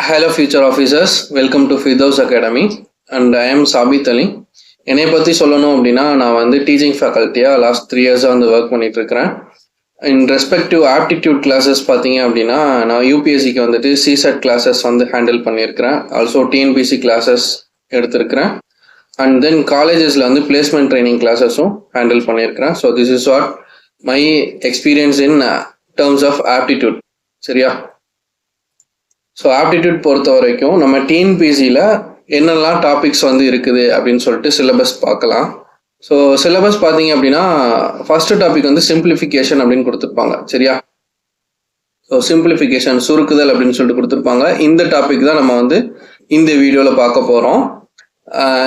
Hello future officers, welcome to Firdaus Academy and I am Sabit Ali. என்னை பற்றி சொல்லணும் அப்படின்னா நான் வந்து டீச்சிங் ஃபேக்கல்ட்டியாக லாஸ்ட் 3 இயர்ஸாக வந்து ஒர்க் பண்ணிட்டு இருக்கிறேன். இன் ரெஸ்பெக்டிவ் ஆப்டிடியூட் கிளாஸஸ் பார்த்தீங்க அப்படின்னா நான் யூபிஎஸ்சிக்கு வந்துட்டு சிசெட் கிளாஸஸ் வந்து ஹேண்டில் பண்ணியிருக்கிறேன். ஆல்சோ டிஎன்பிசி கிளாஸஸ் எடுத்திருக்கிறேன். அண்ட் தென் காலேஜஸில் வந்து பிளேஸ்மெண்ட் ட்ரைனிங் கிளாஸஸும் ஹேண்டில் பண்ணியிருக்கிறேன். So this is what my experience in terms of aptitude. சரியா? ஸோ ஆப்டிடியூட் பொறுத்த வரைக்கும் நம்ம டிஎன்பிசியில் என்னெல்லாம் டாபிக்ஸ் வந்து இருக்குது அப்படின்னு சொல்லிட்டு சிலபஸ் பார்க்கலாம். ஸோ சிலபஸ் பார்த்தீங்க அப்படின்னா ஃபர்ஸ்ட் டாபிக் வந்து சிம்பிளிஃபிகேஷன் அப்படின்னு கொடுத்துருப்பாங்க. சரியா? ஸோ சிம்பிளிஃபிகேஷன் சுருக்குதல் அப்படின்னு சொல்லிட்டு கொடுத்துருப்பாங்க. இந்த டாபிக் தான் நம்ம வந்து இந்த வீடியோவில் பார்க்க போகிறோம்.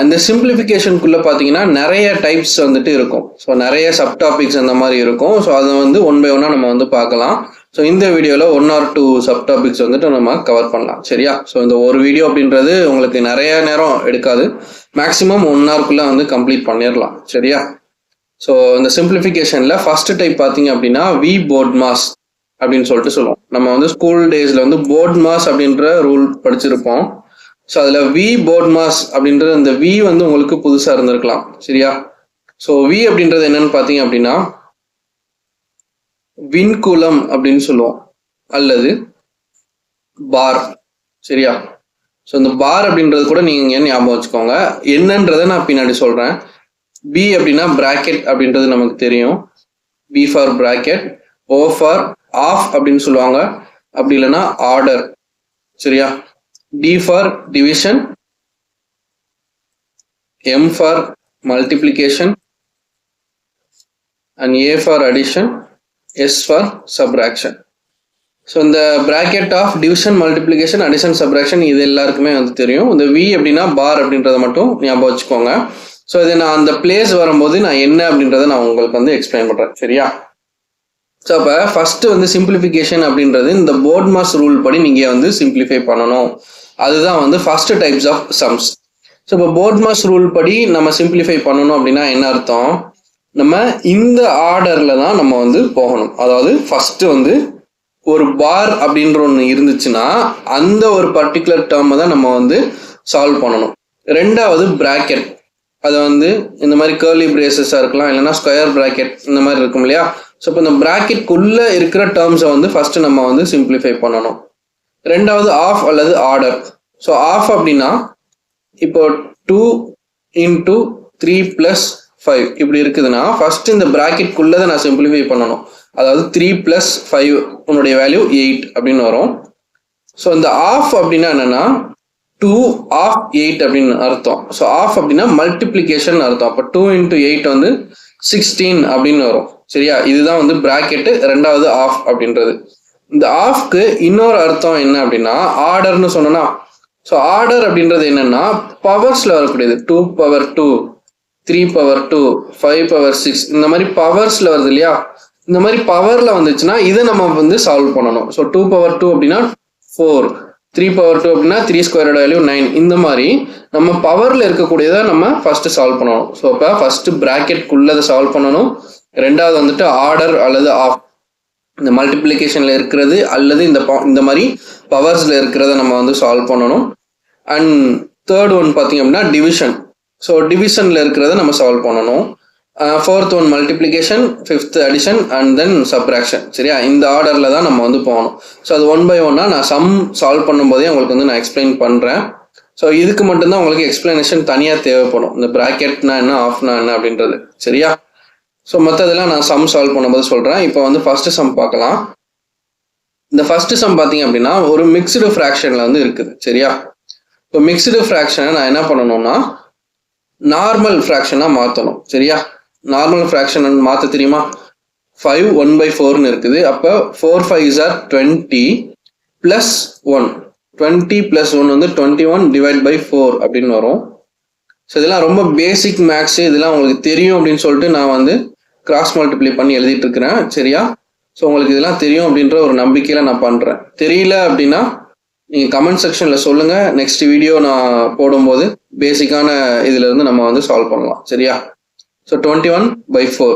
இந்த சிம்பிளிஃபிகேஷனுக்குள்ளே பார்த்தீங்கன்னா நிறைய டைப்ஸ் வந்துட்டு இருக்கும். ஸோ நிறைய சப் டாபிக்ஸ் அந்த மாதிரி இருக்கும். ஸோ அதை வந்து ஒன் பை ஒன்னாக நம்ம வந்து பார்க்கலாம். ஸோ இந்த வீடியோவில் 1 or 2 சப் டாபிக்ஸ் வந்துட்டு நம்ம கவர் பண்ணலாம். சரியா? ஸோ இந்த ஒரு வீடியோ அப்படின்றது உங்களுக்கு நிறைய நேரம் எடுக்காது. மேக்ஸிமம் 1 hourக்குள்ளே வந்து கம்ப்ளீட் பண்ணிடலாம். சரியா? ஸோ இந்த சிம்பிளிஃபிகேஷனில் ஃபர்ஸ்ட் டைப் பார்த்தீங்க அப்படின்னா வி போர்ட் மாஸ் அப்படின்னு சொல்லிட்டு சொல்லுவோம். நம்ம வந்து ஸ்கூல் டேஸில் வந்து போர்ட் மாஸ் அப்படின்ற ரூல் படிச்சிருப்போம். ஸோ அதில் வி போர்ட் மாஸ் அப்படின்றது இந்த வி வந்து உங்களுக்கு புதுசாக இருந்திருக்கலாம். சரியா? ஸோ வி அப்படின்றது என்னன்னு பார்த்தீங்க அப்படின்னா விண்குலம் அப்படின்னு சொல்லுவோம் அல்லது பார். சரியா? ஸோ இந்த பார் அப்படின்றது கூட நீங்கள் ஞாபகம் வச்சுக்கோங்க. என்னன்றதை நான் பின்னாடி சொல்கிறேன். பி அப்படின்னா பிராக்கெட் அப்படின்றது நமக்கு தெரியும். B for bracket, O for of அப்படின்னு சொல்லுவாங்க, அப்படி இல்லைன்னா ஆர்டர். சரியா? D for division, M for multiplication and A for addition, S for subtraction. So இந்த bracket of division, multiplication, addition, subtraction இது எல்லாருக்குமே வந்து தெரியும். இந்த வி அப்படின்னா பார் அப்படின்றத மட்டும் ஞாபகம் வச்சுக்கோங்க. ஸோ இது நான் அந்த பிளேஸ் வரும்போது நான் என்ன அப்படின்றத நான் உங்களுக்கு வந்து எக்ஸ்பிளைன் பண்ணுறேன். சரியா? ஸோ அப்போ ஃபர்ஸ்ட் வந்து சிம்பிளிஃபிகேஷன் அப்படின்றது இந்த போர்ட் மாஸ் ரூல் படி நீங்கள் வந்து சிம்பிளிஃபை பண்ணணும். அதுதான் வந்து first types of sums. So இப்போ போர்ட் மாஸ் ரூல் படி நம்ம சிம்பிளிஃபை பண்ணணும் அப்படின்னா என்ன அர்த்தம்? நம்ம இந்த ஆர்டர்ல தான் நம்ம வந்து போகணும். அதாவது ஃபர்ஸ்ட் வந்து ஒரு பார் அப்படின்ற ஒன்று இருந்துச்சுன்னா அந்த ஒரு பர்டிகுலர் டேர்மை தான் நம்ம வந்து சால்வ் பண்ணணும். ரெண்டாவது பிராக்கெட், அது வந்து இந்த மாதிரி கேர்லி பிரேசஸாக இருக்கலாம், இல்லைன்னா ஸ்கொயர் பிராக்கெட் இந்த மாதிரி இருக்கும் இல்லையா? ஸோ இப்போ இந்த பிராக்கெட்குள்ளே இருக்கிற டேர்ம்ஸை வந்து ஃபர்ஸ்ட் நம்ம வந்து சிம்பிளிஃபை பண்ணணும். ரெண்டாவது ஆஃப் அல்லது ஆர்டர். ஸோ ஆஃப் அப்படின்னா இப்போ 2 into 3 + 5 இப்படி இருக்குதுன்னா ஃபர்ஸ்ட் இந்த பிராக்கெட்குள்ளே தான் நான் சிம்பிளிஃபை பண்ணணும். அதாவது 3 + 5 உன்னுடைய வேல்யூ 8 அப்படின்னு வரும். ஸோ இந்த ஆஃப் அப்படின்னா என்னன்னா 2 of 8 அப்படின்னு அர்த்தம். ஸோ ஆஃப் அப்படின்னா மல்டிப்ளிகேஷன் அர்த்தம். அப்போ 2 into 8 வந்து 16 அப்படின்னு வரும். சரியா? இதுதான் வந்து பிராக்கெட்டு. ரெண்டாவது ஆஃப் அப்படின்றது. இந்த ஆஃப்க்கு இன்னொரு அர்த்தம் என்ன அப்படின்னா ஆர்டர்னு சொன்னோன்னா, ஸோ ஆர்டர் அப்படின்றது என்னன்னா பவர்ஸ்ல வரக்கூடியது. 2 power 2, 3 power 2, 5 power 6 இந்த மாதிரி பவர்ஸ்ல வருது இல்லையா? இந்த மாதிரி பவர்ல வந்துச்சுன்னா இதை நம்ம வந்து சால்வ் பண்ணணும். ஸோ 2 power 2 அப்படின்னா 4, 3 power 2 அப்படின்னா 3 square வேல்யூ 9. இந்த மாதிரி நம்ம பவர்ல இருக்கக்கூடியதை நம்ம ஃபர்ஸ்ட் சால்வ் பண்ணணும். ஸோ இப்போ ஃபர்ஸ்ட் பிராக்கெட்குள்ளதை சால்வ் பண்ணணும். ரெண்டாவது வந்துட்டு ஆர்டர் அல்லது ஆஃப் இந்த மல்டிப்ளிகேஷன்ல இருக்கிறது அல்லது இந்த மாதிரி பவர்ஸ்ல இருக்கிறத நம்ம வந்து சால்வ் பண்ணணும். அண்ட் தேர்ட் ஒன் பார்த்தீங்க அப்படின்னா டிவிஷன். ஸோ டிவிஷன்ல இருக்கிறத நம்ம சால்வ் பண்ணணும். Fourth one multiplication, fifth addition and then subtraction. சரியா? இந்த ஆர்டர்ல தான் நம்ம வந்து போகணும். ஸோ அது 1 by 1 நான் சம் சால்வ் பண்ணும்போதே உங்களுக்கு வந்து நான் எக்ஸ்பிளைன் பண்றேன். ஸோ இதுக்கு மட்டும்தான் உங்களுக்கு எக்ஸ்பிளனேஷன் தனியாக தேவைப்படும். இந்த பிராக்கெட்னா என்ன, ஆஃப்னா என்ன அப்படின்றது. சரியா? ஸோ மற்றதெல்லாம் நான் சம் சால்வ் பண்ணும்போது சொல்கிறேன். இப்போ வந்து ஃபர்ஸ்ட் சம் பார்க்கலாம். இந்த ஃபர்ஸ்ட் சம் பார்த்தீங்க அப்படின்னா ஒரு மிக்ஸ்டு ஃப்ராக்ஷனில் வந்து இருக்குது. சரியா? இப்போ மிக்ஸ்டு ஃப்ராக்ஷனை நான் என்ன பண்ணணும்னா நார்மல் ஃப்ராக்ஷனாக மாற்றணும். சரியா? நார்மல் ஃப்ராக்ஷன் மாற்ற தெரியுமா? 5 1/4ன்னு இருக்குது. அப்போ 4 5s are 20 + 1. 20 + 1 வந்து 21/4 அப்படின்னு வரும். ஸோ இதெல்லாம் ரொம்ப பேசிக் மேக்ஸ், இதெல்லாம் உங்களுக்கு தெரியும் அப்படின்னு சொல்லிட்டு நான் வந்து கிராஸ் மல்டிப்ளை பண்ணி எழுதிட்டு இருக்கிறேன். சரியா? ஸோ உங்களுக்கு இதெல்லாம் தெரியும் அப்படின்ற ஒரு நம்பிக்கையில நான் பண்றேன். தெரியல அப்படின்னா நீங்க கமெண்ட் செக்ஷன்ல சொல்லுங்க. நெக்ஸ்ட் வீடியோ நான் போடும்போது பேசிக்கான இதுல இருந்து நம்ம வந்து சால்வ் பண்ணலாம். சரியா? ஸோ 21/4.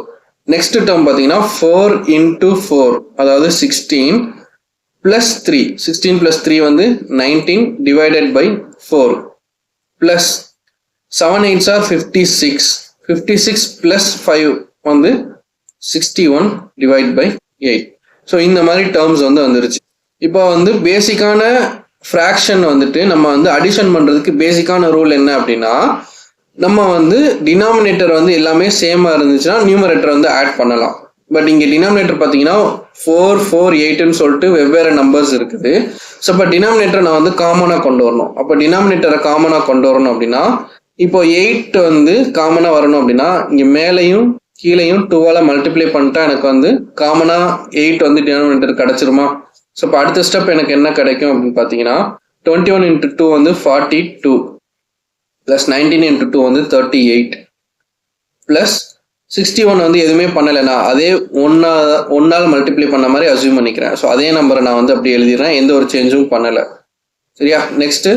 நெக்ஸ்ட் டேர்ம் பார்த்தீங்கன்னா 4 into 4 அதாவது 16 plus 3, 16 plus 3 வந்து 19 divided by 4 plus 7 8s are 56, 56 plus 5 வந்து 61 divided by 8. ஸோ இந்த மாதிரி டேர்ம்ஸ் வந்து வந்துருச்சு. இப்போ வந்து பேசிக்கான ஃப்ராக்ஷன் வந்துட்டு நம்ம வந்து அடிஷன் பண்ணுறதுக்கு பேசிக்கான ரூல் என்ன அப்படின்னா, நம்ம வந்து டினாமினேட்டர் வந்து எல்லாமே சேமாக இருந்துச்சுன்னா நியூமரேட்டர் வந்து ஆட் பண்ணலாம். பட் இங்கே டினாமினேட்டர் பார்த்தீங்கன்னா 4 4 8ன்னு சொல்லிட்டு வெவ்வேறு நம்பர்ஸ் இருக்குது. ஸோ இப்போ டினாமினேட்டரை நான் வந்து காமனாக கொண்டு வரணும். அப்போ டினாமினேட்டரை காமனாக கொண்டு வரணும் அப்படின்னா, இப்போ 8 வந்து காமனாக வரணும் அப்படின்னா இங்கே மேலையும் கீழையும் 2ஆல் மல்டிப்ளை பண்ணிட்டா எனக்கு வந்து காமனாக 8 வந்து டினாமினேட்டர் கிடச்சிருமா? ஸோ இப்போ அடுத்த ஸ்டெப் எனக்கு என்ன கிடைக்கும் அப்படின்னு பார்த்தீங்கன்னா 21 into 2 வந்து 42 ப்ளஸ் 19 into 2 வந்து 38 ப்ளஸ் 61 வந்து எதுவுமே பண்ணலைண்ணா அதே ஒன்றால் மல்டிப்ளை பண்ண மாதிரி அசியூம் பண்ணிக்கிறேன். ஸோ அதே நம்பரை நான் வந்து அப்படி எழுதிடுறேன், எந்த ஒரு சேஞ்சும் பண்ணலை. சரியா? நெக்ஸ்ட்டு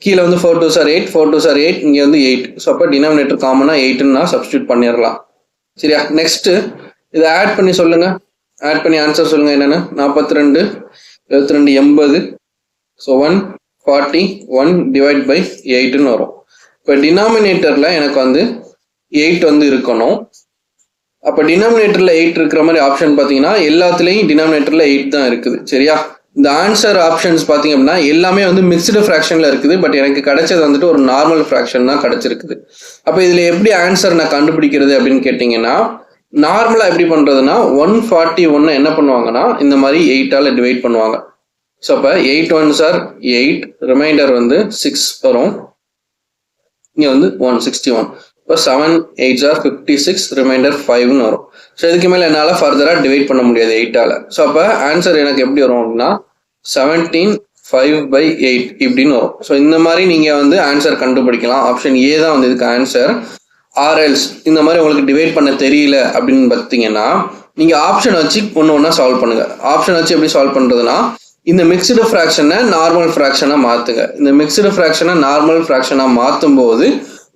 கீழே வந்து 4 2s are 8, 4 2s are 8, இங்கே வந்து 8. ஸோ அப்போ டினாமினேட்டர் காமனாக 8ன்னு நான் சப்ஸ்டியூட் பண்ணிடலாம். சரியா? நெக்ஸ்ட்டு இதை ஆட் பண்ணி சொல்லுங்கள். ஆட் பண்ணி ஆன்சர் சொல்லுங்கள் என்னென்னு. 42 72 80. ஸோ 141 டிவைட் பை 8ன்னு வரும். இப்போ டினாமினேட்டரில் எனக்கு வந்து 8 வந்து இருக்கணும். அப்போ டினாமினேட்டரில் 8 இருக்கிற மாதிரி ஆப்ஷன் பார்த்தீங்கன்னா எல்லாத்துலேயும் டினாமினேட்டரில் 8 தான் இருக்குது. சரியா? இந்த ஆன்சர் ஆப்ஷன்ஸ் பார்த்தீங்க அப்படின்னா எல்லாமே வந்து மிக்ஸ்டு ஃப்ராக்ஷனில் இருக்குது. பட் எனக்கு கிடைச்சது வந்துட்டு ஒரு நார்மல் ஃப்ராக்ஷன் தான் கிடைச்சிருக்குது. அப்போ இதில் எப்படி ஆன்சர் நான் கண்டுபிடிக்கிறது அப்படின்னு கேட்டிங்கன்னா, நார்மலாக எப்படி பண்ணுறதுன்னா 141 என்ன பண்ணுவாங்கன்னா இந்த மாதிரி 8ஆல் டிவைட் பண்ணுவாங்க. ஸோ அப்போ 8 1s are 8, ரிமைண்டர் வந்து 6 வரும். இங்கே வந்து 161. இப்போ 7 8s are 56, ரிமைண்டர் 5ன்னு வரும். ஸோ இதுக்கு மேலே என்னால் ஃபர்தராக டிவைட் பண்ண முடியாது 8ஆல். ஸோ அப்போ ஆன்சர் எனக்கு எப்படி வரும் அப்படின்னா 17 5/8 இப்படின்னு வரும். ஸோ இந்த மாதிரி நீங்கள் வந்து ஆன்சர் கண்டுபிடிக்கலாம். ஆப்ஷன் ஏ தான் வந்து இதுக்கு ஆன்சர். ஆர்எல்ஸ் இந்த மாதிரி உங்களுக்கு டிவைட் பண்ண தெரியல அப்படின்னு பார்த்தீங்கன்னா நீங்கள் ஆப்ஷன் வச்சு ஒன்று ஒன்றா சால்வ் பண்ணுங்கள். ஆப்ஷன் வச்சு எப்படி சால்வ் பண்ணுறதுன்னா, இந்த மிக்ஸ்டு ஃப்ராக்ஷனை நார்மல் ஃப்ராக்ஷனாக மாற்றுங்க. இந்த மிக்ஸ்டு ஃப்ராக்ஷனை நார்மல் ஃப்ராக்ஷனாக மாற்றும் போது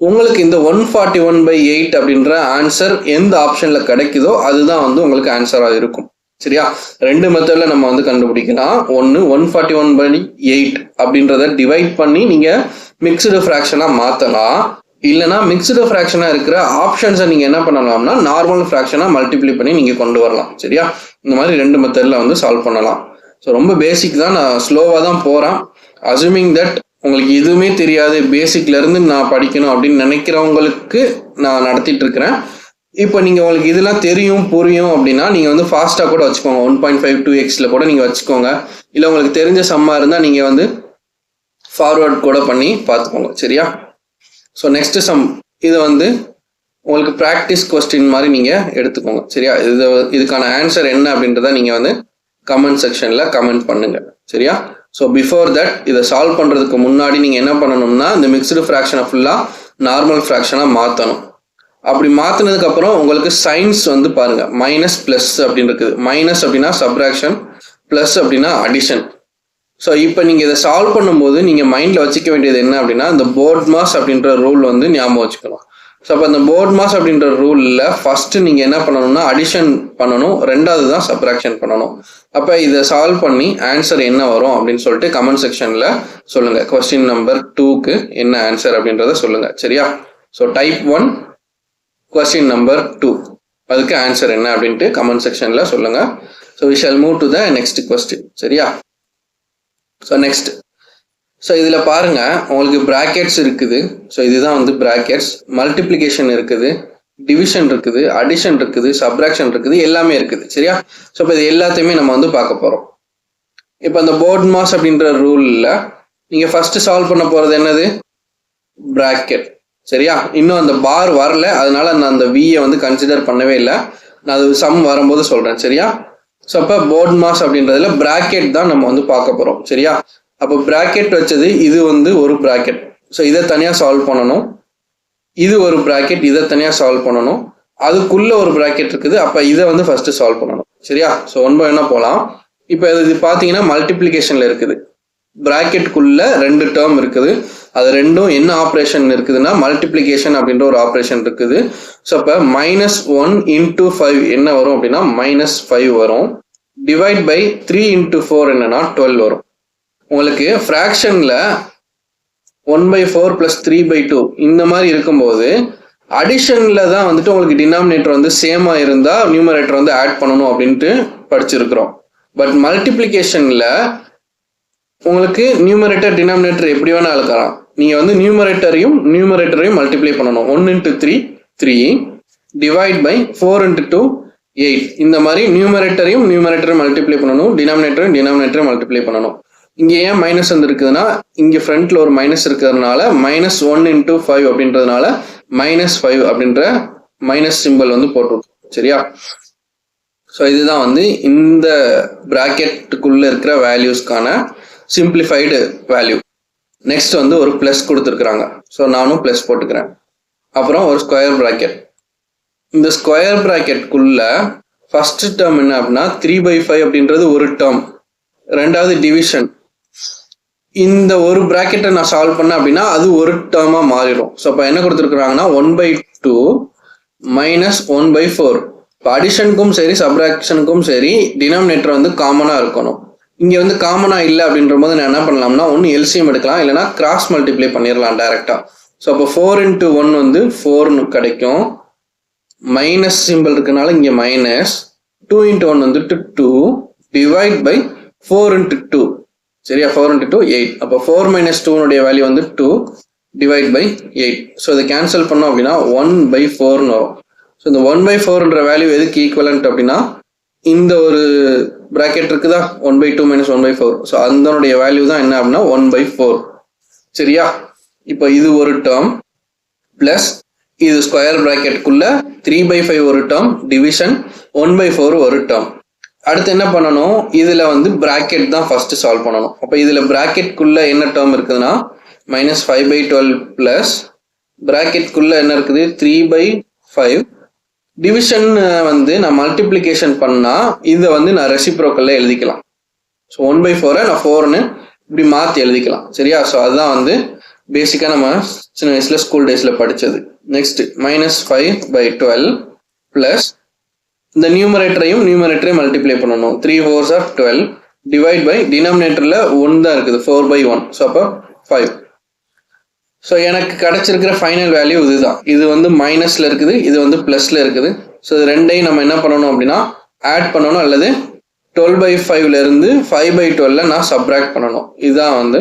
உங்களுக்கு இந்த 141/8 அப்படின்ற ஆன்சர் எந்த ஆப்ஷனில் கிடைக்குதோ அதுதான் வந்து உங்களுக்கு ஆன்சராக இருக்கும். சரியா? ரெண்டு மெத்தடில் நம்ம வந்து கண்டுபிடிக்கலாம். ஒன்று 141/8 அப்படின்றத டிவைட் பண்ணி நீங்கள் மிக்ஸ்டு ஃப்ராக்ஷனாக மாற்றலாம். இல்லைனா மிக்ஸ்டு ஃப்ராக்ஷனாக இருக்கிற ஆப்ஷன்ஸை நீங்கள் என்ன பண்ணலாம்னா நார்மல் ஃப்ராக்ஷனாக மல்டிப்ளை பண்ணி நீங்கள் கொண்டு வரலாம். சரியா? இந்த மாதிரி ரெண்டு மெத்தடில் வந்து சால்வ் பண்ணலாம். ஸோ ரொம்ப பேசிக் தான், நான் ஸ்லோவாக தான் போகிறேன். அசூமிங் தட் உங்களுக்கு எதுவுமே தெரியாது, பேசிக்லேருந்து நான் படிக்கணும் அப்படின்னு நினைக்கிறவங்களுக்கு நான் நடத்திட்டு இருக்கிறேன். இப்போ நீங்கள் உங்களுக்கு இதெல்லாம் தெரியும் புரியும் அப்படின்னா நீங்கள் வந்து ஃபாஸ்ட்டாக கூட வச்சுக்கோங்க. 1.52x கூட நீங்கள் வச்சுக்கோங்க. இல்லை உங்களுக்கு தெரிஞ்ச சம்மாக இருந்தால் நீங்கள் வந்து ஃபார்வர்ட் கூட பண்ணி பார்த்துக்கோங்க. சரியா? ஸோ நெக்ஸ்ட் சம் இது வந்து உங்களுக்கு ப்ராக்டிஸ் கொஸ்டின் மாதிரி நீங்கள் எடுத்துக்கோங்க. சரியா? இதுக்கான ஆன்சர் என்ன அப்படின்றத நீங்கள் வந்து கமெண்ட் செக்ஷனில் கமெண்ட் பண்ணுங்கள். சரியா? ஸோ பிஃபோர் தட் இதை சால்வ் பண்ணுறதுக்கு முன்னாடி நீங்கள் என்ன பண்ணணும்னா இந்த மிக்ஸ்டு ஃப்ராக்ஷனை ஃபுல்லாக நார்மல் ஃப்ராக்ஷனாக மாற்றணும். அப்படி மாற்றினதுக்கப்புறம் உங்களுக்கு சைன்ஸ் வந்து பாருங்கள், மைனஸ் ப்ளஸ் அப்படின்னு இருக்குது. மைனஸ் அப்படின்னா சப்ராக்ஷன், ப்ளஸ் அப்படின்னா அடிஷன். ஸோ இப்போ நீங்கள் இதை சால்வ் பண்ணும்போது நீங்கள் மைண்டில் வச்சுக்க வேண்டியது என்ன அப்படின்னா இந்த போர்ட் மாஸ் அப்படின்ற ரூல் வந்து ஞாபகம் வச்சுக்கணும். ஸோ அப்போ அந்த போர்ட் மாஸ் அப்படின்ற ரூலில் ஃபஸ்ட்டு நீங்கள் என்ன பண்ணணும்னா அடிஷன் பண்ணணும், ரெண்டாவது தான் சப்ராக்ஷன் பண்ணணும். அப்போ இதை சால்வ் பண்ணி ஆன்சர் என்ன வரும் அப்படின்னு சொல்லிட்டு கமெண்ட் செக்ஷனில் சொல்லுங்கள். கொஸ்டின் நம்பர் 2க்கு என்ன ஆன்சர் அப்படின்றத சொல்லுங்கள். சரியா? ஸோ டைப் 1 கொஸ்டின் நம்பர் 2 அதுக்கு ஆன்சர் என்ன அப்படின்ட்டு கமெண்ட் செக்ஷனில் சொல்லுங்கள். So we shall move to the next question. சரியா? ஸோ நெக்ஸ்ட் ஸோ இதில் பாருங்கள் உங்களுக்கு ப்ராக்கெட்ஸ் இருக்குது. ஸோ இதுதான் வந்து ப்ராக்கெட்ஸ். மல்டிப்ளிகேஷன் இருக்குது, டிவிஷன் இருக்குது, அடிஷன் இருக்குது, சப்ராக்ஷன் இருக்குது, எல்லாமே இருக்குது. சரியா? ஸோ இப்போ இது எல்லாத்தையுமே நம்ம வந்து பார்க்க போகிறோம். இப்போ அந்த போர்ட் மாஸ் அப்படின்ற ரூலில் நீங்கள் ஃபஸ்ட்டு சால்வ் பண்ண போகிறது என்னது? ப்ராக்கெட். சரியா? இன்னும் அந்த பார் வரல, அதனால நான் அந்த வியை வந்து கன்சிடர் பண்ணவே இல்லை. நான் அது சம் வரும்போது சொல்கிறேன். சரியா? ஸோ அப்போ போர்ட் மாஸ் அப்படின்றதுல ப்ராக்கெட் தான் நம்ம வந்து பார்க்க போகிறோம். சரியா? அப்போ ப்ராக்கெட் வச்சது இது வந்து ஒரு ப்ராக்கெட். ஸோ இதை தனியாக சால்வ் பண்ணணும். இது ஒரு ப்ராக்கெட், இதை தனியாக சால்வ் பண்ணணும். அதுக்குள்ளே ஒரு ப்ராக்கெட் இருக்குது. அப்போ இதை வந்து ஃபஸ்ட்டு சால்வ் பண்ணணும். சரியா? ஸோ 1 by 1 போகலாம். இப்போ இது பார்த்தீங்கன்னா மல்டிப்ளிகேஷனில் இருக்குது. ப்ராக்கெட்டுக்குள்ளே 2 டேர்ம் இருக்குது. அது ரெண்டும் என்ன ஆப்ரேஷன் இருக்குதுன்னா மல்டிப்ளிகேஷன் அப்படின்ற ஒரு ஆப்ரேஷன் இருக்குது. ஸோ அப்போ -1 × 5 என்ன வரும் அப்படின்னா -5 வரும். டிவைட் பை 3 into 4 என்னன்னா 12 வரும். உங்களுக்கு ஃப்ராக்ஷனில் 1/4 + 3/2 இந்த மாதிரி இருக்கும்போது அடிஷனில் தான் வந்துட்டு உங்களுக்கு டினாமினேட்டர் வந்து சேமாக இருந்தால் நியூமரேட்டர் வந்து ஆட் பண்ணணும் அப்படின்ட்டு படிச்சிருக்கிறோம். பட் மல்டிப்ளிகேஷனில் உங்களுக்கு நியூமரேட்டர் டினாமினேட்டர் எப்படி வேணால் அழுக்கலாம். நீங்கள் வந்து நியூமரேட்டரையும் மல்டிப்ளை பண்ணணும். 1 into 3 3 டிவைட் பை 4 into 2 8 இந்த மாதிரி நியூமரேட்டரையும் மல்டிப்ளை பண்ணணும், டினாமினேட்டரையும் மல்டிப்ளை பண்ணணும். இங்கே ஏன் மைனஸ் வந்து இருக்குதுன்னா இங்கே ஃப்ரண்ட்ல ஒரு மைனஸ் இருக்கிறதுனால -1 into 5 அப்படின்றதுனால -5 அப்படின்ற மைனஸ் சிம்பிள் வந்து போட்டுருக்கோம். சரியா? ஸோ இதுதான் வந்து இந்த பிராக்கெட்டுக்குள்ள இருக்கிற வேல்யூஸ்க்கான சிம்பிளிஃபைடு வேல்யூ. நெக்ஸ்ட் வந்து ஒரு ப்ளஸ் கொடுத்துருக்குறாங்க. ஸோ நானும் ப்ளஸ் போட்டுக்கிறேன். அப்புறம் ஒரு ஸ்கொயர் ப்ராக்கெட். இந்த ஸ்கொயர் ப்ராக்கெட்டுக்குள்ள ஃபர்ஸ்ட் டேர்ம் என்ன அப்படின்னா 3/5 அப்படின்றது ஒரு டேர்ம். ரெண்டாவது டிவிஷன். இந்த ஒரு ப்ராக்கெட்டை நான் சால்வ் பண்ணேன் அப்படின்னா அது ஒரு டேர்மாக மாறிடும். ஸோ அப்போ என்ன கொடுத்துருக்குறாங்கன்னா 1/2 மைனஸ் 1/4. இப்போ அடிஷனுக்கும் சரி சப்ராக்ஷனுக்கும் சரி டினாமினேட்டர் வந்து காமனாக இருக்கணும். இங்கே வந்து காமனாக இல்லை அப்படின்ற போது நான் என்ன பண்ணலாம்னா ஒன்று எல்சிஎம் எடுக்கலாம், இல்லைனா கிராஸ் மல்டிப்ளை பண்ணிடலாம் டைரெக்டாக. ஸோ அப்போ 4 into 1 வந்து 4 கிடைக்கும். மைனஸ் சிம்பிள் இருக்கனால இங்கே மைனஸ் 2 into 1 வந்துட்டு 2 டிவைட் பை 4 into 2. சரியா? 4 into 2 8. அப்போ 4 minus 2 வேல்யூ வந்து 2 டிவைட் பை 8. ஸோ இதை கேன்சல் பண்ணோம் அப்படின்னா 1/4 வரும். ஸோ இந்த 1/4ன்ற வேல்யூ எதுக்கு ஈக்குவலண்ட் அப்படின்னா இந்த ஒரு ப்ராக்கெட் இருக்குதா 1/2 minus 1/4. ஸோ அதனுடைய வேல்யூ தான் என்ன அப்படின்னா 1/4. சரியா? இப்போ இது ஒரு டேர்ம் பிளஸ் இது ஸ்கொயர் ப்ராக்கெட்டுக்குள்ள 3/5 ஒரு டேர்ம், டிவிஷன் 1/4 ஒரு டேர்ம். அடுத்து என்ன பண்ணணும், இதில் வந்து ப்ராக்கெட் தான் ஃபர்ஸ்ட் சால்வ் பண்ணணும். அப்போ இதில் ப்ராக்கெட்குள்ள என்ன டேர்ம் இருக்குதுன்னா -5/12 பிளஸ் ப்ராக்கெட்குள்ள என்ன இருக்குது 3/5. டிவிஷன் வந்து நான் மல்டிப்ளிகேஷன் பண்ணால் இதை வந்து நான் ரெசிப்ரோக்கல்ல எழுதிக்கலாம். ஸோ 1/4 நான் 4ன்னு இப்படி மாற்றி எழுதிக்கலாம். சரியா? ஸோ அதுதான் வந்து பேசிக்காக நம்ம சின்ன வயசில் ஸ்கூல் டேஸில் படித்தது. நெக்ஸ்ட் -5/12 பிளஸ் இந்த நியூமரேட்டரையும் மல்டிப்ளை பண்ணணும். 3 4s are 12 டிவைட் பை டினாமினேட்டரில் 1 தான் இருக்குது 4/1. ஸோ அப்போ 5. ஸோ எனக்கு கிடைச்சிருக்கிற ஃபைனல் வேல்யூ இதுதான். இது வந்து மைனஸில் இருக்குது, இது வந்து ப்ளஸில் இருக்குது. ஸோ இது ரெண்டையும் நம்ம என்ன பண்ணணும் அப்படின்னா ஆட் பண்ணணும், அல்லது 12/5லேருந்து 5/12 நான் சப்ராக்ட் பண்ணணும். இதுதான் வந்து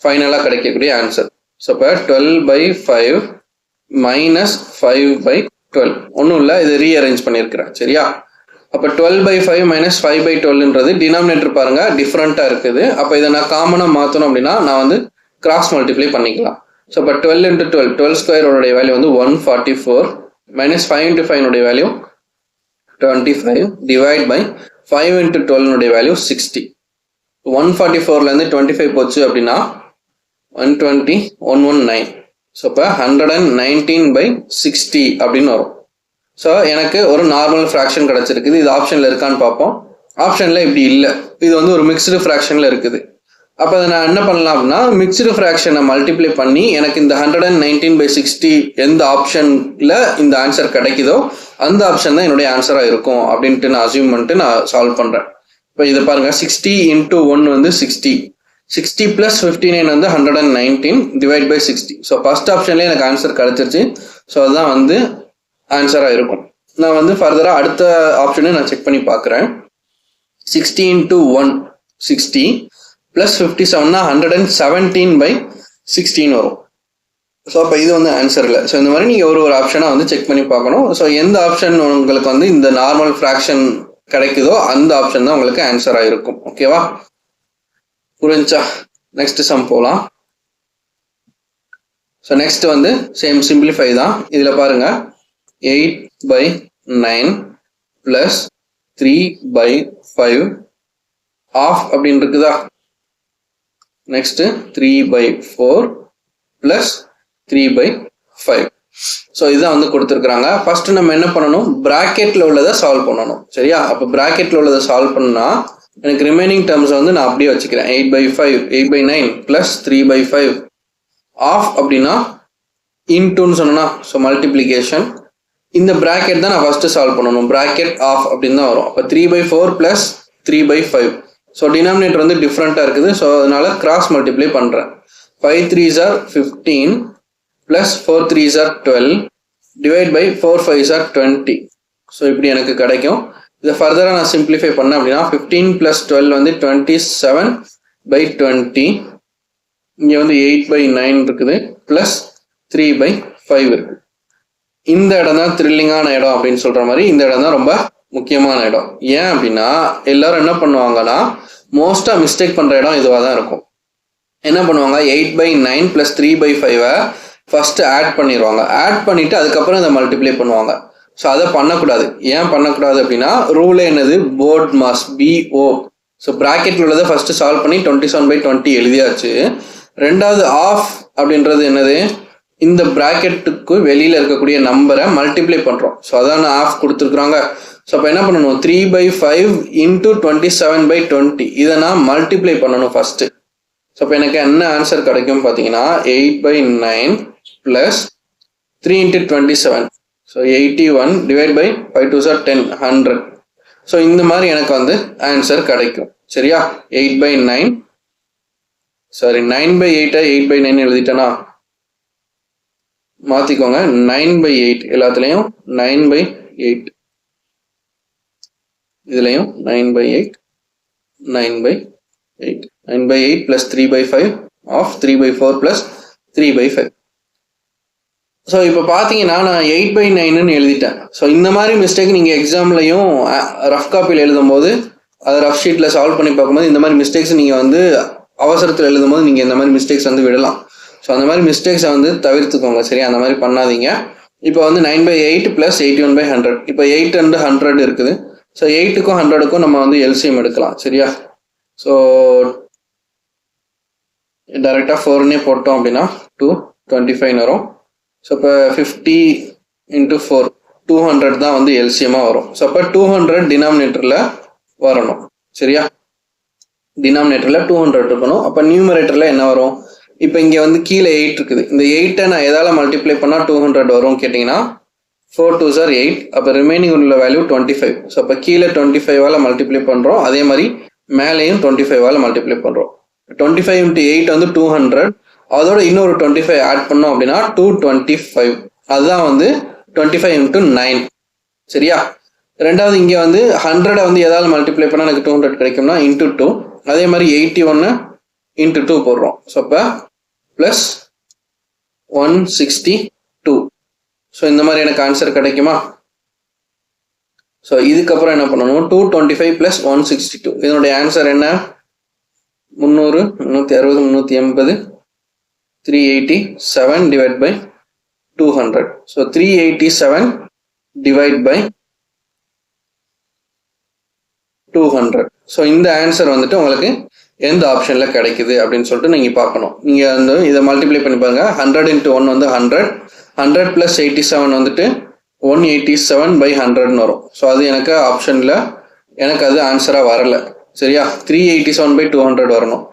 ஃபைனலாக கிடைக்கக்கூடிய ஆன்சர். ஸோ இப்போ 12/5 மைனஸ் 5/12 ஒன்றும் இல்லை, இது ரீஅரேஞ்ச் பண்ணியிருக்கிறேன். சரியா? அப்போ 12/5 மைனஸ் 5/12ன்றது டினாமினேட்டர் பாருங்க டிஃப்ரெண்ட்டாக இருக்குது. அப்போ இதை நான் காமனாக மாற்றணும் அப்படின்னா நான் வந்து கிராஸ் மல்டிப்ளை பண்ணிக்கலாம். ஸோ இப்போ 12 into 12 12 ஸ்கொயரோடைய வேல்யூ வந்து 144 minus 5 into 5 value 25 divide by 5 into 12 value 60. 144லேருந்து 25 போச்சு அப்படின்னா 120 119. ஸோ இப்போ 119/60 அப்படின்னு வரும். ஸோ எனக்கு ஒரு நார்மல் ஃப்ராக்ஷன் கிடச்சிருக்குது. இது ஆப்ஷனில் இருக்கான்னு பார்ப்போம். ஆப்ஷனில் இப்படி இல்லை, இது வந்து ஒரு மிக்ஸ்டு ஃப்ராக்ஷனில் இருக்குது. அப்போ அதை நான் என்ன பண்ணலாம் அப்படின்னா மிக்ஸ்டு ஃப்ராக்ஷனை மல்டிப்ளை பண்ணி எனக்கு இந்த 119/60 எந்த ஆப்ஷனில் இந்த ஆன்சர் கிடைக்குதோ அந்த ஆப்ஷன் தான் என்னுடைய ஆன்சராக இருக்கும் அப்படின்ட்டு நான் அசியூம் பண்ணிட்டு நான் சால்வ் பண்ணுறேன். இப்போ இதை பாருங்கள், 60 into 1 வந்து 60, 60 + 59 வந்து 119 டிவைட் பை 60. ஸோ ஃபர்ஸ்ட் ஆப்ஷன்லேயே எனக்கு ஆன்சர் கிடச்சிருச்சு. ஸோ அதுதான் வந்து ஆன்சராக இருக்கும். நான் வந்து ஃபர்தராக அடுத்த ஆப்ஷனை நான் செக் பண்ணி பார்க்குறேன். 60 into 1 60 + 57 117/16 வரும். ஸோ அப்போ இது வந்து ஆன்சர் இல்லை. ஸோ இந்த மாதிரி நீங்கள் ஒரு ஆப்ஷனாக வந்து செக் பண்ணி பார்க்கணும். ஸோ எந்த ஆப்ஷன் உங்களுக்கு வந்து இந்த நார்மல் ஃப்ராக்ஷன் கிடைக்குதோ அந்த ஆப்ஷன் தான் உங்களுக்கு ஆன்சராக இருக்கும். ஓகேவா? புரிஞ்சா? நெக்ஸ்ட் சம் போகலாம். ஸோ நெக்ஸ்ட் வந்து சேம் சிம்பிளிஃபை தான். இதில் பாருங்க 8/9 + 3/5 ஆஃப் அப்படின்னு இருக்குதா. நெக்ஸ்ட் 3/4 + 3/5. ஸோ இதுதான் வந்து கொடுத்துருக்குறாங்க. ஃபர்ஸ்ட் நம்ம என்ன பண்ணணும், ப்ராக்கெட்டில் உள்ளதை சால்வ் பண்ணணும். சரியா? அப்போ ப்ராக்கெட்டில் உள்ளதை சால்வ் பண்ணால் எனக்கு ரிமைனிங் டேர்ம்ஸ் வந்து நான் அப்படியே வச்சுக்கிறேன். 8/9 + 3/5 ஆஃப் அப்படின்னா இன்டூன்னு சொன்னா ஸோ மல்டிப்ளிகேஷன். இந்த ப்ராக்கெட் தான் நான் ஃபர்ஸ்ட் சால்வ் பண்ணணும். ப்ராக்கெட் ஆஃப் அப்படின்னு தான் வரும். அப்போ 3/4 + 3/5. ஸோ டினாமினேட்டர் வந்து டிஃப்ரெண்ட்டாக இருக்குது. ஸோ அதனால கிராஸ் மல்டிப்ளை பண்ணுறேன். 5 3s are 15 plus 4 3s are 12 divide by 4 5s are 20. So இப்படி எனக்கு கிடைக்கும். இதை ஃபர்தராக நான் சிம்பிளிஃபை பண்ணேன் அப்படின்னா 15 plus 12 வந்து 27/20. இங்கே வந்து 8/9 இருக்குது ப்ளஸ் 3/5 இருக்குது. இந்த இடம் தான் த்ரில்லிங்கான இடம் அப்படின்னு சொல்கிற மாதிரி இந்த இடம் தான் ரொம்ப முக்கியமான இடம். ஏன் அப்படின்னா எல்லாரும் என்ன பண்ணுவாங்கன்னா மோஸ்ட்டாக மிஸ்டேக் பண்ணுற இடம் இதுவாக தான் இருக்கும். என்ன பண்ணுவாங்க 8/9 + 3/5 ஃபஸ்ட்டு ஆட் பண்ணிடுவாங்க. ஆட் பண்ணிவிட்டு அதுக்கப்புறம் இதை மல்டிப்ளை பண்ணுவாங்க. ஸோ அதை பண்ணக்கூடாது. ஏன் பண்ணக்கூடாது அப்படின்னா ரூலே என்னது போர்ட் மாஸ் BO. ஸோ ப்ராக்கெட்டில் உள்ளதை ஃபஸ்ட்டு சால்வ் பண்ணி 27/20 எழுதியாச்சு. ரெண்டாவது ஆஃப் அப்படின்றது என்னது இந்த ப்ராக்கெட்டுக்கு வெளியில் இருக்கக்கூடிய நம்பரை மல்டிப்ளை பண்ணுறோம். ஸோ அதான் ஆஃப் கொடுத்துருக்குறாங்க. ஸோ அப்போ என்ன பண்ணணும் 3/5 × 27/20 இதை நான் மல்டிப்ளை பண்ணணும் ஃபஸ்ட்டு. ஸோ அப்போ எனக்கு என்ன ஆன்சர் கிடைக்கும் பார்த்தீங்கன்னா 8/9 + 3 × 27. So 81 divide by 5 2s are 10 100. So இந்த மாதிரி எனக்கு வந்து ஆன்சர் கிடைக்கும். சரியா 8/9 சாரி 9/8 8/9 எழுதிட்டேனா மாற்றிக்கோங்க. 9/8 எல்லாத்துலேயும் 9/8 இதுலேயும் 9/8 9/8 9/8 + 3/5 ஆஃப் 3/4 + 3/5. ஸோ இப்போ பார்த்தீங்கன்னா நான் 8/9ன்னு எழுதிட்டேன். ஸோ இந்த மாதிரி மிஸ்டேக் நீங்கள் எக்ஸாம்லையும் ரஃப் காப்பியில் எழுதும்போது அதை ரஃப் ஷீட்டில் சால்வ் பண்ணி பார்க்கும்போது இந்த மாதிரி மிஸ்டேக்ஸ் நீங்கள் வந்து அவசரத்தில் எழுதும்போது நீங்கள் இந்த மாதிரி மிஸ்டேக்ஸ் வந்து விடலாம். ஸோ அந்த மாதிரி மிஸ்டேக்ஸை வந்து தவிர்த்துக்கோங்க. சரியா அந்த மாதிரி பண்ணாதீங்க. இப்போ வந்து 9/8 + 81/100. இப்போ 8 and 100 இருக்குது. ஸோ 8க்கும் 100க்கும் நம்ம வந்து LCM எடுக்கலாம். சரியா ஸோ டைரெக்டாக 4னே போட்டோம் அப்படின்னா 225 வரும். ஸோ இப்போ 50 × 4 200 தான் வந்து LCMமாக வரும். ஸோ அப்போ 200 டினாமினேட்டரில் வரணும். சரியா டினாமினேட்டரில் 200 இருக்கணும். அப்போ நியூமரேட்டரில் என்ன வரும்? இப்போ இங்கே வந்து கீழே 8 இருக்குது. இந்த 8ஐ நான் எதால் மல்டிப்ளை பண்ணால் 200 வரும் கேட்டிங்கன்னா 4 2s are 8. அப்போ ரிமைனிங் உள்ள வேல்யூ 25. ஸோ அப்போ கீழே 25ஆல் மல்டிப்ளை பண்ணுறோம். அதே மாதிரி மேலேயும் 25ஆல் மல்டிப்ளை பண்ணுறோம். 25 × 8 வந்து 200. அதோட இன்னொரு 25 ஆட் பண்ணோம் அப்படின்னா 225. அதுதான் வந்து 25 × 9. சரியா ரெண்டாவது இங்கே வந்து 100 வந்து எதால் மல்டிப்ளை பண்ணால் எனக்கு 200 கிடைக்கும்னா × 2. அதே மாதிரி 81 × 2 போடுறோம். ஸோ அப்போ ப்ளஸ் 162. ஸோ இந்த மாதிரி எனக்கு ஆன்சர் கிடைக்குமா? ஸோ இதுக்கப்புறம் என்ன பண்ணணும் 225 + 162 இதனுடைய ஆன்சர் என்ன 300 360 380 387 divide by 200. So 387 divide by 200. So இந்த ஆன்சர் வந்துட்டு உங்களுக்கு எந்த ஆப்ஷனில் கிடைக்குது அப்படின்னு சொல்லிட்டு நீங்கள் பார்க்கணும். நீங்கள் வந்து இதை மல்டிப்ளை பண்ணி பாருங்க. 100 × 1 வந்து 100. 100 + 87 வந்துட்டு 187/100ன்னு வரும். ஸோ அது எனக்கு ஆப்ஷனில் எனக்கு அது ஆன்சராக வரலை. சரியா 387/200 வரணும்.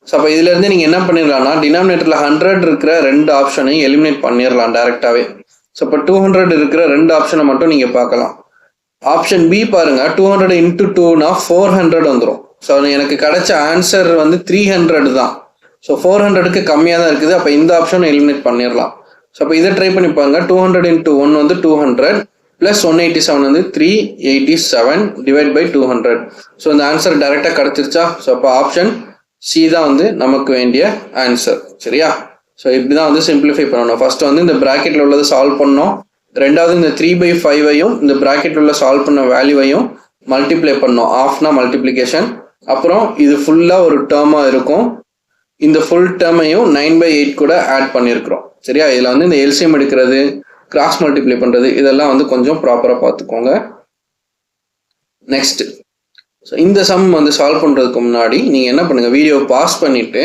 ஸோ அப்போ இதுலேருந்து நீங்கள் என்ன பண்ணிடலாம்னா டினாமினேட்டரில் 100 இருக்கிற 2 ஆப்ஷனையும் எலிமினேட் பண்ணிடலாம் டேரெக்டாகவே. ஸோ இப்போ 200 இருக்கிற 2 ஆப்ஷனை மட்டும் நீங்கள் பார்க்கலாம். ஆப்ஷன் பி பாருங்க 200 × 2னா 400 வந்துடும். ஸோ எனக்கு கிடைச்ச ஆன்சர் வந்து 300 தான். ஸோ 400க்கு கம்மியாக தான் இருக்குது. அப்போ இந்த ஆப்ஷனை எலிமினேட் பண்ணிடலாம். ஸோ அப்போ இதை ட்ரை பண்ணி பாருங்க. 200 × 1 வந்து 200 + 187 வந்து 387 divide by 200. ஸோ இந்த ஆன்சர் டைரெக்டாக கிடச்சிருச்சா? ஸோ அப்போ ஆப்ஷன் சி தான் வந்து நமக்கு வேண்டிய ஆன்சர். சரியா ஸோ இப்படி தான் வந்து சிம்பிளிஃபை பண்ணணும். ஃபர்ஸ்ட் வந்து இந்த ப்ராக்கெட்டில் உள்ளதை சால்வ் பண்ணோம். ரெண்டாவது இந்த 3/5ஐயும் இந்த ப்ராக்கெட்டில் உள்ள சால்வ் பண்ண வேல்யூவையும் மல்டிப்ளை பண்ணோம். ஆஃப்னா மல்டிப்ளிகேஷன். அப்புறம் இது ஃபுல்லாக ஒரு டேர்மாக இருக்கும். இந்த ஃபுல் டேர்மையும் 9/8 கூட ஆட் பண்ணியிருக்கிறோம். சரியா இதில் வந்து இந்த எல்சிஎம் எடுக்கிறது கிராஸ் மல்டிப்ளை பண்ணுறது இதெல்லாம் வந்து கொஞ்சம் ப்ராப்பராக பார்த்துக்கோங்க. நெக்ஸ்ட் ஸோ இந்த சம் வந்து சால்வ் பண்ணுறதுக்கு முன்னாடி நீங்கள் என்ன பண்ணுங்கள் வீடியோ பாஸ் பண்ணிவிட்டு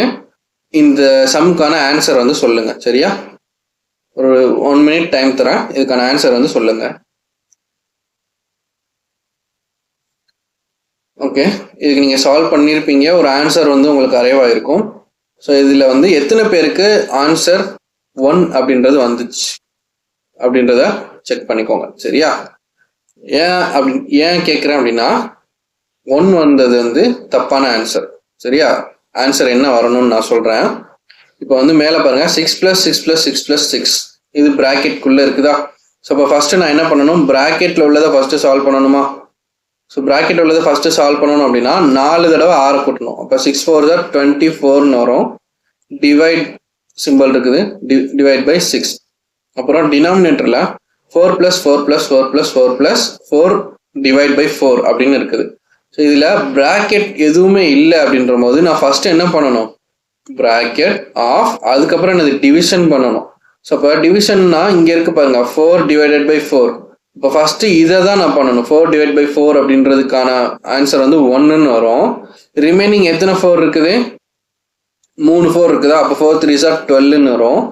இந்த சம்முக்கான ஆன்சர் வந்து சொல்லுங்கள். சரியா ஒரு 1 minute டைம் தரேன். இதுக்கான ஆன்சர் வந்து சொல்லுங்கள். ஓகே இதுக்கு நீங்கள் சால்வ் பண்ணியிருப்பீங்க. ஒரு ஆன்சர் வந்து உங்களுக்கு அரைவாயிருக்கும். ஸோ இதில் வந்து எத்தனை பேருக்கு ஆன்சர் 1 அப்படின்றது வந்துச்சு அப்படின்றத செக் பண்ணிக்கோங்க. சரியா ஏன் கேட்குறேன் அப்படின்னா 1 வந்தது வந்து தப்பான ஆன்சர். சரியா? ஆன்சர் என்ன வரணும்னு நான் சொல்கிறேன். இப்போ வந்து மேலே பாருங்கள் 6 + 6 + 6 + 6 இது ப்ராக்கெட்குள்ளே இருக்குதா? ஸோ இப்போ ஃபஸ்ட்டு நான் என்ன பண்ணணும், ப்ராக்கெட்டில் உள்ளதை ஃபஸ்ட்டு சால்வ் பண்ணணுமா? ஸோ ப்ராக்கெட் உள்ளதை ஃபஸ்ட்டு சால்வ் பண்ணணும் அப்படின்னா 4 தடவை 6 கூட்டணும். அப்போ 6 4 24ன்னு வரும். டிவைட் சிம்பிள் இருக்குது, டிவைட் பை 6. அப்புறம் டினாமினேட்டரில் 4 + 4 + 4 + 4 + 4 டிவைட் பை 4 அப்படின்னு இருக்குது. ஸோ இதில் ப்ராக்கெட் எதுவுமே இல்லை அப்படின்ற போது நான் ஃபஸ்ட்டு என்ன பண்ணணும், ப்ராக்கெட் ஆஃப், அதுக்கப்புறம் என்னது டிவிஷன் பண்ணணும். ஸோ இப்போ டிவிஷன்னா இங்கே இருக்கு பாருங்க 4 டிவைடட் பை 4. இப்போ ஃபஸ்ட்டு இதை தான் நான் பண்ணணும். 4 டிவைட் பை 4 அப்படின்றதுக்கான ஆன்சர் வந்து 1ன்னு வரும். ரிமைனிங் எத்தனை 4 இருக்குது, 3 4 இருக்குதா? அப்போ 4 3 12ன்னு வரும்.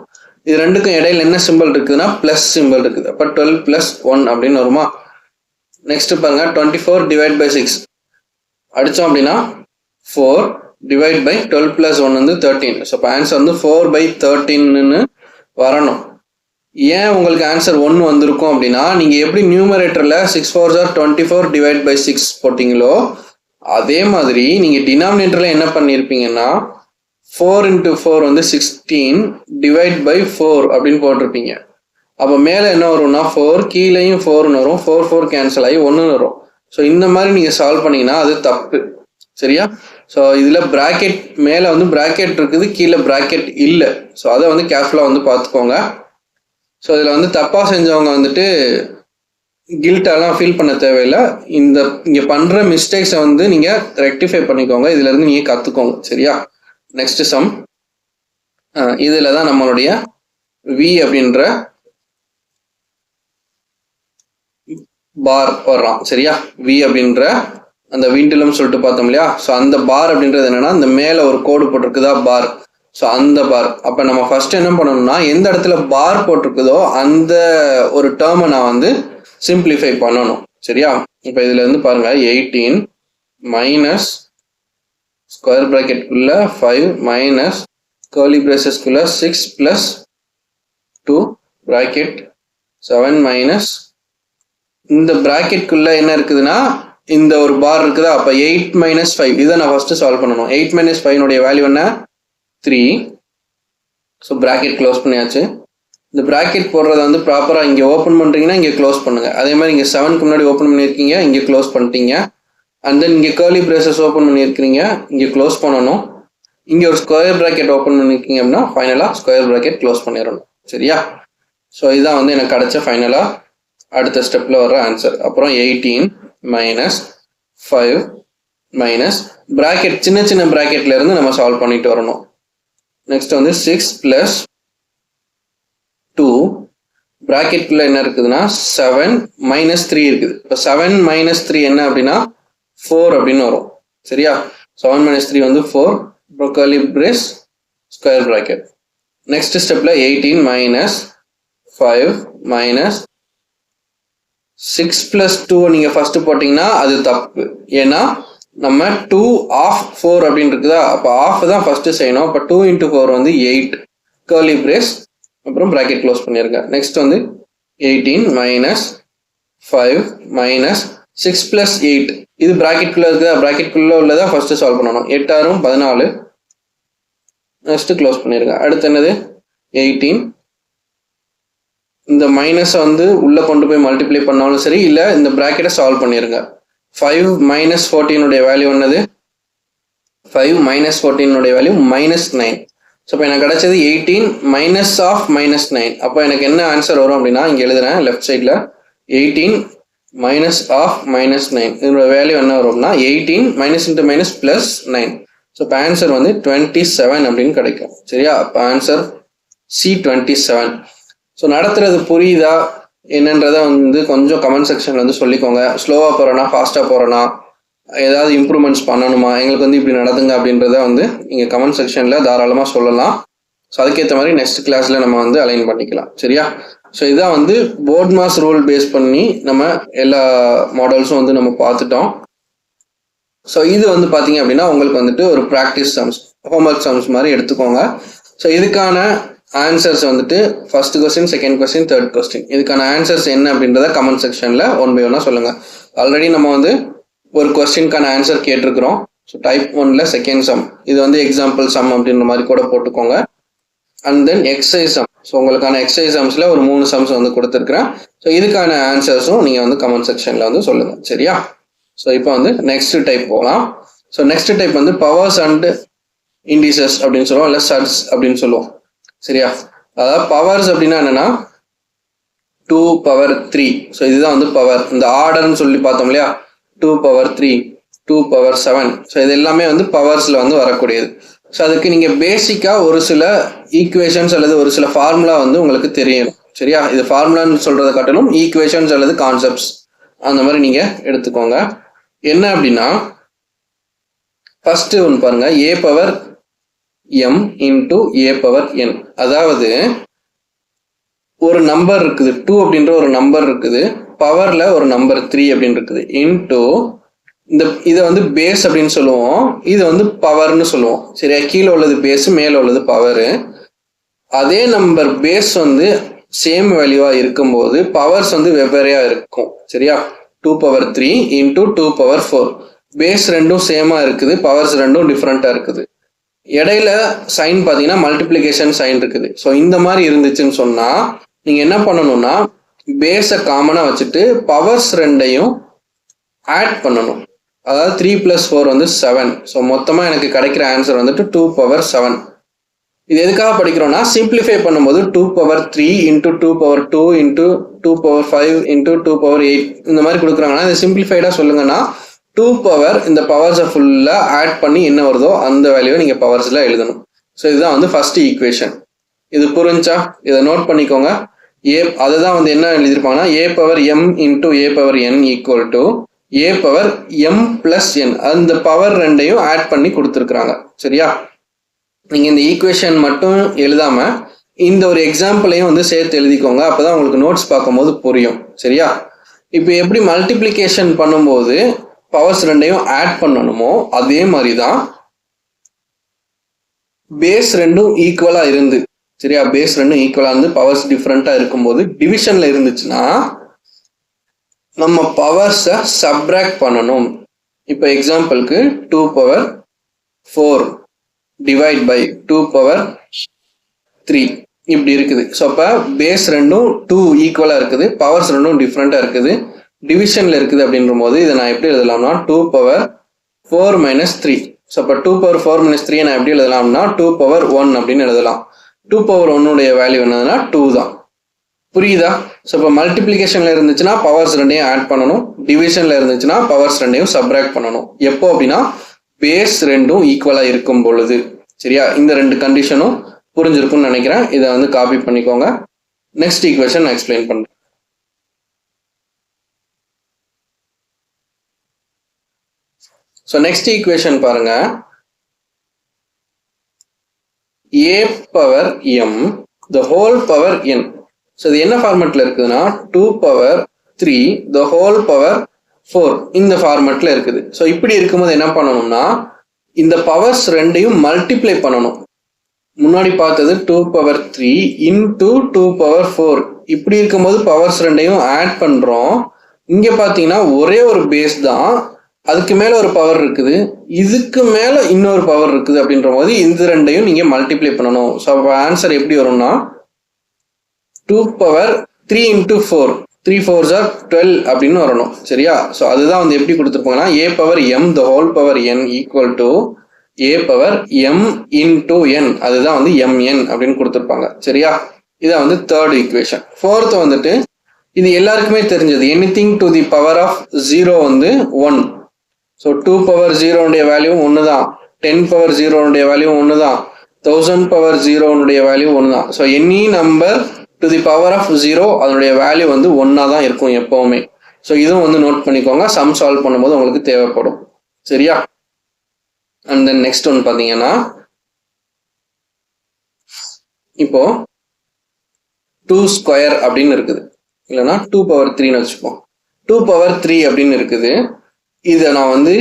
இது ரெண்டுக்கும் இடையில என்ன சிம்பிள் இருக்குதுன்னா ப்ளஸ் சிம்பிள் இருக்குது. அப்போ 12 + 1 அப்படின்னு வருமா? நெக்ஸ்ட் பாருங்க 24 டிவைட் பை 6 அடித்தோம் அப்படின்னா 4 டிவைட் பை 12 + 1 வந்து 13. ஸோ இப்போ ஆன்சர் வந்து 4/13ன்னு வரணும். ஏன் உங்களுக்கு ஆன்சர் 1 வந்திருக்கும் அப்படின்னா நீங்கள் எப்படி நியூமரேட்டரில் 6 4 24 டிவைட் பை 6 போட்டிங்களோ அதே மாதிரி நீங்கள் டினாமினேட்டரில் என்ன பண்ணியிருப்பீங்கன்னா 4 × 4 வந்து 16 டிவைட் பை 4 அப்படின்னு போட்டிருப்பீங்க. அப்போ மேலே என்ன வரும்னா 4, கீழேயும் 4ன்னு வரும். 4 4 கேன்சல் ஆகி 1ன்னு வரும். ஸோ இந்த மாதிரி நீங்கள் சால்வ் பண்ணிங்கன்னா அது தப்பு. சரியா? ஸோ இதில் ப்ராக்கெட் மேலே வந்து ப்ராக்கெட் இருக்குது, கீழே ப்ராக்கெட் இல்லை. ஸோ அதை வந்து கேர்ஃபுல்லாக வந்து பார்த்துக்கோங்க. ஸோ இதில் வந்து தப்பாக செஞ்சவங்க வந்துட்டு கில்ட்டெல்லாம் ஃபீல் பண்ண தேவையில்லை. இங்கே பண்ணுற மிஸ்டேக்ஸை வந்து நீங்கள் ரெக்டிஃபை பண்ணிக்கோங்க. இதுலேருந்து நீங்கள் கற்றுக்கோங்க. சரியா? Next sum. இதில் தான் நம்மளுடைய வி அப்படின்ற பார் வர்றான். சரியா? வி அப்படின்ற அந்த விண்டிலும் சொல்லிட்டு பார்த்தோம் இல்லையா? ஸோ அந்த பார் அப்படின்றது என்னன்னா இந்த மேலே ஒரு கோடு போட்டிருக்குதா பார். ஸோ அந்த பார். அப்போ நம்ம ஃபர்ஸ்ட் என்ன பண்ணணும்னா எந்த இடத்துல பார் போட்டிருக்குதோ அந்த ஒரு டேர்மை நான் வந்து சிம்பிளிஃபை பண்ணணும். சரியா? இப்போ இதுல இருந்து பாருங்க 18 மைனஸ் ஸ்கொயர் ப்ராக்கெட்குள்ள 5 மைனஸ் கர்லி பிரேசஸ்குள்ள 6 + 2 ப்ராக்கெட் 7 மைனஸ் இந்த ப்ராக்கெட்குள்ள என்ன இருக்குதுன்னா இந்த ஒரு பார் இருக்குதா? அப்போ 8 - 5 இதை நான் ஃபர்ஸ்ட் சால்வ் பண்ணணும். 8 - 5 வேல்யூ என்ன? 3. ஸோ ப்ராக்கெட் க்ளோஸ் பண்ணியாச்சு. இந்த ப்ராக்கெட் போடுறத வந்து ப்ராப்பராக இங்கே ஓப்பன் பண்ணுறீங்கன்னா இங்கே க்ளோஸ் பண்ணுங்கள். அதே மாதிரி இங்கே 7க்கு முன்னாடி ஓப்பன் பண்ணியிருக்கீங்க, இங்கே க்ளோஸ் பண்ணிட்டீங்க. அண்ட் தென் இங்கே கர்லி பிரேசஸ் ஓப்பன் பண்ணியிருக்கிறீங்க, இங்கே க்ளோஸ் பண்ணணும். இங்கே ஒரு ஸ்கொயர் ப்ராக்கெட் ஓப்பன் பண்ணியிருக்கீங்க அப்படின்னா ஃபைனலாக ஸ்கொயர் ப்ராக்கெட் க்ளோஸ் பண்ணிடணும். சரியா? ஸோ இதுதான் வந்து எனக்கு கிடைச்ச ஃபைனலாக அடுத்த ஸ்டெப்பில் வர்ற ஆன்சர். அப்புறம் 18 மைனஸ் 5 மைனஸ் ப்ராக்கெட் சின்ன சின்ன ப்ராக்கெட்ல இருந்து நம்ம சால்வ் பண்ணிட்டு வரணும். நெக்ஸ்ட் வந்து 6 + 2 ப்ராக்கெட்குள்ள என்ன இருக்குதுன்னா 7 - 3 இருக்குது. இப்போ 7 - 3 என்ன அப்படின்னா 4 அப்படின்னு வரும். சரியா? 7 - 3 வந்து 4. அப்புறம் curly brace square bracket. Next ஸ்டெப்ல 18 மைனஸ் 5 மைனஸ் 6 + 2 நீங்க ஃபர்ஸ்ட் போட்டீங்கன்னா அது தப்பு. ஏன்னா நம்ம 2 ஆஃப் 4 அப்படின்னு இருக்குதா? அப்போ ஆஃப் தான் ஃபர்ஸ்ட் செய்யணும். அப்போ 2 × 4 வந்து 8 கர்லி பிரேஸ் அப்புறம் ப்ராக்கெட் க்ளோஸ் பண்ணிருங்க. நெக்ஸ்ட் வந்து 18 மைனஸ் 5 மைனஸ் 6 + 8 இது ப்ராக்கெட்குள்ள இருக்குதா? ப்ராக்கெட்குள்ள உள்ளதா ஃபர்ஸ்ட் சால்வ் பண்ணணும். 8 6 14. நெக்ஸ்ட் க்ளோஸ் பண்ணிருங்க. அடுத்து என்னது 18 இந்த மைனஸை வந்து உள்ள கொண்டு போய் மல்டிப்ளை பண்ணாலும் சரி, இல்லை இந்த ப்ராக்கெட்டை சால்வ் பண்ணிருங்க. 5 - 14 வேல்யூ என்னது? 5 - 14 வேல்யூ -9. ஸோ இப்போ எனக்கு கிடைச்சது 18 மைனஸ் ஆஃப் -9. அப்போ எனக்கு என்ன ஆன்சர் வரும் அப்படின்னா இங்கே எழுதுறேன் லெஃப்ட் சைடில் 18 மைனஸ் ஆஃப் -9 இதோட வேல்யூ என்ன வரும்னா 18 -× +9. ஸோ இப்போ ஆன்சர் வந்து 27 அப்படின்னு கிடைக்கும். சரியா? அப்போ ஆன்சர் C 27. ஸோ நடத்துறது புரியுதா என்னன்றதை வந்து கொஞ்சம் கமெண்ட் செக்ஷனில் வந்து சொல்லிக்கோங்க. ஸ்லோவாக போகிறேன்னா ஃபாஸ்ட்டாக போகிறேன்னா ஏதாவது இம்ப்ரூவ்மெண்ட்ஸ் பண்ணணுமா, எங்களுக்கு வந்து இப்படி நடந்துங்க அப்படின்றத வந்து நீங்கள் கமெண்ட் செக்ஷனில் தாராளமாக சொல்லலாம். ஸோ அதுக்கேற்ற மாதிரி நெக்ஸ்ட் கிளாஸில் நம்ம வந்து அலைன் பண்ணிக்கலாம். சரியா? ஸோ இதான் வந்து போர்ட் மாஸ் ரூல் பேஸ் பண்ணி நம்ம எல்லா மாடல்ஸும் வந்து நம்ம பார்த்துட்டோம். ஸோ இது வந்து பார்த்தீங்க அப்படின்னா உங்களுக்கு வந்துட்டு ஒரு ப்ராக்டிஸ் சம்ஸ், ஹோம்ஒர்க் சம்ஸ் மாதிரி எடுத்துக்கோங்க. ஸோ இதுக்கான ஆன்சர்ஸ் வந்துட்டு first question, second question, third question இதுக்கான ஆன்சர்ஸ் என்ன அப்படின்றத கமெண்ட் செக்ஷனில் 1 by 1 சொல்லுங்கள். ஆல்ரெடி நம்ம வந்து ஒரு கொஸ்டினுக்கான ஆன்சர் கேட்டிருக்கிறோம். ஸோ டைப் 1ல செகண்ட் சம், இது வந்து எக்ஸாம்பிள் சம் அப்படின்ற மாதிரி கூட போட்டுக்கோங்க. And then exercise some, so உங்களுக்கான எக்ஸசைஸ் சம்ஸில் ஒரு 3 சம்ஸ் வந்து கொடுத்துருக்குறேன். ஸோ இதுக்கான ஆன்சர்ஸும் நீங்கள் வந்து கமெண்ட் செக்ஷனில் வந்து சொல்லுங்கள். சரியா? ஸோ இப்போ வந்து நெக்ஸ்ட் டைப் போகலாம். ஸோ நெக்ஸ்ட் டைப் வந்து பவர்ஸ் அண்ட் இண்டிசஸ் அப்படின்னு சொல்லுவோம், இல்லை சட்ஸ் அப்படின்னு சொல்லுவோம். சரியா? அதாவது பவர்ஸ் அப்படின்னா என்னன்னா 2 power 3. ஸோ இதுதான் வந்து பவர். இந்த ஆர்டர்னு சொல்லி பார்த்தோம் இல்லையா, 2 power 3, 2 power 7. ஸோ இது எல்லாமே வந்து பவர்ஸில் வந்து வரக்கூடியது. ஸோ அதுக்கு நீங்கள் பேசிக்காக ஒரு சில ஈக்குவேஷன்ஸ் அல்லது ஒரு சில ஃபார்முலா வந்து உங்களுக்கு தெரியணும். சரியா? இது ஃபார்முலான்னு சொல்கிறத காட்டிலும் ஈக்குவேஷன்ஸ் அல்லது கான்செப்ட்ஸ் அந்த மாதிரி நீங்கள் எடுத்துக்கோங்க. என்ன அப்படின்னா ஃபர்ஸ்ட் ஒன்று பாருங்க, a power m into a power n. அதாவது ஒரு நம்பர் இருக்குது 2 அப்படின்ற ஒரு நம்பர் இருக்குது, பவர்ல ஒரு நம்பர் 3 அப்படின்னு இருக்குது, இன்டூ இதை வந்து பேஸ் அப்படின்னு சொல்லுவோம், இது வந்து பவர்னு சொல்லுவோம். சரியா? கீழே உள்ளது பேஸ், மேலே உள்ளது பவரு. அதே நம்பர் பேஸ் வந்து சேம் வேல்யூவா இருக்கும்போது பவர்ஸ் வந்து வெவ்வேறையா இருக்கும். சரியா? 2 power 3 இன்டூ 2 power 4. பேஸ் ரெண்டும் சேமா இருக்குது, பவர்ஸ் ரெண்டும் டிஃப்ரெண்டா இருக்குது. இடையில சைன் பார்த்தீங்கன்னா மல்டிப்ளிகேஷன் சைன் இருக்குது. ஸோ இந்த மாதிரி இருந்துச்சுன்னு சொன்னா நீங்க என்ன பண்ணணும்னா பேஸை காமனா வச்சுட்டு பவர்ஸ் ரெண்டையும் ஆட் பண்ணணும். அதாவது 3 + 4 வந்து 7. ஸோ மொத்தமா எனக்கு கிடைக்கிற ஆன்சர் வந்துட்டு 2 power 7. இது எதுக்காக படிக்கிறோம்னா சிம்பிளிஃபை பண்ணும்போது 2 power 3 into 2 power 2 into 2 power 5 into 2 power 8 இந்த மாதிரி கொடுக்குறாங்கன்னா இது சிம்பிளிஃபைடா சொல்லுங்கன்னா 2 power இந்த பவர்ஸை ஃபுல்லாக ஆட் பண்ணி என்ன வருதோ அந்த வேல்யூவை நீங்கள் பவர்ஸில் எழுதணும். ஸோ இதுதான் வந்து ஃபர்ஸ்ட் ஈக்குவேஷன். இது புரிஞ்சா இதை நோட் பண்ணிக்கோங்க. அதுதான் வந்து என்ன எழுதியிருப்பாங்கன்னா a power m into a power n equal to a power m plus n. அந்த பவர் ரெண்டையும் ஆட் பண்ணி கொடுத்துருக்குறாங்க. சரியா? நீங்கள் இந்த ஈக்குவேஷன் மட்டும் எழுதாம இந்த ஒரு எக்ஸாம்பிளையும் வந்து சேர்த்து எழுதிக்கோங்க. அப்போதான் உங்களுக்கு நோட்ஸ் பார்க்கும்போது புரியும். சரியா? இப்போ எப்படி மல்டிப்ளிகேஷன் பண்ணும்போது பவர்ஸ் ரெண்டையும் ஆட் பண்ணணுமோ அதே மாதிரி தான் பேஸ் ரெண்டும் ஈக்குவலா இருந்து, சரியா, பேஸ் ரெண்டும் ஈக்குவலா இருந்து பவர்ஸ் டிஃப்ரெண்டா இருக்கும்போது டிவிஷன்ல இருந்துச்சுன்னா நம்ம பவர்ஸை சப்ராக்ட் பண்ணணும். இப்போ எக்ஸாம்பிளுக்கு 2 power 4 டிவைட் பை 2 power 3 இப்படி இருக்குது. ஸோ அப்போ பேஸ் ரெண்டும் 2 ஈக்குவலா இருக்குது, பவர்ஸ் ரெண்டும் டிஃப்ரெண்டா இருக்குது, டிவிஷன்ல இருக்குது அப்படின்ற போது இதை நான் எப்படி எழுதலாம்னா 2 power 4 minus 3. ஸோ அப்போ 2 power 4 minus 3 நான் எப்படி எழுதலாம்னா 2 power 1 அப்படின்னு எழுதலாம். 2 power 1 வேல்யூ என்னதுன்னா 2 தான். புரியுதா? ஸோ இப்போ மல்டிப்ளிகேஷன்ல இருந்துச்சுன்னா பவர்ஸ் ரெண்டையும் ஆட் பண்ணணும், டிவிஷன்ல இருந்துச்சுன்னா பவர்ஸ் ரெண்டையும் சப்ராக்ட் பண்ணணும். எப்போ அப்படின்னா பேஸ் ரெண்டும் ஈக்குவலா இருக்கும் பொழுது. சரியா? இந்த ரெண்டு கண்டிஷனும் புரிஞ்சிருக்கும்னு நினைக்கிறேன். இதை வந்து காப்பி பண்ணிக்கோங்க. நெக்ஸ்ட் ஈக்குவேஷன் நான் எக்ஸ்பிளைன் பண்றேன். ஸோ நெக்ஸ்ட் ஈக்குவேஷன் பாருங்க, a power m the whole power n. So இது என்ன ஃபார்மெட்ல இருக்குதுன்னா 2 power 3 the whole power 4 இந்த ஃபார்மெட்ல இருக்குது. ஸோ இப்படி இருக்கும்போது என்ன பண்ணணும்னா இந்த பவர்ஸ் ரெண்டையும் மல்டிப்ளை பண்ணணும். முன்னாடி பார்த்தது 2 power 3 இன்டூ 2 power 4. இப்படி இருக்கும்போது பவர்ஸ் ரெண்டையும் ஆட் பண்றோம். இங்க பாத்தீங்கன்னா ஒரே ஒரு பேஸ் தான், அதுக்கு மேல ஒரு பவர் இருக்குது, இதுக்கு மேல இன்னொரு பவர் இருக்குது அப்படின்ற போது இந்த ரெண்டையும் நீங்க மல்டிப்ளை பண்ணணும். ஸோ ஆன்சர் எப்படி வரும்னா 2 power 3 இன்டூ 4, 3 4s are 12 அப்படின்னு வரணும். சரியா? ஸோ அதுதான் வந்து எப்படி கொடுத்துருப்பாங்கன்னா a power m the whole power n equal to a power m into n, அதுதான் வந்து mn அப்படின்னு கொடுத்துருப்பாங்க. சரியா? இதான் வந்து தேர்ட் ஈக்குவேஷன். ஃபோர்த் வந்துட்டு இது எல்லாருக்குமே தெரிஞ்சது, anything to the power of 0 வந்து 1. ஸோ 2 power 0 வேல்யூ 1 தான், 10 power 0 வேல்யூ 1 தான், 1000 power 0 வேல்யூ 1 தான். So any number to the power of 0 அதனுடைய வேல்யூ வந்து 1 தான் இருக்கும் எப்பவுமே. ஸோ இதுவும் வந்து நோட் பண்ணிக்கோங்க, சம் சால்வ் பண்ணும்போது உங்களுக்கு தேவைப்படும். சரியா? அண்ட் தென் நெக்ஸ்ட் ஒன்று பார்த்தீங்கன்னா இப்போ 2 ஸ்கொயர் அப்படின்னு இருக்குது, இல்லைன்னா 2 power 3ன்னு வச்சுப்போம். 2 power 3 அப்படின்னு இருக்குது. இதை நான் வந்து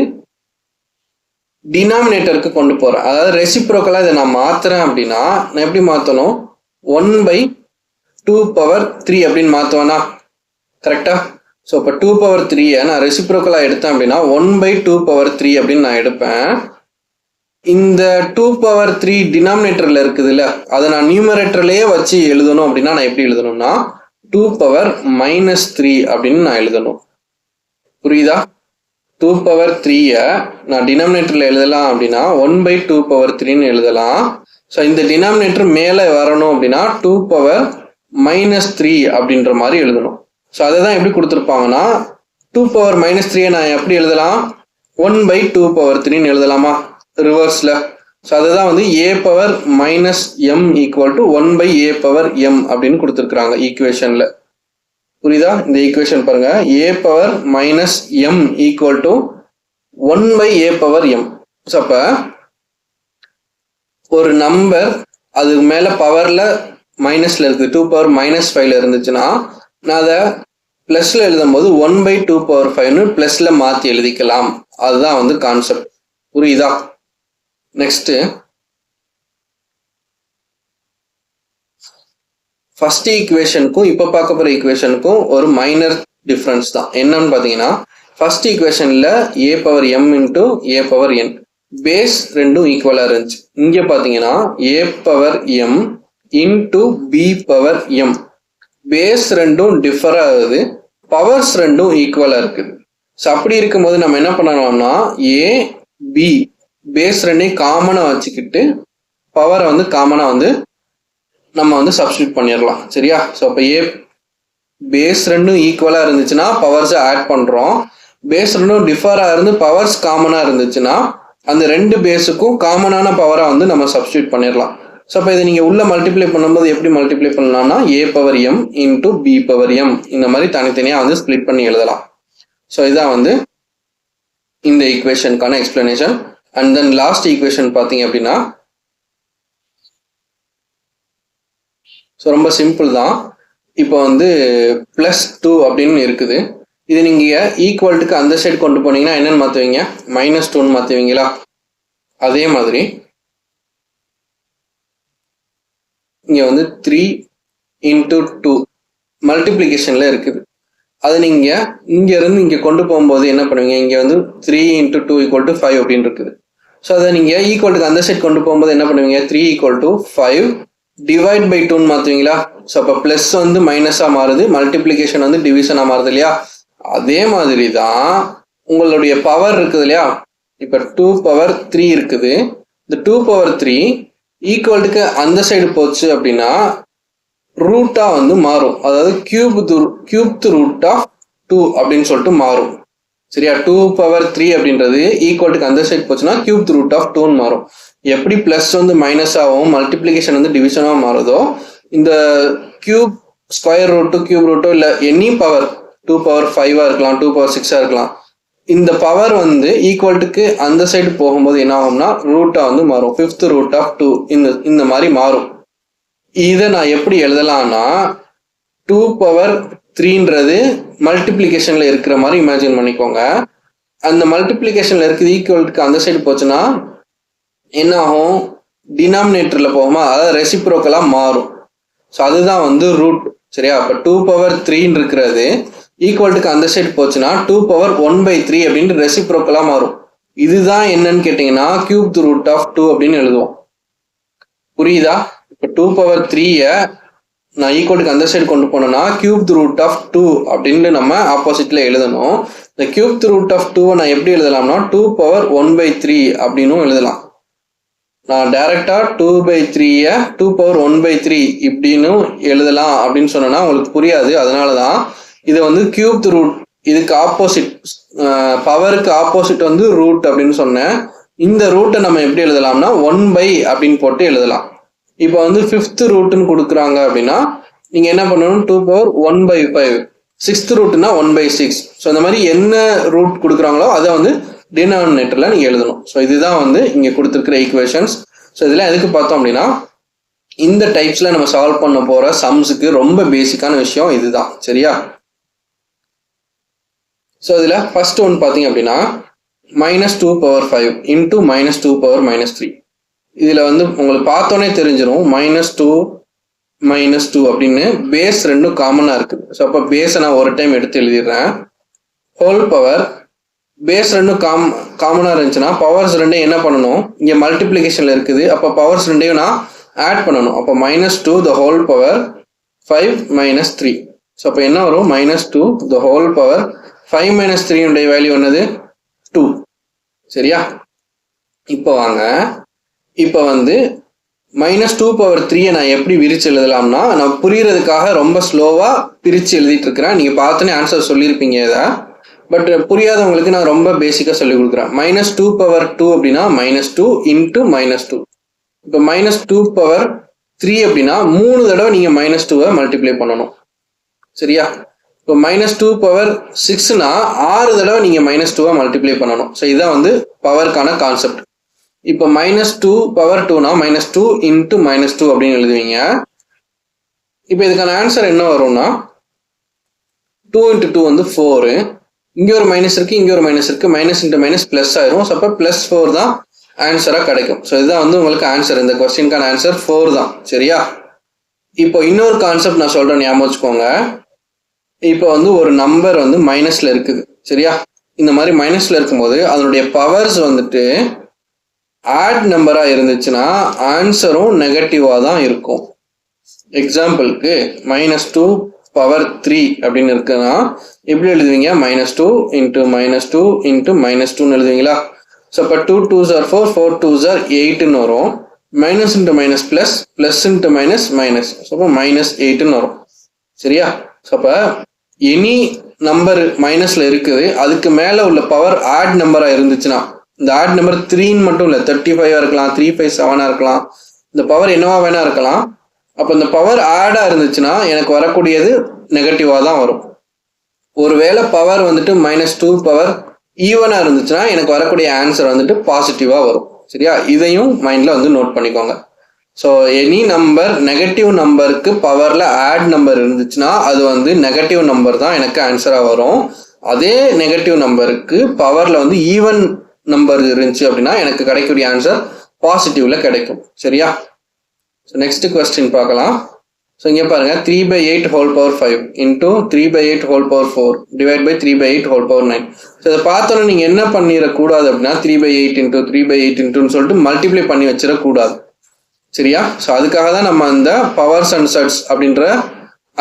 டினாமினேட்டருக்கு கொண்டு போறேன், அதாவது ரெசிப்ரோக்கலா இதை நான் மாத்துறேன் அப்படின்னா நான் எப்படி மாத்தணும், 1/2 power 3 அப்படின்னு மாத்துவேனா? கரெக்டா? ஸோ இப்போ 2/3 நான் ரெசிப்ரோக்கலாக எடுத்தேன் அப்படின்னா 1/2/3 அப்படின்னு நான் எடுப்பேன். இந்த 2/3 டினாமினேட்டரில் இருக்குதுல்ல, அதை நான் நியூமரேட்டர்லேயே வச்சு எழுதணும் அப்படின்னா நான் எப்படி எழுதணும்னா 2/-3 அப்படின்னு நான் எழுதணும். புரியுதா? 2/3 நான் டினாமினேட்டரில் எழுதலாம் அப்படின்னா 1/2/3ன்னு எழுதலாம். ஸோ இந்த டினாமினேட்டர் மேலே வரணும் அப்படின்னா 2/-3 அப்படின்ற மாதிரி எழுதணும். ஸோ அதை தான் எப்படி கொடுத்துருப்பாங்கன்னா 2/-3 நான் எப்படி எழுதலாம் 1/2/3ன்னு எழுதலாமா ரிவர்ஸில். ஸோ அதுதான் வந்து a⁻m = 1/a⁻m அப்படின்னு கொடுத்துருக்குறாங்க ஈக்குவேஷனில். புரியுதா? இந்த ஈக்குவேஷன் பாருங்க, a⁻m = 1/a⁻m. ஸோ அப்போ ஒரு நம்பர் அது மேலே பவரில் மைனஸில் இருக்குது, 2⁻−5 இருந்துச்சுன்னா நான் அதை ப்ளஸில் எழுதும் போது 1/2/5ன்னு ப்ளஸில் மாற்றி எழுதிக்கலாம். அதுதான் வந்து கான்செப்ட். புரியுதா? நெக்ஸ்ட்டு ஃபர்ஸ்ட் ஈக்குவேஷனுக்கும் இப்போ பார்க்க போகிற ஈக்குவேஷனுக்கும் ஒரு மைனர் டிஃப்ரென்ஸ் தான். என்னன்னு பார்த்தீங்கன்னா ஃபர்ஸ்ட் ஈக்குவேஷனில் a⁻m × a⁻n பேஸ் ரெண்டும் ஈக்குவலாக இருந்துச்சு. இங்கே பார்த்தீங்கன்னா a⁻m × b⁻m பேஸ் ரெண்டும் டிஃபர் ஆகுது, பவர்ஸ் ரெண்டும் ஈக்குவலாக இருக்குது. ஸோ அப்படி இருக்கும்போது நம்ம என்ன பண்ணலாம்னா a b பேஸ் ரெண்டையும் காமனாக வச்சுக்கிட்டு பவரை வந்து காமனாக வந்து நம்ம வந்து சப்ஸ்டியூட் பண்ணிடலாம். சரியா? ஸோ அப்போ a பேஸ் ரெண்டும் ஈக்குவலாக இருந்துச்சுன்னா பவர்ஸை ஆட் பண்ணுறோம், பேஸ் ரெண்டும் டிஃபராக இருந்து பவர்ஸ் காமனாக இருந்துச்சுன்னா அந்த ரெண்டு பேஸுக்கும் காமனான பவரை வந்து நம்ம சப்ஸ்டியூட் பண்ணிடலாம். ஸோ அப்போ இதை நீங்கள் உள்ள மல்டிப்ளை பண்ணும்போது எப்படி மல்டிப்ளை பண்ணலாம்னா a⁻m × b⁻m இந்த மாதிரி தனித்தனியாக வந்து ஸ்ப்ளிட் பண்ணி எழுதலாம். ஸோ இதான் வந்து இந்த ஈக்குவேஷனுக்கான explanation. And then last equation பார்த்தீங்க அப்படின்னா ஸோ ரொம்ப சிம்பிள் தான். இப்போ வந்து +2 அப்படின்னு இருக்குது. இது நீங்கள் ஈக்குவல்ட்டுக்கு அந்த சைடு கொண்டு போனீங்கன்னா என்னென்னு மாற்றுவீங்க, -2ன்னு மாற்றுவீங்களா? அதே மாதிரி இங்கே வந்து 3 × 2 மல்டிப்ளிகேஷனில் இருக்குது. அது நீங்கள் இங்கேருந்து இங்கே கொண்டு போகும்போது என்ன பண்ணுவீங்க, இங்கே வந்து 3 × 2 = 5 அப்படின்னு இருக்குது. ஸோ அதை நீங்கள் ஈக்குவல்ட்டுக்கு அந்த சைட் கொண்டு போகும்போது என்ன பண்ணுவீங்க, 3 = 5 /2ன்னு மாற்றுவீங்களா? ஸோ அப்போ ப்ளஸ் வந்து மைனஸாக மாறுது, மல்டிப்ளிகேஷன் வந்து டிவிஷனாக மாறுது இல்லையா? அதே மாதிரி தான் உங்களுடைய பவர் இருக்குது இல்லையா? இப்போ 2/3 இருக்குது. இந்த 2/3 ஈக்குவல்ட்டுக்கு அந்த சைடு போச்சு அப்படின்னா ரூட்டாக வந்து மாறும், அதாவது கியூப்த் ரூட் ஆஃப் 2 அப்படின்னு சொல்லிட்டு மாறும். சரியா? 2/3 அப்படின்றது ஈக்குவல்ட்டுக்கு அந்த சைடு போச்சுன்னா கியூப்த் ரூட் ஆஃப் 2ன்னு மாறும். எப்படி ப்ளஸ் வந்து மைனஸ் ஆகும், மல்டிப்ளிகேஷன் வந்து டிவிஷனாக மாறுதோ, இந்த கியூப் ஸ்கொயர் ரூட்டோ கியூப் ரூட்டோ இல்லை எனி பவர் 2/5 இருக்கலாம், 2/6 இருக்கலாம், இந்த பவர் வந்து ஈக்குவல்ட்டுக்கு அந்த சைடு போகும்போது என்ன ஆகும்னா ரூட்டாக வந்து மாறும், 5th ரூட் ஆஃப் 2 இந்த மாதிரி மாறும். இதை நான் எப்படி எழுதலாம்னா 2/3ன்றது மல்டிப்ளிகேஷனில் இருக்கிற மாதிரி இமேஜின் பண்ணிக்கோங்க. அந்த மல்டிப்ளிகேஷனில் இருக்குது ஈக்குவல்ட்டுக்கு அந்த சைடு போச்சுன்னா என்ன ஆகும், டினாமினேட்டரில் போகுமா, அதாவது ரெசிப்ரோக்கலாக மாறும். ஸோ அதுதான் வந்து ரூட். சரியா? அப்போ 2/3 இருக்கிறது ஈக்குவல்ட்டுக்கு அந்த சைடு போச்சுன்னா 2/1/3 அப்படின்ட்டு ரெசிப்ரோக்கலாக மாறும். இதுதான் என்னன்னு கேட்டிங்கன்னா கியூப்த் ரூட் ஆஃப் 2 அப்படின்னு எழுதுவோம். புரியுதா? இப்போ 2/3 நான் ஈக்குவல்ட்டுக்கு அந்த சைடு கொண்டு போனோம்னா கியூப்த் ரூட் ஆஃப் 2 அப்படின்னு நம்ம ஆப்போசிட்ல எழுதணும். இந்த கியூப்த் ரூட் ஆஃப் 2 நான் எப்படி எழுதலாம்னா 2/1/3 அப்படின்னும் எழுதலாம். நான் டைரக்டா 2/3 2/1/3 இப்படின்னு எழுதலாம் அப்படின்னு சொன்னா உங்களுக்கு புரியாது. அதனாலதான் இது வந்து கியூப்த் ரூட், இதுக்கு ஆப்போசிட், பவருக்கு ஆப்போசிட் வந்து ரூட் அப்படின்னு சொன்னேன். இந்த ரூட்டை நம்ம எப்படி எழுதலாம்னா 1/, அப்படின்னு போட்டு எழுதலாம். இப்போ வந்து 5th ரூட்னு கொடுக்குறாங்க அப்படின்னா நீங்க என்ன பண்ணணும், 2/1/5, 6th ரூட்னா 1/6. ஸோ இந்த மாதிரி என்ன ரூட் கொடுக்குறாங்களோ அதை வந்து டினாமினேட்டர்ல நீங்க எழுதணும். ஸோ இதுதான் வந்து இங்க கொடுத்துருக்கிற ஈக்குவேஷன்ஸ். ஸோ இதெல்லாம் எதுக்கு பார்த்தோம் அப்படின்னா இந்த டைப்ஸ்ல நம்ம சால்வ் பண்ண போற சம்ஸுக்கு ரொம்ப பேசிக்கான விஷயம் இதுதான். சரியா? ஸோ இதில் ஃபர்ஸ்ட் ஒன் பார்த்தீங்க அப்படின்னா -2/5 × -2/-3. இதில் வந்து உங்களுக்கு பார்த்தோன்னே தெரிஞ்சிடும் -2 மைனஸ் டூ அப்படின்னு பேஸ் ரெண்டும் காமனாக இருக்குது. ஸோ அப்போ பேஸை நான் ஒரு டைம் எடுத்து எழுதிடுறேன். ஹோல் பவர் பேஸ் ரெண்டும் காமனாக இருந்துச்சுன்னா பவர்ஸ் ரெண்டையும் என்ன பண்ணணும், இங்கே மல்டிப்ளிகேஷனில் இருக்குது, அப்போ பவர்ஸ் ரெண்டையும் நான் ஆட் பண்ணணும். அப்போ minus two the whole power 5 minus 3. So அப்போ என்ன வரும், minus two the whole power 5 minus 3 value என்னது 2. சரியா? இப்போ வாங்க, இப்போ வந்து மைனஸ் 2 பவர் 3 நான் எப்படி விரிச்சு எழுதலாம்னா, நான் புரியறதுக்காக ரொம்ப ஸ்லோவாக பிரித்து எழுதிட்டு இருக்கிறேன். நீங்கள் பார்த்தோன்னே ஆன்சர் சொல்லியிருப்பீங்க இதை, பட் புரியாதவங்களுக்கு நான் ரொம்ப பேசிக்காக சொல்லி கொடுக்குறேன். மைனஸ் 2 பவர் 2 அப்படின்னா மைனஸ் 2 இன்ட்டு மைனஸ் 2. இப்போ மைனஸ் 2 பவர் 3 அப்படின்னா 3 தடவை நீங்கள் மைனஸ் 2-வை மல்டிப்ளை பண்ணணும். சரியா? இப்போ மைனஸ் 2 பவர் 6னா 6 தடவை நீங்கள் மைனஸ் 2-வை மல்டிப்ளை பண்ணணும். ஸோ இதுதான் வந்து பவருக்கான கான்செப்ட். இப்போ மைனஸ் 2 பவர் 2னா மைனஸ் 2 இன்ட்டு மைனஸ் 2 அப்படின்னு எழுதுவீங்க. இப்போ இதுக்கான ஆன்சர் என்ன வரும்னா 2 இன்ட்டு 2 வந்து 4. இங்கே ஒரு மைனஸ் இருக்குது, இங்கே ஒரு மைனஸ் இருக்குது, மைனஸ் இன்ட்டு மைனஸ் ப்ளஸ் ஆயிரும். ஸோ அப்போ ப்ளஸ் 4 தான் ஆன்சராக கிடைக்கும். ஸோ இதுதான் வந்து உங்களுக்கு ஆன்சர், இந்த கொஸ்டினுக்கான ஆன்சர் 4 தான். சரியா? இப்போ இன்னொரு கான்செப்ட் நான் சொல்கிறேன், ஞாபகம் வச்சுக்கோங்க. இப்போ வந்து ஒரு நம்பர் வந்து மைனஸில் இருக்குது. சரியா? இந்த மாதிரி மைனஸில் இருக்கும்போது அதனுடைய பவர்ஸ் வந்துட்டு ஆட் நம்பராக இருந்துச்சுன்னா ஆன்சரும் நெகட்டிவாக தான் இருக்கும். எக்ஸாம்பிளுக்கு மைனஸ் 2 பவர் 3 அப்படின்னு இருக்குன்னா எப்படி எழுதுவீங்க, minus 2 into minus 2 into minus 2ன்னு எழுதுவீங்களா? ஸோ அப்போ 2 2s are 4, 4 2s are 8ன்னு வரும். Minus into minus plus, plus into minus minus, so அப்போ மைனஸ் 8ன்னு வரும். சரியா? ஸோ அப்போ எனி நம்பர் மைனஸில் இருக்குது, அதுக்கு மேலே உள்ள பவர் ஆட் நம்பராக இருந்துச்சுன்னா, இந்த ஆட் நம்பர் 3ன்னு மட்டும் இல்லை, 35 இருக்கலாம், 357 இருக்கலாம், இந்த பவர் என்னவா வேணா இருக்கலாம். அப்போ இந்த பவர் ஆடாக இருந்துச்சுன்னா எனக்கு வரக்கூடியது நெகட்டிவாக தான் வரும். ஒருவேளை பவர் வந்துட்டு மைனஸ் 2 பவர் ஈவனாக இருந்துச்சுன்னா எனக்கு வரக்கூடிய ஆன்சர் வந்துட்டு பாசிட்டிவாக வரும். சரியா? இதையும் மைண்டில் வந்து நோட் பண்ணிக்கோங்க. ஸோ எனி நம்பர் நெகட்டிவ் நம்பருக்கு பவரில் ஆட் நம்பர் இருந்துச்சுன்னா அது வந்து நெகட்டிவ் நம்பர் தான் எனக்கு ஆன்சராக வரும். அதே நெகட்டிவ் நம்பருக்கு பவரில் வந்து ஈவன் நம்பர் இருந்துச்சு அப்படின்னா எனக்கு கிடைக்கக்கூடிய ஆன்சர் பாசிட்டிவ்ல கிடைக்கும். சரியா? ஸோ நெக்ஸ்ட் கொஸ்டின் பார்க்கலாம். ஸோ இங்கே பாருங்கள், 3/8 whole power 5 into 3/8 whole power 4 divide by 3/8 whole power 9. So இதை பார்த்தோன்னா நீங்கள் என்ன பண்ணிடக்கூடாது அப்படின்னா 3/8 இன்ட்டு 3/8 இன்ட்டுன்னு சொல்லிட்டு மல்டிப்ளை பண்ணி வச்சிடக்கூடாது. சரியா? ஸோ அதுக்காக தான் நம்ம அந்த பவர்ஸ் அண்ட் செட்ஸ் அப்படின்ற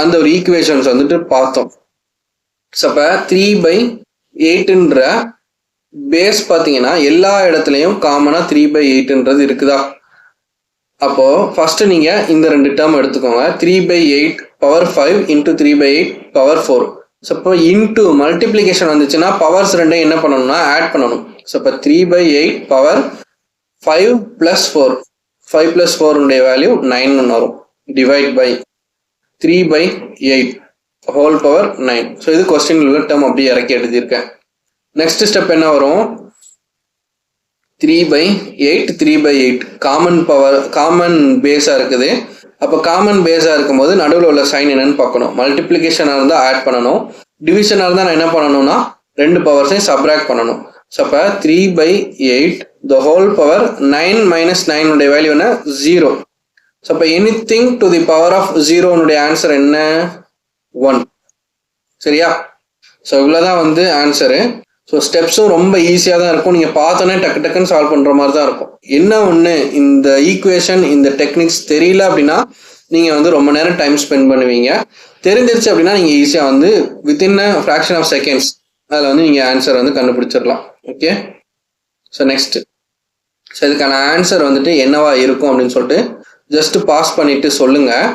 அந்த ஒரு ஈக்குவேஷன்ஸ் வந்துட்டு பார்த்தோம். ஸோ அப்போ 3/8ன்ற பேஸ் பார்த்தீங்கன்னா எல்லா இடத்துலையும் காமனாக 3/8ன்றது இருக்குதா? அப்போ ஃபர்ஸ்ட் நீங்க இந்த ரெண்டு டேர்ம் எடுத்துக்கோங்க. 3/8 பவர் 5 இன்ட்டு 3/8 பவர் 4. ஸோ இப்போ இன்ட்டு மல்டிப்ளிகேஷன் வந்துச்சுன்னா பவர்ஸ் ரெண்டையும் என்ன பண்ணணும்னா ஆட் பண்ணணும். ஸோ இப்போ 3/8 பவர் 5 + 4, 5 + 4 வேல்யூ 9 வரும். Divide by 3/8 whole power 9. So இது கொஸ்டின் உள்ள டேர்ம் அப்படியே இறக்கி எழுதியிருக்கேன். நெக்ஸ்ட் ஸ்டெப் என்ன வரும், 3/8 3/8 காமன் பேஸாக இருக்குது. அப்போ காமன் பேஸாக இருக்கும்போது நடுவில் உள்ள சைன் என்னன்னு பார்க்கணும். மல்டிப்ளிகேஷனாக இருந்தால் ஆட் பண்ணணும், டிவிஷனாக இருந்தால் நான் என்ன பண்ணணும்னா ரெண்டு பவர்ஸையும் சப்ராக்ட் பண்ணணும். ஸோ அப்போ 3/8 the whole power 9 minus 9 value என்ன 0. ஸோ அப்போ anything to the power of 0 answer என்ன 1. சரியா? ஸோ இவ்வளோதான் வந்து ஆன்சரு. ஸோ ஸ்டெப்ஸும் ரொம்ப ஈஸியாக தான் இருக்கும். நீங்கள் பார்த்தோன்னே டக்கு டக்குன்னு சால்வ் பண்ணுற மாதிரி தான் இருக்கும். என்ன ஒன்று, இந்த ஈக்குவேஷன் இந்த டெக்னிக்ஸ் தெரியல அப்படின்னா நீங்கள் வந்து ரொம்ப நேரம் டைம் ஸ்பெண்ட் பண்ணுவீங்க. தெரிஞ்சிருச்சு அப்படின்னா நீங்கள் ஈஸியாக வந்து within a fraction of seconds அதில் வந்து நீங்கள் ஆன்சர் வந்து கண்டுபிடிச்சிடலாம். ஓகே, ஸோ நெக்ஸ்ட்டு, ஸோ இதுக்கான ஆன்சர் வந்துட்டு என்னவா இருக்கும் அப்படின்னு சொல்லிட்டு ஜஸ்ட்டு பாஸ் பண்ணிவிட்டு சொல்லுங்கள்.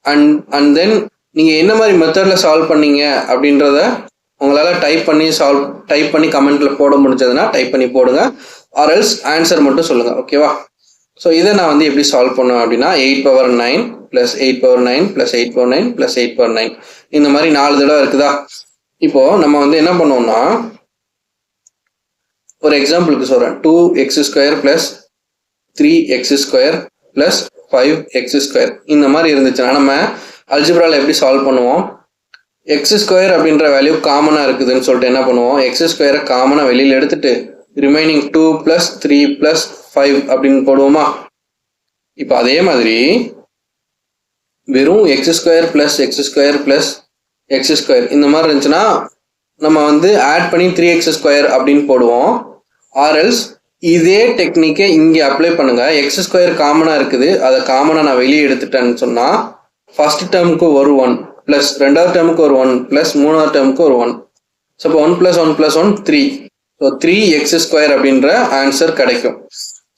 அண்ட் தென் நீங்கள் என்ன மாதிரி மெத்தடில் சால்வ் பண்ணீங்க அப்படின்றத உங்களால் டைப் பண்ணி கமெண்ட்டில் போட முடிஞ்சதுன்னா டைப் பண்ணி போடுங்க. ஆர்எல்ஸ் ஆன்சர் மட்டும் சொல்லுங்கள். ஓகேவா? ஸோ இதை நான் வந்து எப்படி சால்வ் பண்ணுவேன் அப்படின்னா 8/9 + 8/9 + 8/9 + 8/9 இந்த மாதிரி 4 தடவை இருக்குதா. இப்போது நம்ம வந்து என்ன பண்ணுவோம்னா, ஒரு எக்ஸாம்பிளுக்கு சொல்கிறேன். 2x² + 3x² + 5x² இந்த மாதிரி இருந்துச்சுன்னா நம்ம அல்ஜிப்ராவில் எப்படி சால்வ் பண்ணுவோம், x² அப்படின்ற வேல்யூ காமனாக இருக்குதுன்னு சொல்லிட்டு என்ன பண்ணுவோம், x² காமனாக வெளியில் எடுத்துட்டு ரிமைனிங் 2 + 3 + 5 அப்படின்னு போடுவோமா. இப்போ அதே மாதிரி வெறும் X square plus X square plus X square இந்த மாதிரி இருந்துச்சுன்னா நம்ம வந்து ஆட் பண்ணி 3x ஸ்கொயர் அப்படின்னு போடுவோம். ஆர்எல்ஸ் இதே டெக்னிக்கை இங்கே அப்ளை பண்ணுங்க. எக்ஸ் ஸ்கொயர் காமனாக இருக்குது, அதை காமனாக நான் வெளியே எடுத்துட்டேன்னு சொன்னால் ஃபர்ஸ்ட் டேர்முக்கு ஒரு 1 ப்ளஸ் ரெண்டாவது டேர்முக்கு ஒரு 1 ப்ளஸ் மூணாவது டேர்முக்கு ஒரு 1. ஸோ இப்போ 1 + 1 + 1 3. ஸோ 3x ஸ்கொயர் அப்படின்ற ஆன்சர் கிடைக்கும்.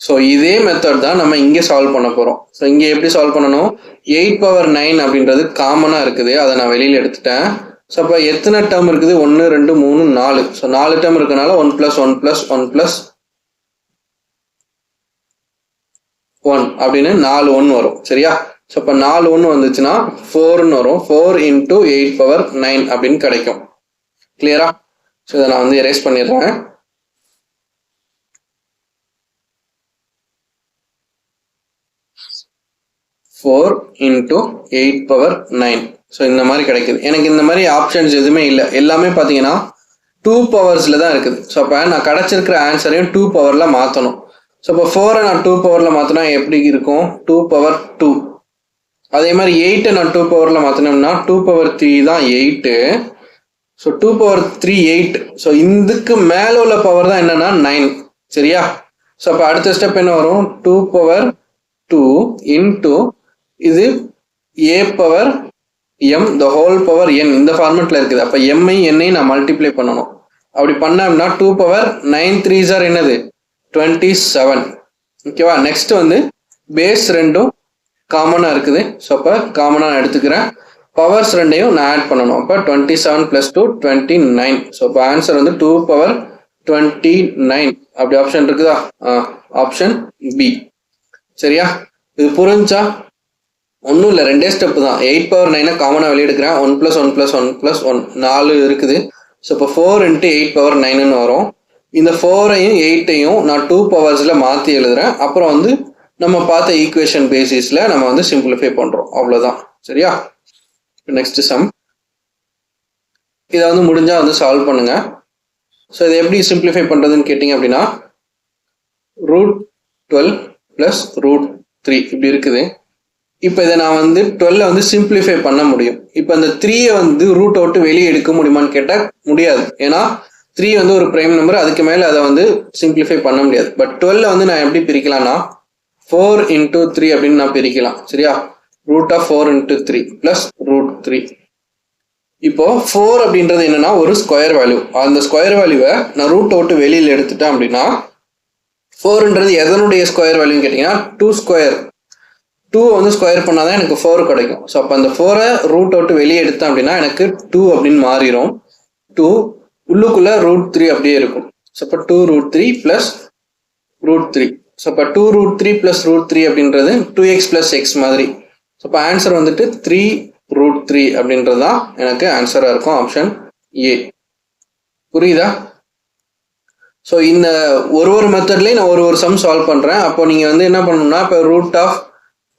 ஸோ இதே மெத்தட் தான் நம்ம இங்கே சால்வ் பண்ண போகிறோம். ஸோ இங்கே எப்படி சால்வ் பண்ணணும்? 8/9 அப்படின்றது காமனாக இருக்குது, அதை நான் வெளியில் எடுத்துட்டேன். ஸோ அப்போ எத்தனை டேர்ம் இருக்குது? 1 2 3 4. ஸோ 4 டேர்ம் இருக்கனால 1 + 1 + 1 + 1 அப்படின்னு 4 1 வரும். சரியா? ஸோ இப்போ 4 1 வந்துச்சுன்னா 4ன்னு வரும். 4 × 8/9 அப்படின்னு கிடைக்கும். கிளியரா? ஸோ இதை நான் வந்து எரேஸ் பண்ணிடுறேன். Four into 8/9. ஸோ இந்த மாதிரி கிடைக்குது. எனக்கு இந்த மாதிரி ஆப்ஷன்ஸ் எதுவுமே இல்லை, எல்லாமே பார்த்தீங்கன்னா 2 பவர்ஸில் தான் இருக்குது. ஸோ அப்போ நான் கிடச்சிருக்கிற ஆன்சரையும் 2 பவரில் மாற்றணும். ஸோ இப்போ 4 நான் 2 பவரில் மாற்றினா எப்படி இருக்கும்? 2/2. அதே மாதிரி 8 நான் 2 பவரில் மாற்றினோம்னா 2/3 தான் 8. ஸோ 2/3 8. ஸோ இதுக்கு மேலே உள்ள பவர் தான் என்னன்னா 9. சரியா? ஸோ அப்போ அடுத்த ஸ்டெப் என்ன வரும்? 2/2 இன்ட்டு இது a/m the whole power n இந்த ஃபார்மெட்டில் இருக்குது. அப்போ m-ஐ n-ஐயும் நான் மல்டிப்ளை பண்ணணும். அப்படி பண்ணோம்னா 2/9 3s are என்னது? 27. ஓகேவா? நெக்ஸ்ட் வந்து பேஸ் ரெண்டும் காமனாக இருக்குது. ஸோ அப்போ காமனாக நான் எடுத்துக்கிறேன். பவர்ஸ் ரெண்டையும் நான் ஆட் பண்ணணும். அப்போ 27 + 2 29. ஸோ இப்போ ஆன்சர் வந்து 2/29 அப்படி ஆப்ஷன் இருக்குதா? Option B. சரியா? இது புரிஞ்சா? ஒன்றும் இல்லை, ரெண்டே ஸ்டெப்பு தான். 8/9 காமனாக வெளியெடுக்கிறேன். 1 + 1 + 1 + 1 4 இருக்குது. ஸோ இப்போ 4 × 8/9ன்னு வரும். இந்த 4ஐயும் 8ஐயும் நான் 2 பவர்ஸில் மாற்றி எழுதுறேன். அப்புறம் வந்து நம்ம பார்த்த ஈக்குவேஷன் பேசிஸில் நம்ம வந்து சிம்பிளிஃபை பண்ணுறோம். அவ்வளோதான். சரியா? Next sum. இதை வந்து முடிஞ்சால் வந்து சால்வ் பண்ணுங்க. ஸோ இதை எப்படி சிம்பிளிஃபை பண்ணுறதுன்னு கேட்டிங்க அப்படின்னா √12 + √3 இப்படி இருக்குது. இப்போ இதை நான் வந்து 12 வந்து சிம்பிளிஃபை பண்ண முடியும். இப்போ அந்த 3ஐ வந்து ரூட் அவுட்டு வெளியே எடுக்க முடியுமான்னு கேட்டால் முடியாது. ஏன்னா 3 வந்து ஒரு பிரைம் நம்பர், அதுக்கு மேலே அதை வந்து சிம்பிளிஃபை பண்ண முடியாது. பட் 12 வந்து நான் எப்படி பிரிக்கலாம்னா 4 × 3 அப்படின்னு நான் பிரிக்கலாம். சரியா? √4 × 3 + √3. இப்போ 4 அப்படின்றது என்னன்னா ஒரு ஸ்கொயர் வேல்யூ. அந்த ஸ்கொயர் வேல்யூவை நான் ரூட் அவுட்டு வெளியில் எடுத்துட்டேன் அப்படின்னா 4ன்றது எதனுடைய ஸ்கொயர் வேல்யூன்னு கேட்டிங்கன்னா 2 ஸ்கொயர். 2 வந்து ஸ்கொயர் பண்ணால் தான் எனக்கு 4 கிடைக்கும். ஸோ அப்போ அந்த 4ஐ ரூட் அவுட்டு வெளியே எடுத்தேன் அப்படின்னா எனக்கு 2 அப்படின்னு மாறிடும். 2 உள்ளுக்குள்ளே √3 அப்படியே இருக்கும். ஸோ அப்போ 2√3 + √3. ஸோ அப்போ 2√3 + √3 அப்படின்றது 2x + x மாதிரி. ஸோ அப்போ ஆன்சர் வந்துட்டு 3√3 அப்படின்றது தான் எனக்கு ஆன்சராக இருக்கும். Option A. புரியுதா? ஸோ இந்த ஒரு மெத்தட்லேயும் நான் ஒரு சம் சால்வ் பண்ணுறேன். அப்போ நீங்கள் வந்து என்ன பண்ணணும்னா இப்போ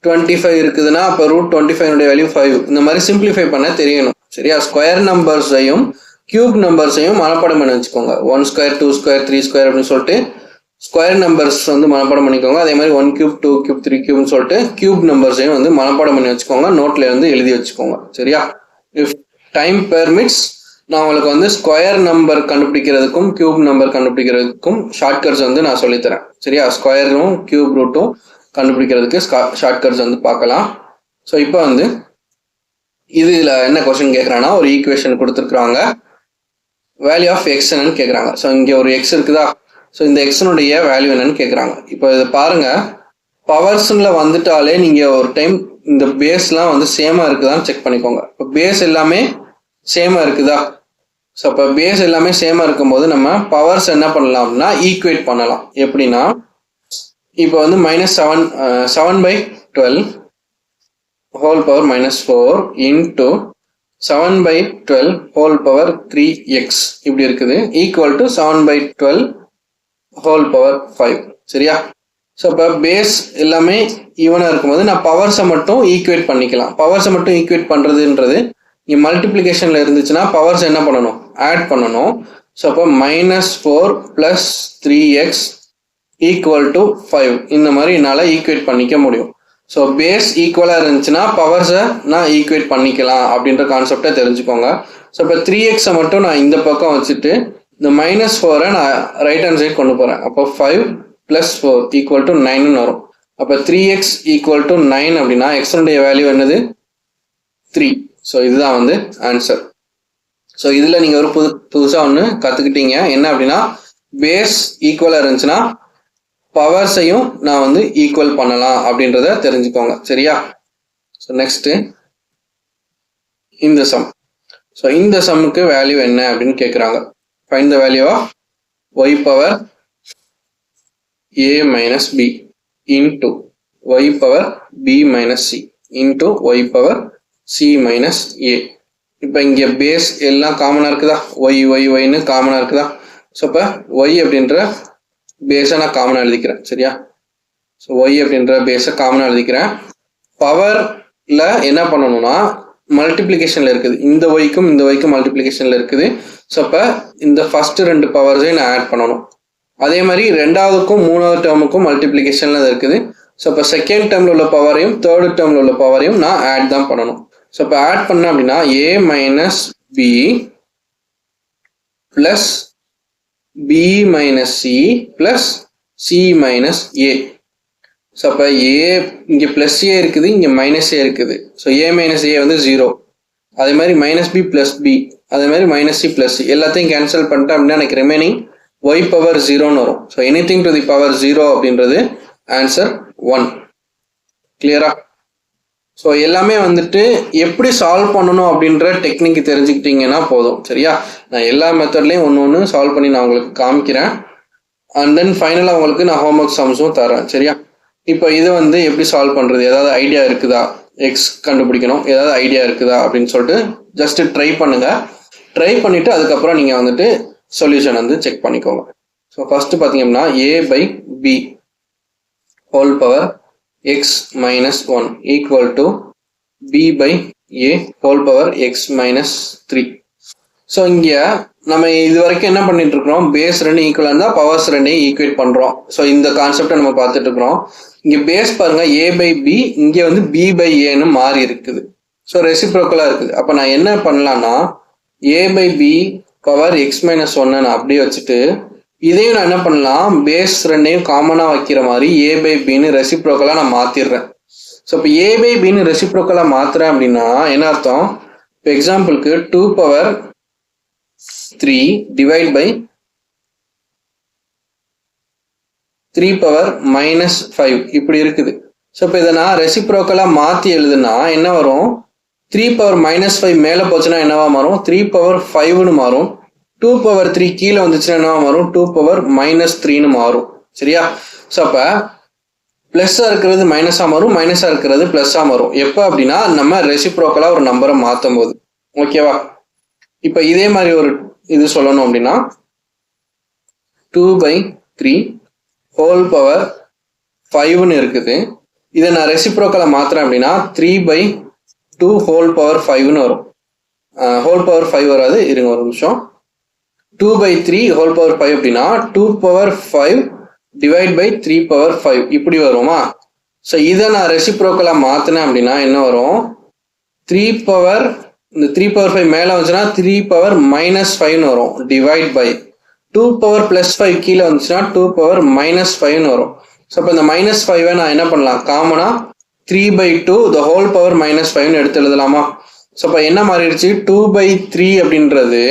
√25 இருக்குதுன்னா அப்போ √25 வேல்யூ 5 இந்த மாதிரி சிம்பிளிஃபை பண்ண தெரியணும். சரியா? ஸ்கொயர் நம்பர்ஸையும் கியூப் நம்பர்ஸையும் மனப்பாடம் பண்ணி வச்சுக்கோங்க. 1 ஸ்கொயர் 2 ஸ்கொயர் 3 ஸ்கொயர் அப்படின்னு சொல்லிட்டு ஸ்கொயர் நம்பர்ஸ் வந்து மனப்பாடம் பண்ணிக்கோங்க. அதே மாதிரி 1 கியூப் 2 கியூப் 3 கியூப்னு சொல்லிட்டு கியூப் நம்பர்ஸையும் வந்து மனப்பாடம் பண்ணி வச்சுக்கோங்க. நோட்டில் வந்து எழுதி வச்சுக்கோங்க. சரியா? இஃப் டைம் பெர்மிட்ஸ் நான் உங்களுக்கு வந்து ஸ்கொயர் நம்பர் கண்டுபிடிக்கிறதுக்கும் கியூப் நம்பர் கண்டுபிடிக்கிறதுக்கும் ஷார்ட்கட்ஸ் வந்து நான் சொல்லித்தரேன். சரியா? ஸ்கொயரும் கியூப் ரூட்டும் கண்டுபிடிக்கிறதுக்கு ஷார்ட்கட்ஸ் வந்து பார்க்கலாம். ஸோ இப்போ வந்து இதில் என்ன கொஸ்டின் கேட்குறாங்கன்னா ஒரு ஈக்குவேஷன் கொடுத்துருக்குறாங்க. வேல்யூ ஆஃப் எக்ஸ் என்னன்னு கேட்குறாங்க. ஸோ இங்கே ஒரு எக்ஸ் இருக்குதா? ஸோ இந்த எக்ஸனுடைய வேல்யூ என்னன்னு கேட்குறாங்க. இப்போ இதை பாருங்க, பவர்ஸில் வந்துட்டாலே நீங்கள் ஒரு டைம் இந்த பேஸ்லாம் வந்து சேமாக இருக்குதான்னு செக் பண்ணிக்கோங்க. இப்போ பேஸ் எல்லாமே சேமாக இருக்குதா? ஸோ இப்போ பேஸ் எல்லாமே சேமாக இருக்கும்போது நம்ம பவர்ஸ் என்ன பண்ணலாம் அப்படின்னா ஈக்குவேட் பண்ணலாம். எப்படின்னா இப்போ வந்து -7/12 whole power -4 into 7/12 whole power 3x இப்படி இருக்குது ஈக்குவல் டு 7/12 whole power 5. சரியா? ஸோ இப்போ பேஸ் எல்லாமே ஈவனாக இருக்கும்போது நான் பவர்ஸை மட்டும் ஈக்குவேட் பண்ணிக்கலாம். பவர்ஸை மட்டும் ஈக்குவேட் பண்ணுறதுன்றது இங்கே மல்டிப்ளிகேஷனில் இருந்துச்சுன்னா பவர்ஸ் என்ன பண்ணணும்? ஆட் பண்ணணும். ஸோ அப்போ -4 + 3x ஈக்குவல் டு 5 இந்த மாதிரி என்னால் ஈக்குவேட் பண்ணிக்க முடியும். ஸோ பேஸ் ஈக்குவலாக இருந்துச்சுன்னா பவர்ஸை நான் ஈக்குவேட் பண்ணிக்கலாம் அப்படின்ற கான்செப்டை தெரிஞ்சுக்கோங்க. ஸோ இப்போ 3x மட்டும் நான் இந்த பக்கம் வச்சுட்டு இந்த -4 நான் ரைட் ஹேண்ட் சைட் கொண்டு போகிறேன். அப்போ 5 + 4 = 9ன்னு வரும். அப்போ 3x = 9 அப்படின்னா எக்ஸனுடைய வேல்யூ என்னது 3. ஸோ இதுதான் வந்து ஆன்சர். ஸோ இதில் நீங்கள் ஒரு புதுசாக ஒன்று கற்றுக்கிட்டீங்க. என்ன அப்படின்னா பேஸ் ஈக்குவலாக இருந்துச்சுன்னா பவர்ஸையும் நான் வந்து ஈக்குவல் பண்ணலாம் அப்படின்றத தெரிஞ்சுக்கோங்க. சரியா? ஸோ நெக்ஸ்ட்டு இந்த சம். ஸோ இந்த சம்முக்கு வேல்யூ என்ன அப்படின்னு கேட்குறாங்க. Find the value of y power a minus b into y power b minus c into y power c minus a. இப்போ இங்கே பேஸ் எல்லாம் காமனாக இருக்குதா? ஒய்னு காமனாக இருக்குதா? ஸோ இப்போ ஒய் அப்படின்ற பேஸை நான் காமனாக எழுதிக்கிறேன். சரியா? ஸோ ஒய் அப்படின்ற பேஸை காமனாக எழுதிக்கிறேன். பவரில் என்ன பண்ணணும்னா மல்டிப்ளிகேஷனில் இருக்குது. இந்த ஒய்க்கும் இந்த ஒய்க்கும் மல்டிப்ளிகேஷனில் இருக்குது. ஸோ இப்போ இந்த ஃபஸ்ட்டு 2 பவர்ஸையும் நான் ஆட் பண்ணணும். அதே மாதிரி ரெண்டாவதுக்கும் மூணாவது டேர்முக்கும் மல்டிப்ளிகேஷனில் இருக்குது. ஸோ இப்போ செகண்ட் டேர்மில் உள்ள பவரையும் தேர்டு டேர்மில் உள்ள பவரையும் நான் ஆட் தான் பண்ணணும். ஸோ இப்போ ஆட் பண்ணேன் அப்படின்னா a minus b plus b minus c plus c minus a. So அப்போ a இங்கே ப்ளஸ் a இருக்குது, இங்கே மைனஸ் a இருக்குது. ஸோ a minus a வந்து 0. அதே மாதிரி -b plus b, அதே மாதிரி -c plus c எல்லாத்தையும் கேன்சல் பண்ணிட்டேன் அப்படின்னா எனக்கு ரிமைனிங் y power 0ன்னு வரும். So anything to the power 0 அப்படின்றது ஆன்சர் 1. கிளியரா? ஸோ எல்லாமே வந்துட்டு எப்படி சால்வ் பண்ணணும் அப்படின்ற டெக்னிக் தெரிஞ்சுக்கிட்டீங்கன்னா போதும். சரியா? நான் எல்லா மெத்தட்லையும் ஒன்று சால்வ் பண்ணி நான் உங்களுக்கு காமிக்கிறேன். அண்ட் தென் ஃபைனலாக உங்களுக்கு நான் ஹோம்ஒர்க் சம்ஸும் தரேன். சரியா? இப்போ இது வந்து எப்படி சால்வ் பண்ணுறது, ஏதாவது ஐடியா இருக்குதா, எக்ஸ் கண்டுபிடிக்கணும், ஏதாவது ஐடியா இருக்குதா அப்படின்னு சொல்லிட்டு ஜஸ்ட் ட்ரை பண்ணுங்கள். ட்ரை பண்ணிவிட்டு அதுக்கப்புறம் நீங்கள் வந்துட்டு சொல்யூஷன் வந்து செக் பண்ணிக்கோங்க. ஸோ ஃபஸ்ட்டு பார்த்தீங்கன்னா a/b whole power x minus 1 equal to b/a whole power x minus 3. So இங்கே நம்ம இது வரைக்கும் என்ன பண்ணிட்டு இருக்கிறோம், பேஸ் 2 ஈக்குவலாக இருந்தால் பவர்ஸ் 2 ஈக்குவேட் பண்ணுறோம். ஸோ இந்த கான்செப்டை நம்ம பார்த்துட்டு இருக்கிறோம். இங்கே பேஸ் பாருங்க a/b, இங்கே வந்து b/aன்னு மாறி இருக்குது. ஸோ ரெசிப்ரோக்கலாக இருக்குது. அப்போ நான் என்ன பண்ணலான்னா a/b பவர் x minus 1 நான் அப்படியே வச்சுட்டு இதையும் நான் என்ன பண்ணலாம், பேஸ் 2 காமனாக வைக்கிற மாதிரி a/bன்னு ரெசிப்ரோக்கலாக நான் மாற்றிடுறேன். ஸோ இப்போ a/bன்னு ரெசிப்ரோக்கலாக மாற்றுறேன் அப்படின்னா என்ன அர்த்தம், இப்போ எக்ஸாம்பிளுக்கு 2 power 3 டிவைட் பை 3 power -5 இப்படி இருக்குது. ஸோ இப்போ இதை நான் ரெசிப்ரோக்கலாக மாற்றி எழுதுனா என்ன வரும், 3 power -5 மேலே போச்சுன்னா என்னவா மாறும், 3 power 5ன்னு மாறும். 2 power 3 கீழே வந்துச்சுன்னா என்ன மாறும், 2 power -3ன்னு மாறும். சரியா? ஸோ அப்போ ப்ளஸ்ஸாக இருக்கிறது மைனஸாக மாறும், மைனஸாக இருக்கிறது ப்ளஸ்ஸாக மாறும். எப்போ அப்படின்னா நம்ம ரெசிப்ரோக்கலாக ஒரு நம்பரை மாற்றும் போது. ஓகேவா? இப்போ இதே மாதிரி ஒரு இது சொல்லணும் அப்படின்னா 2/3 ஹோல் பவர் 5ன்னு இருக்குது. இதை நான் ரெசிப்ரோக்கலாக மாற்றுறேன் அப்படின்னா 3/2 ஹோல் பவர் 5ன்னு வரும். ஹோல் பவர் 5 வராது, இருங்க ஒரு நிமிஷம். 2/3 ஹோல் பவர் 5 அப்படின்னா 2 power 5 டிவைட் பை 3 power 5 இப்படி வருமா? ஸோ இதை நான் ரெசிப்ரோக்கலாக மாற்றினேன் அப்படின்னா என்ன வரும், 3 power இந்த 3 power 5 மேலே வந்துச்சுன்னா 3 power -5ன்னு வரும் டிவைட் பை 2 power +5 கீழே வந்துச்சுன்னா 2 power -5ன்னு வரும். ஸோ இப்போ இந்த -5 நான் என்ன பண்ணலாம், காமனாக 3/2 the whole power -5ன்னு எடுத்து எழுதலாமா? ஸோ இப்போ என்ன மாறிடுச்சு, 2/3 அப்படின்றது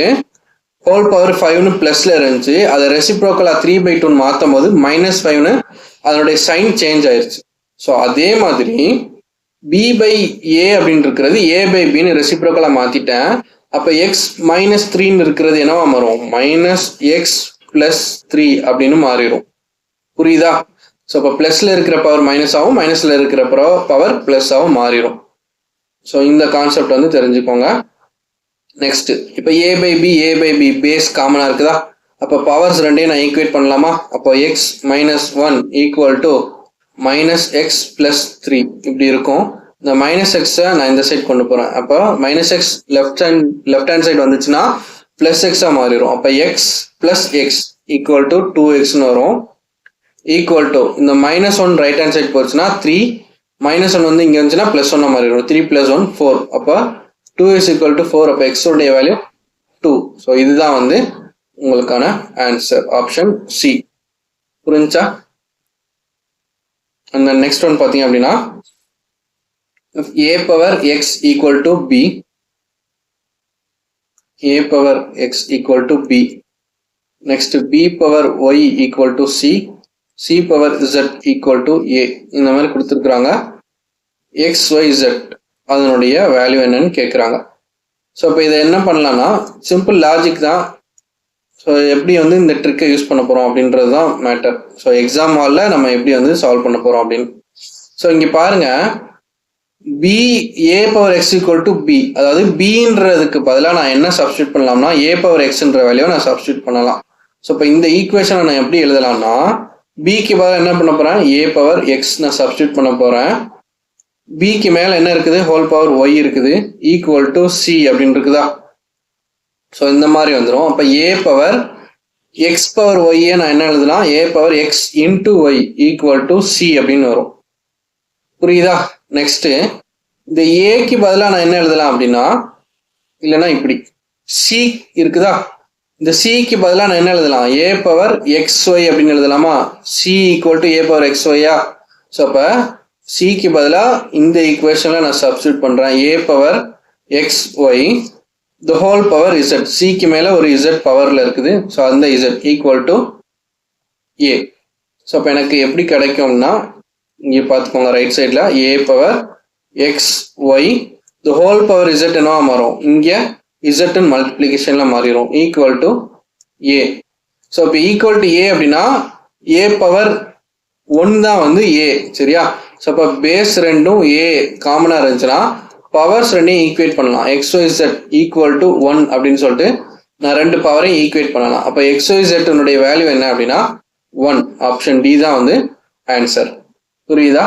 ஹோல் பவர் 5ன்னு ப்ளஸில் இருந்துச்சு. அதை ரெசிப்ரோக்கலாக 3/2ன்னு மாற்றும் போது -5ன்னு அதனுடைய சைன் சேஞ்ச் ஆயிடுச்சு. ஸோ அதே மாதிரி b/a அப்படின்னு இருக்கிறது a/bன்னு ரெசிப்ரோக்கலாக மாற்றிட்டேன். அப்போ x -3ன்னு இருக்கிறது என்னவா மாறும், -x + 3 அப்படின்னு மாறிடும். புரியுதா? ஸோ இப்போ ப்ளஸில் இருக்கிற பவர் மைனஸாகவும் மைனஸில் இருக்கிற பவர் ப்ளஸ்ஸாகவும் மாறிடும். ஸோ இந்த கான்செப்ட் வந்து தெரிஞ்சுக்கோங்க. நெக்ஸ்ட் இப்போ a/b பேஸ் காமனாக இருக்குதா, அப்போ பவர்ஸ் 2 நான் ஈக்குவேட் பண்ணலாமா? அப்போ x -1 ஈக்குவல் டு -x + 3 இப்படி இருக்கும். இந்த -x நான் இந்த சைட் கொண்டு போகிறேன். அப்போ -x லெஃப்ட் ஹேண்ட் சைடு வந்துச்சுன்னா +x மாறிடும். அப்போ x + x ஈக்குவல் டு 2xன்னு வரும். ஈக்குவல் டு இந்த -1 ரைட் ஹேண்ட் சைட் போச்சுன்னா 3 -1 வந்து இங்கே இருந்துச்சுன்னா +1 மாறிடும். 3 + 1 4. அப்போ 2 = 4. அப்போ x உடைய வேல்யூ 2. ஸோ இதுதான் வந்து உங்களுக்கான ஆன்சர் ஆப்ஷன் சி. புரிஞ்சா? அந்த நெக்ஸ்ட் ஒன் பார்த்தீங்க அப்படின்னா a⁴x = b, a⁴x = b. Next b⁴y = c, c⁴z = a. இந்த மாதிரி கொடுத்துருக்குறாங்க. x, y, z அதனுடைய வேல்யூ என்னன்னு கேட்குறாங்க. ஸோ இப்போ இதை என்ன பண்ணலாம்னா சிம்பிள் லாஜிக் தான். ஸோ எப்படி வந்து இந்த ட்ரிக்கை யூஸ் பண்ண போகிறோம் அப்படின்றது தான் மேட்டர். ஸோ எக்ஸாம் ஹாலில் நம்ம எப்படி வந்து சால்வ் பண்ண போகிறோம் அப்படின்னு. ஸோ இங்கே பாருங்க, a⁴x = b, அதாவது bன்றதுக்கு பதிலாக நான் என்ன சப்ஸ்டியூட் பண்ணலாம்னா a⁴xன்ற வேல்யூவை நான் சப்ஸ்டியூட் பண்ணலாம். ஸோ இப்போ இந்த ஈக்குவேஷனை நான் எப்படி எழுதலாம்னா bக்கு பதிலாக என்ன பண்ண போகிறேன், a⁴x நான் சப்ஸ்டியூட் பண்ண போகிறேன். bக்கு மேலே என்ன இருக்குது, ஹோல் பவர் y இருக்குது, = c அப்படின்னு இருக்குதா. ஸோ இந்த மாதிரி வந்துடும். அப்போ a⁴x⁴y நான் என்ன எழுதலாம், a⁴x × y = c அப்படின்னு வரும். புரியுதா? நெக்ஸ்ட் இந்த ஏக்கு பதிலாக நான் என்ன எழுதலாம் அப்படின்னா, இல்லைன்னா இப்படி சி இருக்குதா, இந்த சிக்கு பதிலாக நான் என்ன எழுதலாம், a⁴xy அப்படின்னு எழுதலாமா, c = a⁴xy. ஸோ அப்போ சிக்கு பதிலாக இந்த ஈக்குவேஷனில் நான் சப்ஸ்டியூட் பண்ணுறேன், a⁴xy the whole power z. சிக்கு மேலே ஒரு z பவரில் இருக்குது. ஸோ அந்த z = a. ஸோ அப்போ எனக்கு எப்படி கிடைக்கும்னா இங்கே பார்த்துக்கோங்க, ரைட் சைடில் a⁴xy the whole power z என்னவா மாறும், இங்கே z மல்டிப்ளிகேஷனில் மாறிடும், = a. ஸோ இப்போ = a அப்படின்னா a⁴1 தான் வந்து a. சரியா? ஸோ அப்போ பேஸ் ரெண்டும் a காமனாக இருந்துச்சுன்னா பவர்ஸ் ரெண்டையும் ஈக்குவேட் பண்ணலாம். xyz = 1 அப்படின்னு சொல்லிட்டு நான் ரெண்டு பவரையும் ஈக்குவேட் பண்ணலாம். அப்போ xyz வேல்யூ என்ன அப்படின்னா 1. ஆப்ஷன் டி தான் வந்து ஆன்சர். புரியுதா?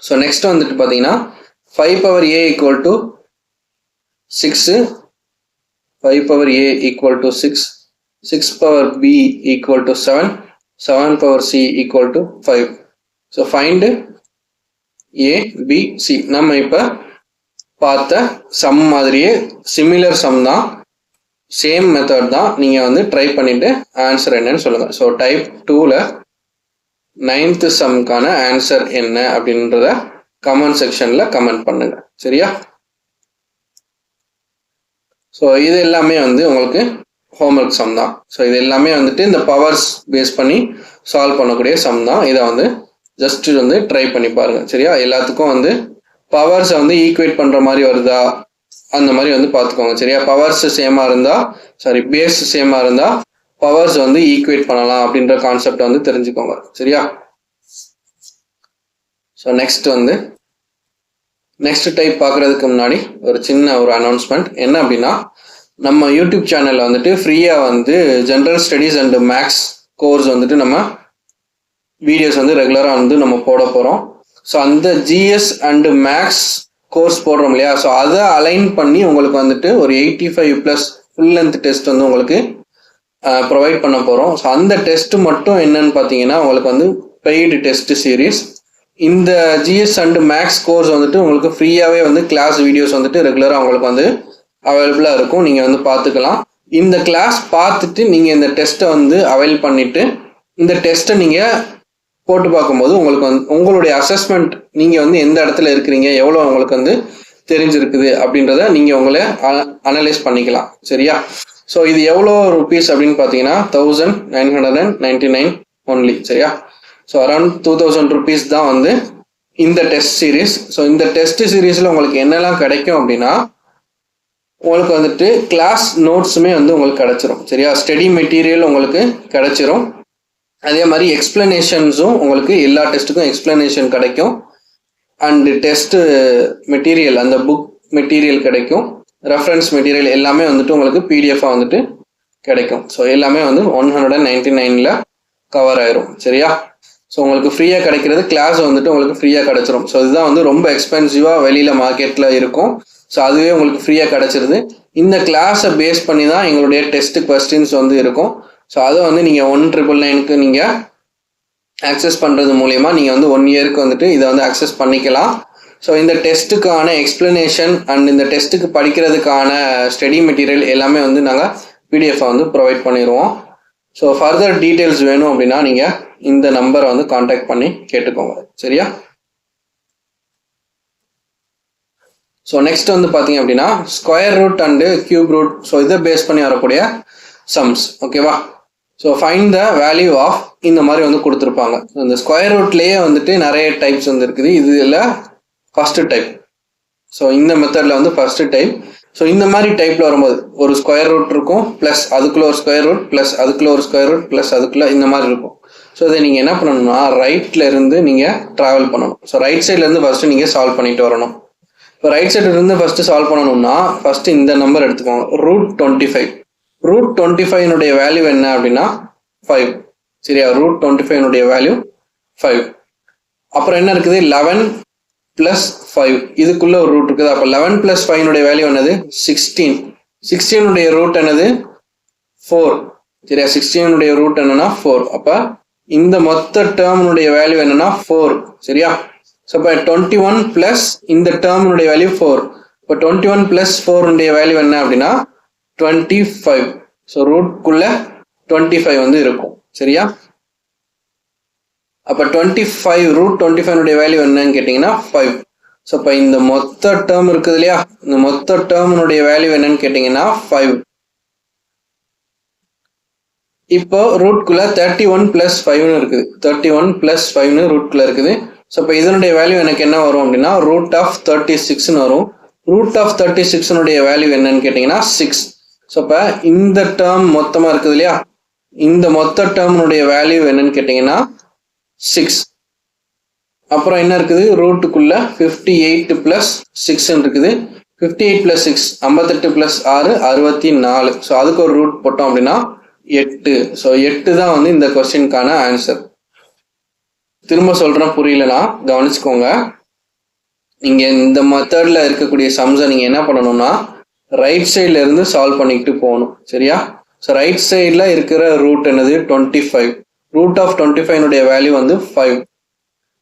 ஸோ நெக்ஸ்ட் வந்துட்டு பார்த்தீங்கன்னா 5⁴a = 6, 5⁴a = 6, 6⁴b = 7, 7⁴c = 5. So find a, b, c. நம்ம இப்போ பார்த்த சம் மாதிரியே சிமிலர் சம் தான், சேம் மெத்தட் தான். நீங்கள் வந்து ட்ரை பண்ணிவிட்டு ஆன்சர் என்னன்னு சொல்லுங்கள். ஸோ டைப் 2ல் 9th சம்க்கான ஆன்சர் என்ன அப்படின்றத கமெண்ட் செக்ஷனில் கமெண்ட் பண்ணுங்கள். சரியா? ஸோ இது எல்லாமே வந்து உங்களுக்கு ஹோம்ஒர்க் சம் தான். ஸோ இது எல்லாமே வந்துட்டு இந்த பவர்ஸ் பேஸ் பண்ணி சால்வ் பண்ணக்கூடிய சம் தான். இதை வந்து ஜஸ்ட் வந்து ட்ரை பண்ணி பாருங்க. சரியா? எல்லாத்துக்கும் வந்து பவர்ஸை வந்து ஈக்குவேட் பண்ணுற மாதிரி வருதா அந்த மாதிரி வந்து பார்த்துக்கோங்க. சரியா? பவர்ஸ் சேமாக இருந்தால், பேஸ் சேமாக இருந்தால் பவர்ஸ் வந்து ஈக்குவேட் பண்ணலாம் அப்படின்ற கான்செப்ட் வந்து தெரிஞ்சுக்கோங்க. சரியா? ஸோ நெக்ஸ்ட் டைப் பார்க்குறதுக்கு முன்னாடி ஒரு சின்ன அனௌன்ஸ்மெண்ட் என்ன அப்படின்னா, நம்ம யூடியூப் சேனலில் வந்துட்டு ஃப்ரீயாக வந்து general studies and maths course வந்துட்டு நம்ம வீடியோஸ் வந்து ரெகுலராக வந்து நம்ம போட போகிறோம். ஸோ அந்த ஜிஎஸ் அண்டு மேக்ஸ் கோர்ஸ் போடுறோம் இல்லையா, ஸோ அதை அலைன் பண்ணி உங்களுக்கு வந்துட்டு ஒரு 85+ ஃபுல் லென்த் டெஸ்ட் வந்து உங்களுக்கு ப்ரொவைட் பண்ண போகிறோம். ஸோ அந்த டெஸ்ட்டு மட்டும் என்னன்னு பார்த்தீங்கன்னா உங்களுக்கு வந்து பெய்டு டெஸ்ட் சீரீஸ். இந்த ஜிஎஸ் அண்டு மேக்ஸ் கோர்ஸ் வந்துட்டு உங்களுக்கு ஃப்ரீயாகவே வந்து கிளாஸ் வீடியோஸ் வந்துட்டு ரெகுலராக உங்களுக்கு வந்து அவைலபிளாக இருக்கும். நீங்கள் வந்து பார்த்துக்கலாம். இந்த கிளாஸ் பார்த்துட்டு நீங்கள் இந்த டெஸ்ட்டை வந்து அவைல் பண்ணிவிட்டு இந்த டெஸ்ட்டை நீங்கள் போட்டு பார்க்கும்போது உங்களுக்கு வந்து உங்களுடைய அசஸ்மெண்ட், நீங்கள் வந்து எந்த இடத்துல இருக்கிறீங்க, எவ்வளோ உங்களுக்கு வந்து தெரிஞ்சிருக்குது அப்படின்றத நீங்கள் உங்களை அனலைஸ் பண்ணிக்கலாம். சரியா? ஸோ இது எவ்வளோ ருபீஸ் அப்படின்னு பார்த்தீங்கன்னா 1999 ஒன்லி. சரியா? ஸோ அரௌண்ட் 2000 rupees தான் வந்து இந்த டெஸ்ட் சீரீஸ். ஸோ இந்த டெஸ்ட் சீரீஸில் உங்களுக்கு என்னெல்லாம் கிடைக்கும் அப்படின்னா, உங்களுக்கு வந்துட்டு கிளாஸ் நோட்ஸுமே வந்து உங்களுக்கு கிடைச்சிரும். சரியா? ஸ்டடி மெட்டீரியல் உங்களுக்கு கிடைச்சிரும். அதே மாதிரி எக்ஸ்பிளனேஷன்ஸும் உங்களுக்கு எல்லா டெஸ்ட்டுக்கும் எக்ஸ்பிளனேஷன் கிடைக்கும். அண்டு டெஸ்ட்டு மெட்டீரியல், அந்த புக் மெட்டீரியல் கிடைக்கும். ரெஃபரன்ஸ் மெட்டீரியல் எல்லாமே வந்துட்டு உங்களுக்கு பிடிஎஃபாக வந்துட்டு கிடைக்கும். ஸோ எல்லாமே வந்து 199ல் கவர் ஆயிரும். சரியா? ஸோ உங்களுக்கு ஃப்ரீயாக கிடைக்கிறது, கிளாஸ் வந்துட்டு உங்களுக்கு ஃப்ரீயாக கிடைச்சிரும். ஸோ இதுதான் வந்து ரொம்ப எக்ஸ்பென்சிவாக வெளியில் மார்க்கெட்டில் இருக்கும். ஸோ அதுவே உங்களுக்கு ஃப்ரீயாக கிடைச்சிருது. இந்த கிளாஸை பேஸ் பண்ணி தான் எங்களுடைய டெஸ்ட் கொஸ்டின்ஸ் வந்து இருக்கும். ஸோ அதை வந்து நீங்கள் 1999க்கு நீங்கள் ஆக்சஸ் பண்ணுறது மூலயமா நீங்கள் வந்து 1 இயருக்கு வந்துட்டு இதை வந்து ஆக்சஸ் பண்ணிக்கலாம். ஸோ இந்த டெஸ்ட்டுக்கான எக்ஸ்ப்ளனேஷன் அண்ட் இந்த டெஸ்ட்டுக்கு படிக்கிறதுக்கான ஸ்டடி மெட்டீரியல் எல்லாமே வந்து நாங்கள் பிடிஎஃபை வந்து ப்ரொவைட் பண்ணிடுவோம். ஸோ ஃபர்தர் டீட்டெயில்ஸ் வேணும் அப்படின்னா நீங்கள் இந்த நம்பரை வந்து காண்டாக்ட் பண்ணி கேட்டுக்கோங்க. சரியா? ஸோ நெக்ஸ்ட் வந்து பார்த்தீங்க அப்படின்னா square root and cube root. So இதை பேஸ் பண்ணி வரக்கூடிய சம்ஸ். ஓகேவா? So find the value of இந்த மாதிரி வந்து கொடுத்துருப்பாங்க. இந்த ஸ்கொயர் ரூட்லேயே வந்துட்டு நிறைய டைப்ஸ் வந்து இருக்குது. இதில் ஃபஸ்ட்டு டைப். ஸோ இந்த மெத்தடில் வந்து ஃபஸ்ட்டு டைப். ஸோ இந்த மாதிரி டைப்பில் வரும்போது ஒரு ஸ்கொயர் ரூட் இருக்கும், ப்ளஸ் அதுக்குள்ளே ஒரு ஸ்கொயர் ரூட், ப்ளஸ் அதுக்குள்ளே ஒரு ஸ்கொயர் ரூட், ப்ளஸ் அதுக்குள்ளே இந்த மாதிரி இருக்கும். ஸோ இதை நீங்கள் என்ன பண்ணணும்னா ரைட்டில் இருந்து நீங்கள் ட்ராவல் பண்ணணும். ஸோ ரைட் சைட்லேருந்து ஃபஸ்ட்டு நீங்கள் சால்வ் பண்ணிட்டு வரணும். இப்போ ரைட் சைட்லேருந்து ஃபஸ்ட்டு சால்வ் பண்ணணும்னா ஃபஸ்ட்டு இந்த நம்பர் எடுத்துக்கோங்க, √25. √25 வேல்யூ என்ன அப்படின்னா 5. சரியா? √25 வேல்யூ 5. அப்புறம் என்ன இருக்குது? 11 + 5. இதுக்குள்ள ஒரு ரூட் இருக்குது. அப்போ 11 + 5 வேல்யூ என்னது? 16. 16 ரூட் என்னது? 4. சரியா? 16 ரூட் என்னன்னா 4. அப்போ இந்த மொத்த டேர்முடைய வேல்யூ என்னன்னா 4. சரியா? ஸோ இப்போ 21 + இந்த டேர்முடைய வேல்யூ 4. இப்போ 21 + 4 வேல்யூ என்ன அப்படின்னா 25. ஸோ ரூட்குள்ள 25 வந்து இருக்கும். சரியா? அப்போ 25 √25 வேல்யூ என்னன்னு கேட்டிங்கன்னா 5. ஸோ இப்போ இந்த மொத்த டேர்ம் இருக்குது இல்லையா, இந்த மொத்த டேர்முடைய வேல்யூ என்னன்னு கேட்டிங்கன்னா 5. இப்போ ரூட்குள்ள 31 + 5 இருக்குது. 31 + 5 ரூட்குள்ள இருக்குது. ஸோ இப்போ இதனுடைய வேல்யூ எனக்கு என்ன வரும் அப்படின்னா √36 வரும். √36 வேல்யூ என்னன்னு கேட்டிங்கன்னா 6. ஸோ இப்போ இந்த டேர்ம் மொத்தமாக இருக்குது இல்லையா, இந்த மொத்த டேர்முடைய வேல்யூ என்னன்னு கேட்டிங்கன்னா 6. அப்புறம் என்ன இருக்குது? ரூட்டுக்குள்ள 58 + 6 இருக்குது. 58 + 6 58 + 6 64. ஸோ அதுக்கு ஒரு ரூட் போட்டோம் அப்படின்னா 8. ஸோ 8 தான் வந்து இந்த கொஸ்டினுக்கான ஆன்சர். திரும்ப சொல்கிறேன், புரியலனா கவனிச்சுக்கோங்க. நீங்கள் இந்த மெத்தடில் இருக்கக்கூடிய சம்ஸை நீங்கள் என்ன பண்ணணும்னா ரைட் சைடில் இருந்து சால்வ் பண்ணிக்கிட்டு போகணும். சரியா? ஸோ ரைட் சைடில் இருக்கிற ரூட் என்னது? 25. √25 வேல்யூ வந்து 5.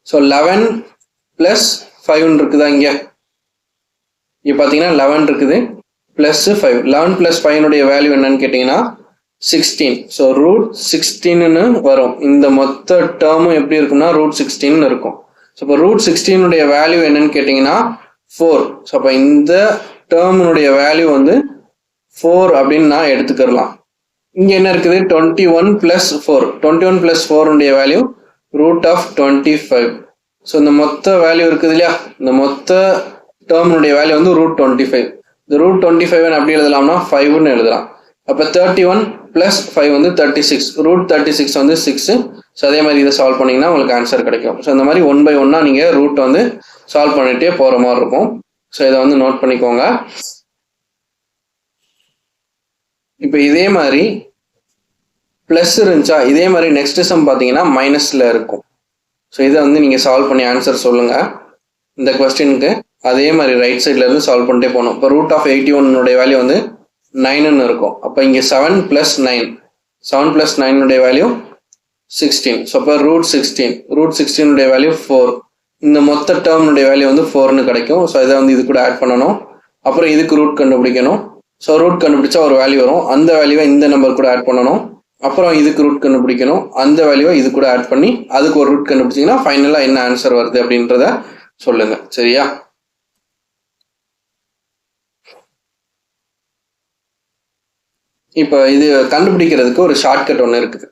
ஸோ 11 + 5 இருக்குதா? இங்கே பார்த்தீங்கன்னா 11 இருக்குது, +5. 11 + 5 வேல்யூ என்னன்னு கேட்டிங்கன்னா 16. ஸோ √16 வரும். இந்த மொத்த டேர்மும் எப்படி இருக்குன்னா √16 இருக்கும். ஸோ இப்போ √16 வேல்யூ என்னன்னு கேட்டிங்கன்னா 4. ஸோ அப்போ இந்த டேர்முடைய வேல்யூ வந்து 4 அப்படின்னு நான் எடுத்துக்கலாம். இங்கே என்ன இருக்குது? 21 + 4. 21 + 4 வேல்யூ √25. ஸோ இந்த மொத்த வேல்யூ இருக்குது இல்லையா, இந்த மொத்த டேர்முடைய வேல்யூ வந்து √25. இந்த √25 அப்படி எழுதலாம்னா 5ன்னு எழுதலாம். அப்போ 31 + 5 வந்து 36. √36 வந்து 6. ஸோ அதே மாதிரி இதை சால்வ் பண்ணிங்கன்னா உங்களுக்கு ஆன்சர் கிடைக்கும். ஸோ இந்த மாதிரி 1 by 1 நீங்கள் ரூட் வந்து சால்வ் பண்ணிகிட்டே போகிற மாதிரி இருக்கும். ஸோ இதை வந்து நோட் பண்ணிக்கோங்க. இப்போ இதே மாதிரி ப்ளஸ் இருந்துச்சா, இதே மாதிரி நெக்ஸ்ட் சம் பார்த்தீங்கன்னா மைனஸில் இருக்கும். ஸோ இதை வந்து நீங்கள் சால்வ் பண்ணி ஆன்சர் சொல்லுங்கள் இந்த கொஸ்டினுக்கு. அதே மாதிரி ரைட் சைட்லேருந்து சால்வ் பண்ணிட்டே போகணும். இப்போ √81 வேல்யூ வந்து 9ன்னு இருக்கும். அப்போ இங்கே 7 + 9. 7 + 9 வேல்யூ 16. ஸோ அப்போ √16. √16 வேல்யூ 4. இந்த மொத்த டேர்முடைய வேல்யூ வந்து 4ன்னு கிடைக்கும். ஸோ இதை வந்து இது கூட ஆட் பண்ணணும். அப்புறம் இதுக்கு ரூட் கண்டுபிடிக்கணும். ஸோ ரூட் கண்டுபிடிச்சா ஒரு வேல்யூ வரும். அந்த வேல்யூவை இந்த நம்பர் கூட ஆட் பண்ணணும். அப்புறம் இதுக்கு ரூட் கண்டுபிடிக்கணும். அந்த வேல்யூவை இது கூட ஆட் பண்ணி அதுக்கு ஒரு ரூட் கண்டுபிடிச்சிங்கன்னா ஃபைனலாக என்ன ஆன்சர் வருது அப்படின்றத சொல்லுங்க. சரியா? இப்போ இது கண்டுபிடிக்கிறதுக்கு ஒரு ஷார்ட்கட் ஒன்று இருக்குது.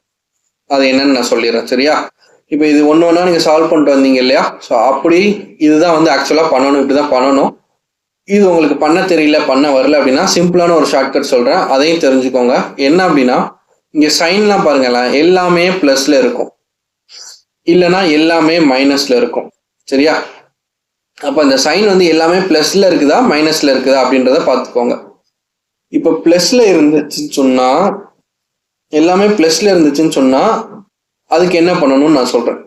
அது என்னன்னு நான் சொல்லிடுறேன். சரியா? இப்போ இது ஒன்று ஒன்றா நீங்கள் சால்வ் பண்ணிட்டு வந்தீங்க இல்லையா, ஸோ அப்படி இதுதான் வந்து ஆக்சுவலாக பண்ணணும், இப்படி தான் பண்ணணும். இது உங்களுக்கு பண்ண தெரியல, பண்ண வரல அப்படின்னா சிம்பிளான ஒரு ஷார்ட்கட் சொல்கிறேன், அதையும் தெரிஞ்சுக்கோங்க. என்ன அப்படின்னா இங்கே சைன்லாம் பாருங்களேன், எல்லாமே ப்ளஸில் இருக்கும், இல்லைனா எல்லாமே மைனஸில் இருக்கும். சரியா? அப்போ இந்த சைன் வந்து எல்லாமே ப்ளஸில் இருக்குதா மைனஸில் இருக்குதா அப்படின்றத பார்த்துக்கோங்க. இப்போ ப்ளஸில் இருந்துச்சுன்னு சொன்னால், எல்லாமே ப்ளஸில் இருந்துச்சுன்னு சொன்னால் அதுக்கு என்ன பண்ணணும்னு நான் சொல்கிறேன்.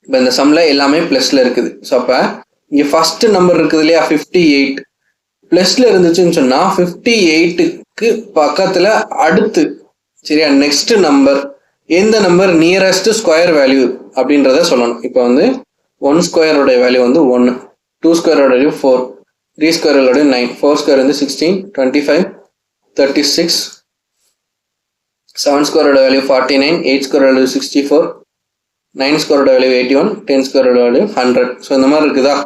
இப்போ இந்த சம்மில் எல்லாமே ப்ளஸில் இருக்குது. ஸோ அப்போ இங்கே ஃபஸ்ட்டு நம்பர் இருக்குது இல்லையா 58, ப்ளஸில் இருந்துச்சுன்னு சொன்னால் 58க்கு பக்கத்தில் அடுத்து, சரியா, நெக்ஸ்ட் நம்பர் எந்த நம்பர் நியரஸ்ட் ஸ்கொயர் வேல்யூ அப்படின்றத சொல்லணும். இப்போ வந்து 1 ஸ்கொயரோடைய வேல்யூ வந்து 1, 2 ஸ்கொயரோட வேல்யூ 4, 3 ஸ்கொயரோட 9, 4 ஸ்கொயர் வந்து 16, 25, 36, 7 ஸ்கொயரோட வேல்யூ 49, 8 ஸ்கொயரோட வேல்யூ 64, 9 ஸ்கொயரோட வேல்யூ 81, 10 ஸ்கொயரோட வேல்யூ 100. ஸோ இந்த மாதிரி இருக்குதா?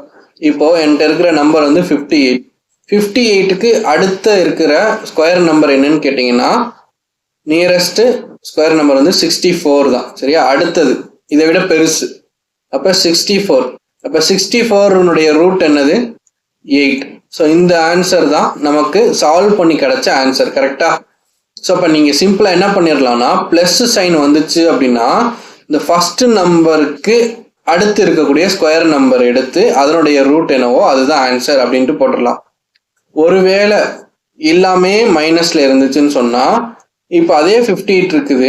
இப்போ என்கிட்ட இருக்கிற நம்பர் வந்து 58. 58க்கு அடுத்த இருக்கிற ஸ்கொயர் நம்பர் என்னன்னு கேட்டிங்கன்னா நியரஸ்ட் ஸ்கொயர் நம்பர் வந்து 64 தான். சரியா? அடுத்தது இதை விட பெருசு. அப்போ 64. அப்போ 64 ரூட் என்னது? 8. ஸோ இந்த ஆன்சர் தான் நமக்கு சால்வ் பண்ணி கிடைச்ச ஆன்சர். கரெக்டா? ஸோ அப்போ நீங்கள் சிம்பிளாக என்ன பண்ணிடலாம்னா ப்ளஸ் சைன் வந்துச்சு அப்படின்னா இந்த ஃபர்ஸ்ட் நம்பருக்கு அடுத்து இருக்கக்கூடிய ஸ்கொயர் நம்பர் எடுத்து அதனுடைய ரூட் என்னவோ அதுதான் ஆன்சர் அப்படின்ட்டு போட்டுடலாம். ஒருவேளை எல்லாமே மைனஸில் இருந்துச்சுன்னு சொன்னால் இப்போ அதே 58 இருக்குது,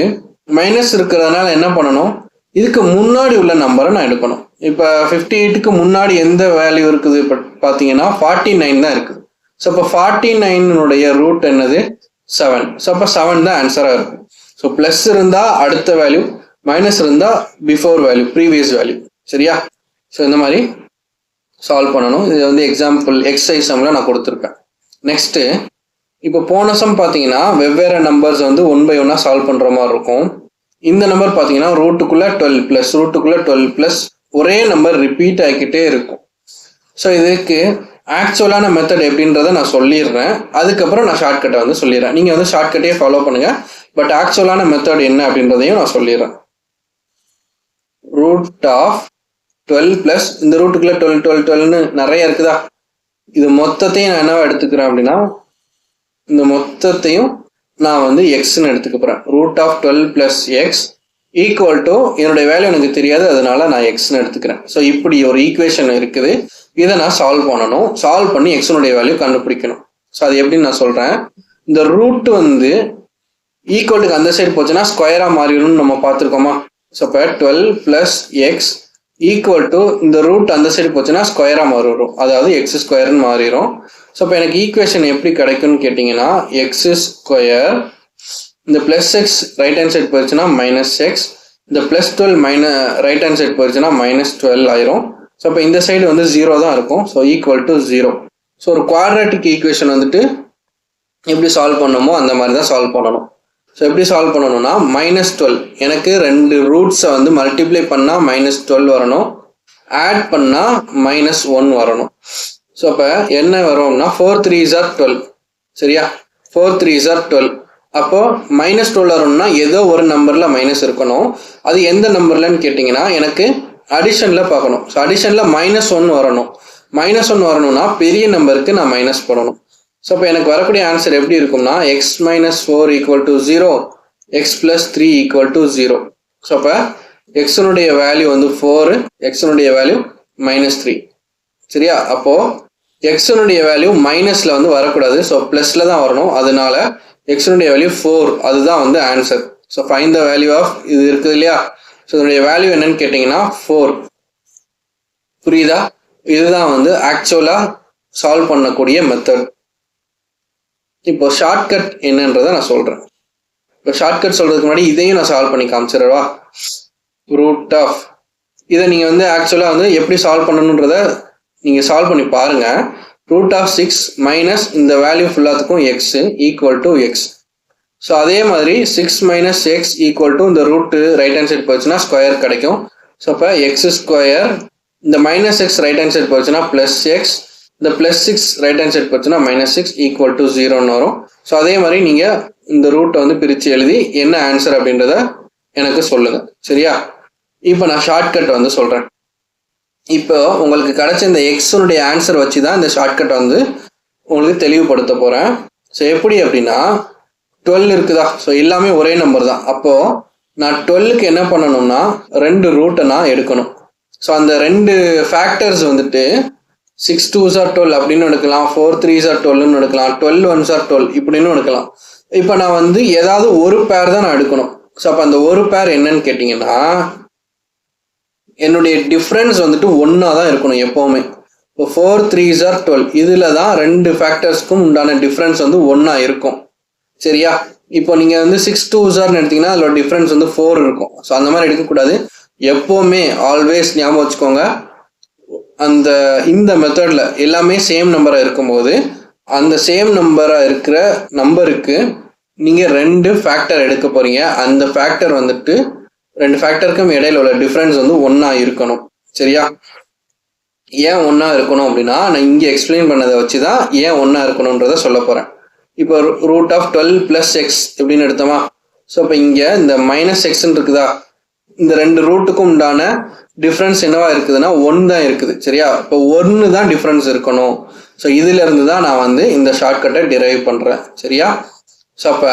மைனஸ் இருக்கிறதுனால என்ன பண்ணணும்? இதுக்கு முன்னாடி உள்ள நம்பரை நான் எடுக்கணும். இப்போ 58க்கு முன்னாடி எந்த வேல்யூ இருக்குது இப்போ பார்த்தீங்கன்னா 49 தான் இருக்குது. ஸோ இப்போ 49 ரூட் என்னது? 7. ஸோ அப்போ 7 தான் ஆன்சராக இருக்கும். ஸோ ப்ளஸ் இருந்தால் அடுத்த வேல்யூ, மைனஸ் இருந்தால் பிஃபோர் வேல்யூ, ப்ரீவியஸ் வேல்யூ. சரியா? ஸோ இந்த மாதிரி சால்வ் பண்ணணும். இது வந்து எக்ஸாம்பிள் எக்ஸசைஸ் சம்மில் நான் கொடுத்துருக்கேன். நெக்ஸ்ட்டு இப்போ போன சம் பார்த்தீங்கன்னா வெவ்வேறு நம்பர்ஸ் வந்து 1 by 1 சால்வ் பண்ணுற மாதிரி இருக்கும். இந்த நம்பர் பார்த்தீங்கன்னா ரூட்டுக்குள்ளே 12+, ரூட்டுக்குள்ளே 12+, ஒரே நம்பர் ரிப்பீட் ஆகிக்கிட்டே இருக்கும். ஸோ இதுக்கு ஆக்சுவலான மெத்தட் எப்படின்றத நான் சொல்லிடுறேன். அதுக்கப்புறம் நான் ஷார்ட்கட்டை வந்து சொல்லிடுறேன். நீங்கள் வந்து ஷார்ட்கட்டையே ஃபாலோ பண்ணுங்கள். பட் ஆக்சுவலான மெத்தட் என்ன அப்படின்றதையும் நான் சொல்லிடுறேன். ரூட் ஆஃப் 12+, இந்த ரூட்டுக்குள்ளே 12 12 12ன்னு நிறைய இருக்குதா? இது மொத்தத்தையும் நான் என்னவா எடுத்துக்கிறேன் அப்படின்னா இந்த மொத்தத்தையும் நான் வந்து எக்ஸ்ன்னு எடுத்துக்க போகிறேன். Root of 12 + x equal to என்னுடைய வேல்யூ எனக்கு தெரியாது, அதனால நான் எக்ஸ்ன்னு எடுத்துக்கிறேன். ஸோ இப்படி ஒரு ஈக்குவேஷன் இருக்குது. இதை நான் சால்வ் பண்ணணும். சால்வ் பண்ணி எக்ஸனுடைய வேல்யூ கண்டுபிடிக்கணும். ஸோ அது எப்படின்னு நான் சொல்கிறேன். இந்த ரூட் வந்து ஈக்குவலுக்கு அந்த சைடு போச்சுன்னா ஸ்கொயராக மாறிடும்னு நம்ம பார்த்துருக்கோமா? ஸோ இப்போ 12 + எக்ஸ் ஈக்குவல் டு இந்த ரூட் அந்த சைடு போச்சுன்னா ஸ்கொயராக மாறிடும், அதாவது எக்ஸ் ஸ்கொயர்னு மாறிடும். ஸோ இப்போ எனக்கு ஈக்குவேஷன் எப்படி கிடைக்கும்னு கேட்டிங்கன்னா எக்ஸ் ஸ்கொயர், இந்த plus x right hand side போயிடுச்சுன்னா -x, இந்த +12 ரைட் ஹேண்ட் சைட் போயிடுச்சுன்னா -12 ஆயிரும். ஸோ இப்போ இந்த சைடு வந்து 0 தான் இருக்கும். So equal to 0. ஸோ ஒரு குவாட்ராட்டிக் ஈக்குவேஷன் வந்துட்டு எப்படி சால்வ் பண்ணணுமோ அந்த மாதிரி தான் சால்வ் பண்ணணும். ஸோ எப்படி சால்வ் பண்ணணும்னா -12 எனக்கு 2 ரூட்ஸை வந்து மல்டிப்ளை பண்ணால் -12 வரணும், ஆட் பண்ணால் -1 வரணும். ஸோ அப்போ என்ன வரும்னா 4 3s are 12. சரியா? 4 3s are 12. அப்போ -12 வரணும்னா ஏதோ ஒரு நம்பரில் மைனஸ் இருக்கணும். அது எந்த நம்பர்லன்னு கேட்டிங்கன்னா எனக்கு அடிஷனில் பார்க்கணும். ஸோ அடிஷனில் -1 வரணும். -1 வரணும்னா பெரிய நம்பருக்கு நான் மைனஸ் போடணும். ஸோ இப்போ எனக்கு வரக்கூடிய ஆன்சர் எப்படி இருக்கும்னா x - 4 = 0, x + 3 = 0. ஸோ அப்போ எக்ஸனுடைய வேல்யூ வந்து 4, எக்ஸனுடைய வேல்யூ -3. சரியா? அப்போது எக்ஸனுடைய வேல்யூ மைனஸில் வந்து வரக்கூடாது. ஸோ ப்ளஸில் தான் வரணும். அதனால எக்ஸனுடைய வேல்யூ 4, அதுதான் வந்து answer. So find the value of இது இருக்குது இல்லையா? ஸோ இதனுடைய வேல்யூ என்னன்னு கேட்டிங்கன்னா 4. புரியுதா? இதுதான் வந்து ஆக்சுவலாக சால்வ் பண்ணக்கூடிய மெத்தட். இப்போ ஷார்ட்கட் என்னன்றதை நான் சொல்கிறேன். இப்போ ஷார்ட்கட் சொல்கிறதுக்கு முன்னாடி இதையும் நான் சால்வ் பண்ணி காமிச்சிடவா? ரூட் ஆஃப் இதை நீங்கள் வந்து ஆக்சுவலாக வந்து எப்படி சால்வ் பண்ணணுன்றதை நீங்கள் சால்வ் பண்ணி பாருங்கள். ரூட் ஆஃப் 6 மைனஸ் இந்த வேல்யூ ஃபுல்லாத்துக்கும் x equal to x. So அதே மாதிரி 6 - x ஈக்குவல் டு இந்த ரூட்டு ரைட் ஹேண்ட் சைட் போச்சுன்னா ஸ்கொயர் கிடைக்கும். ஸோ அப்போ எக்ஸ் ஸ்கொயர், இந்த -x ரைட் ஹேண்ட் சைட் போச்சுன்னா +x, இந்த +6 ரைட் ஹேண்ட் சைட் போச்சுன்னா -6 ஈக்குவல் டு 0ன்னு வரும். ஸோ அதே மாதிரி நீங்கள் இந்த ரூட்டை வந்து பிரித்து எழுதி என்ன ஆன்சர் அப்படின்றத எனக்கு சொல்லுங்கள். சரியா? இப்போ நான் ஷார்ட்கட் வந்து சொல்கிறேன். இப்போ உங்களுக்கு கிடைச்ச இந்த எக்ஸனுடைய ஆன்சர் வச்சு தான் இந்த ஷார்ட்கட் வந்து உங்களுக்கு தெளிவுபடுத்த போகிறேன். ஸோ எப்படி அப்படின்னா 12 இருக்குதா? ஸோ எல்லாமே ஒரே நம்பர் தான். அப்போது நான் 12க்கு என்ன பண்ணணும்னா 2 ரூட்டை நான் எடுக்கணும். ஸோ அந்த 2 ஃபேக்டர்ஸ் வந்துட்டு 6 2s are 12 அப்படின்னு எடுக்கலாம், 4 3s are 12ன்னு எடுக்கலாம், 12 1s are 12 இப்படின்னு எடுக்கலாம். இப்போ நான் வந்து ஏதாவது ஒரு பேர் தான் நான் எடுக்கணும். ஸோ அப்போ அந்த ஒரு பேர் என்னன்னு கேட்டிங்கன்னா என்னுடைய டிஃப்ரென்ஸ் வந்துட்டு 1ஆ தான் இருக்கணும் எப்போவுமே. இப்போ 4 3s are 12 இதில் தான் 2 ஃபேக்டர்ஸ்க்கும் உண்டான டிஃப்ரென்ஸ் வந்து 1ஆ இருக்கும். சரியா? இப்போ நீங்கள் வந்து 6 2s எடுத்தீங்கன்னா அதோட டிஃப்ரென்ஸ் வந்து 4 இருக்கும். ஸோ அந்த மாதிரி எடுக்கக்கூடாது. எப்போவுமே ஆல்வேஸ் ஞாபகம் வச்சுக்கோங்க, இந்த மெத்தடில் எல்லாமே சேம் நம்பராக இருக்கும்போது அந்த சேம் நம்பராக இருக்கிற நம்பருக்கு நீங்கள் 2 ஃபேக்டர் எடுக்க போகிறீங்க. அந்த ஃபேக்டர் வந்துட்டு 2 ஃபேக்டருக்கும் இடையில உள்ள டிஃப்ரென்ஸ் வந்து 1 இருக்கணும். சரியா? ஏன் 1 இருக்கணும் அப்படின்னா நான் இங்கே எக்ஸ்பிளைன் பண்ணதை வச்சு தான் ஏன் 1 இருக்கணுன்றதை சொல்ல போகிறேன். இப்போ ரூட் ஆஃப் 12 + x எப்படின்னு எடுத்தோமா? ஸோ இப்போ இங்கே இந்த -xன்னு இருக்குதா, இந்த 2 ரூட்டுக்கும் உண்டான டிஃப்ரென்ஸ் என்னவா இருக்குதுன்னா 1 தான் இருக்குது. சரியா? இப்போ 1 தான் டிஃப்ரென்ஸ் இருக்கணும். ஸோ இதிலிருந்து தான் நான் வந்து இந்த ஷார்ட்கட்டை டிரைவ் பண்ணுறேன். சரியா? ஸோ அப்போ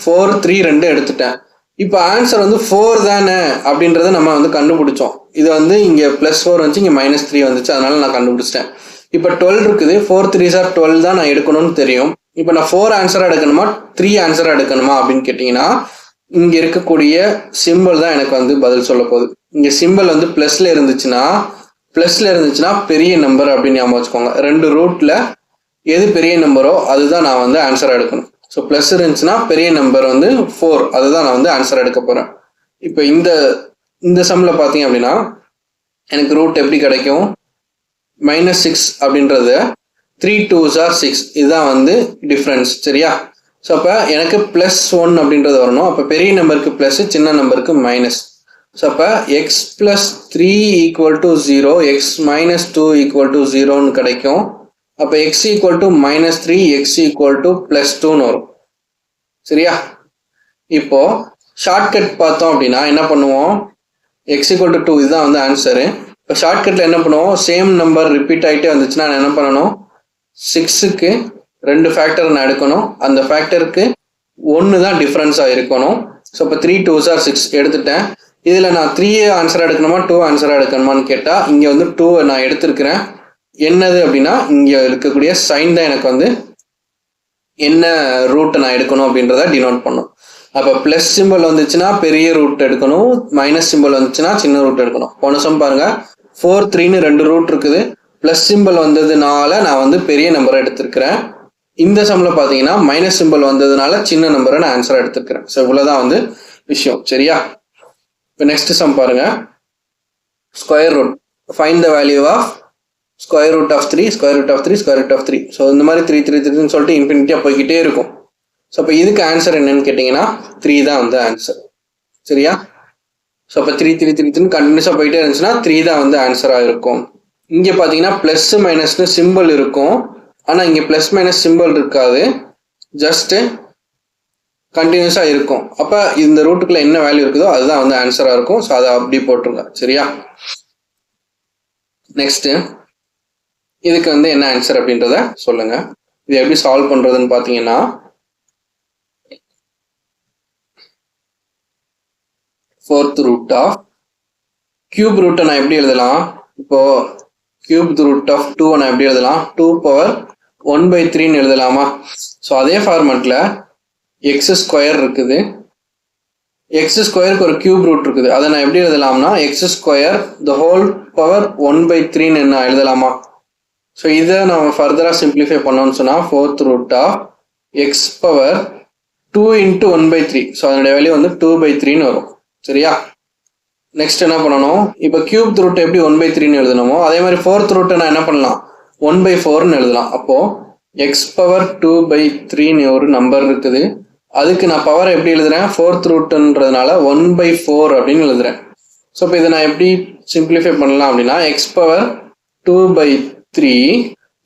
4 3 2 எடுத்துட்டேன். இப்போ ஆன்சர் வந்து 4 தானே அப்படின்றத நம்ம வந்து கண்டுபிடிச்சோம். இது வந்து இங்கே +4 வந்துச்சு, இங்கே -3 வந்துச்சு, அதனால நான் கண்டுபிடிச்சிட்டேன். இப்போ 12 இருக்குது, 4 3s 12 தான் நான் எடுக்கணும்னு தெரியும். இப்போ நான் 4 ஆன்சராக எடுக்கணுமா 3 ஆன்சராக எடுக்கணுமா அப்படின்னு கேட்டிங்கன்னா இங்கே இருக்கக்கூடிய சிம்பிள் தான் எனக்கு வந்து பதில் சொல்ல போகுது. இங்கே சிம்பிள் வந்து ப்ளஸில் இருந்துச்சுன்னா பெரிய நம்பர் அப்படின்னு ஞாபகம் வச்சுக்கோங்க. 2 ரூட்டில் எது பெரிய நம்பரோ அதுதான் நான் வந்து ஆன்சராக எடுக்கணும். ஸோ ப்ளஸ் இருந்துச்சுன்னா பெரிய நம்பர் வந்து 4, அதுதான் நான் வந்து ஆன்சர் எடுக்க போகிறேன். இப்போ இந்த சம்மில் பார்த்தீங்க அப்படின்னா எனக்கு ரூட் எப்படி கிடைக்கும்? -6 அப்படின்றது 3 2s 6, இதுதான் வந்து டிஃப்ரென்ஸ். சரியா? ஸோ அப்போ எனக்கு +1 அப்படின்றது வரணும். அப்போ பெரிய நம்பருக்கு ப்ளஸ், சின்ன நம்பருக்கு மைனஸ். ஸோ அப்போ x + 3 = 0, x - 2 = 0ன்னு கிடைக்கும். அப்போ x = -3, x = +2ன்னு வரும். சரியா? இப்போ ஷார்ட்கட் பார்த்தோம் அப்படின்னா என்ன பண்ணுவோம்? x = 2, இதுதான் வந்து ஆன்சரு. இப்போ ஷார்ட்கட்டில் என்ன பண்ணுவோம்? சேம் நம்பர் ரிப்பீட் ஆகிட்டே வந்துச்சுன்னா நான் என்ன பண்ணணும்? 6க்கு 2 ஃபேக்டர் நான் எடுக்கணும். அந்த ஃபேக்டருக்கு 1 தான் டிஃப்ரென்ஸாக இருக்கணும். ஸோ இப்போ 3 2s 6 எடுத்துட்டேன். இதில் நான் 3 ஆன்சராக எடுக்கணுமா 2 ஆன்சராக எடுக்கணுமான்னு கேட்டால் இங்கே வந்து 2 நான் எடுத்திருக்கிறேன். என்னது அப்படின்னா இங்கே இருக்கக்கூடிய சைன் தான் எனக்கு வந்து என்ன ரூட்டை நான் எடுக்கணும் அப்படின்றத டினோட் பண்ணும். அப்போ ப்ளஸ் சிம்பிள் வந்துச்சுன்னா பெரிய ரூட் எடுக்கணும், மைனஸ் சிம்பிள் வந்துச்சுன்னா சின்ன ரூட் எடுக்கணும். போன சம் பாருங்கள், 4 3ன்னு 2 ரூட் இருக்குது. ப்ளஸ் சிம்பிள் வந்ததுனால நான் வந்து பெரிய நம்பரை எடுத்திருக்கிறேன். இந்த சம்மில் பார்த்தீங்கன்னா மைனஸ் சிம்பிள் வந்ததுனால சின்ன நம்பரை நான் ஆன்சராக எடுத்திருக்கிறேன். ஸோ இவ்வளோதான் வந்து விஷயம். சரியா? இப்போ நெக்ஸ்ட் சம் பாருங்கள், square root. Find the value of square root of 3, square root of 3, square root of 3. So இந்த மாதிரி 3 3 3ன்னு சொல்லிட்டு இன்ஃபினிட்டியாக போய்கிட்டே இருக்கும். ஸோ அப்போ இதுக்கு ஆன்சர் என்னன்னு கேட்டிங்கன்னா 3 தான் வந்து ஆன்சர். சரியா? ஸோ அப்போ 3 3 3 3 கண்டினியூஸாக போயிட்டே இருந்துச்சுன்னா 3 தான் வந்து ஆன்சராக இருக்கும். இங்கே பார்த்தீங்கன்னா ப்ளஸ் மைனஸ்னு சிம்பிள் இருக்கும், ஆனால் இங்கே ப்ளஸ் மைனஸ் சிம்பிள் இருக்காது, ஜஸ்ட்டு கண்டினியூஸாக இருக்கும். அப்போ இந்த ரூட்டுக்குள்ளே என்ன வேல்யூ இருக்குதோ அதுதான் வந்து ஆன்சராக இருக்கும். ஸோ அதை அப்படி போட்டுருங்க. சரியா? நெக்ஸ்ட்டு இதுக்கு வந்து என்ன ஆன்சர் அப்படின்றத சொல்லுங்க. இது எப்படி சால்வ் பண்றதுன்னு பார்த்தீங்கன்னா, ஃபோர்த் ரூட் ஆஃப் கியூப் ரூட்டை நான் எப்படி எழுதலாம்? இப்போ கியூப் ரூட் ஆஃப் 2 நான் எப்படி எழுதலாம்? 2^1/3ன்னு எழுதலாமா? ஸோ அதே ஃபார்மேட்டில் x² இருக்குது, x² ஒரு கியூப் ரூட் இருக்குது. அதை நான் எப்படி எழுதலாம்னா x² 1/3ன்னு நான் எழுதலாமா? ஸோ இதை நம்ம ஃபர்தராக சிம்பிளிஃபை பண்ணோம்னு சொன்னால் fourth root of x^2 × 1/3. So அதனுடைய வேல்யூ வந்து 2/3ன்னு வரும். சரியா? நெக்ஸ்ட் என்ன பண்ணணும்? இப்போ கியூப் ரூட் எப்படி 1/3ன்னு எழுதணுமோ அதே மாதிரி ஃபோர்த் ரூட்டை நான் என்ன பண்ணலாம்? 1/4ன்னு எழுதலாம். அப்போது x^2/3ன்னு ஒரு நம்பர் இருக்குது. அதுக்கு நான் பவர் எப்படி எழுதுறேன்? ஃபோர்த் ரூட்டுன்றதுனால 1/4 அப்படின்னு எழுதுறேன். ஸோ இப்போ இதை நான் எப்படி சிம்பிளிஃபை பண்ணலாம் அப்படின்னா x^2/3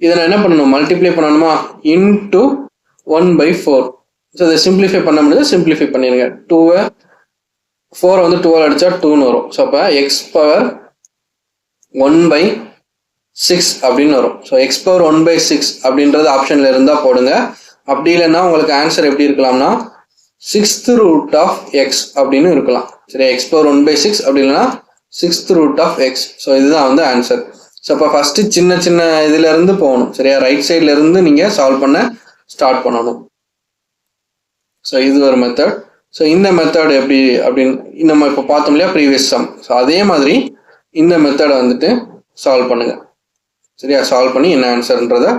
இதை நான் என்ன பண்ணணும்? மல்டிப்ளை பண்ணணுமா? இன்ட்டு 1/4. ஸோ இதை சிம்பிளிஃபை பண்ண முடியாது, சிம்பிளிஃபை பண்ணிடுங்க. 4 வந்து 12 அடித்தா 2ன்னு வரும். ஸோ அப்போ x^1/6 அப்படின்னு வரும். ஸோ x^1/6 அப்படின்றது ஆப்ஷனில் இருந்தால் போடுங்க. அப்படி இல்லைன்னா உங்களுக்கு ஆன்சர் எப்படி இருக்கலாம்னா 6th ரூட் ஆஃப் x அப்படின்னு இருக்கலாம். சரி, x^1/6 அப்படி இல்லைன்னா 6th root of x. So இதுதான் வந்து ஆன்சர். ஸோ அப்போ ஃபஸ்ட்டு சின்ன சின்ன இதுலேருந்து போகணும். சரியா? ரைட் சைட்லேருந்து நீங்கள் சால்வ் பண்ண ஸ்டார்ட் பண்ணணும். ஸோ இது ஒரு மெத்தட். ஸோ இந்த மெத்தட் எப்படி அப்படின்னு நம்ம இப்போ பார்த்தோம் இல்லையா ப்ரீவியஸ் சம். ஸோ அதே மாதிரி இந்த மெத்தடை வந்துட்டு சால்வ் பண்ணுங்கள். சரியா? சால்வ் பண்ணி என்ன ஆன்சர்ன்றதை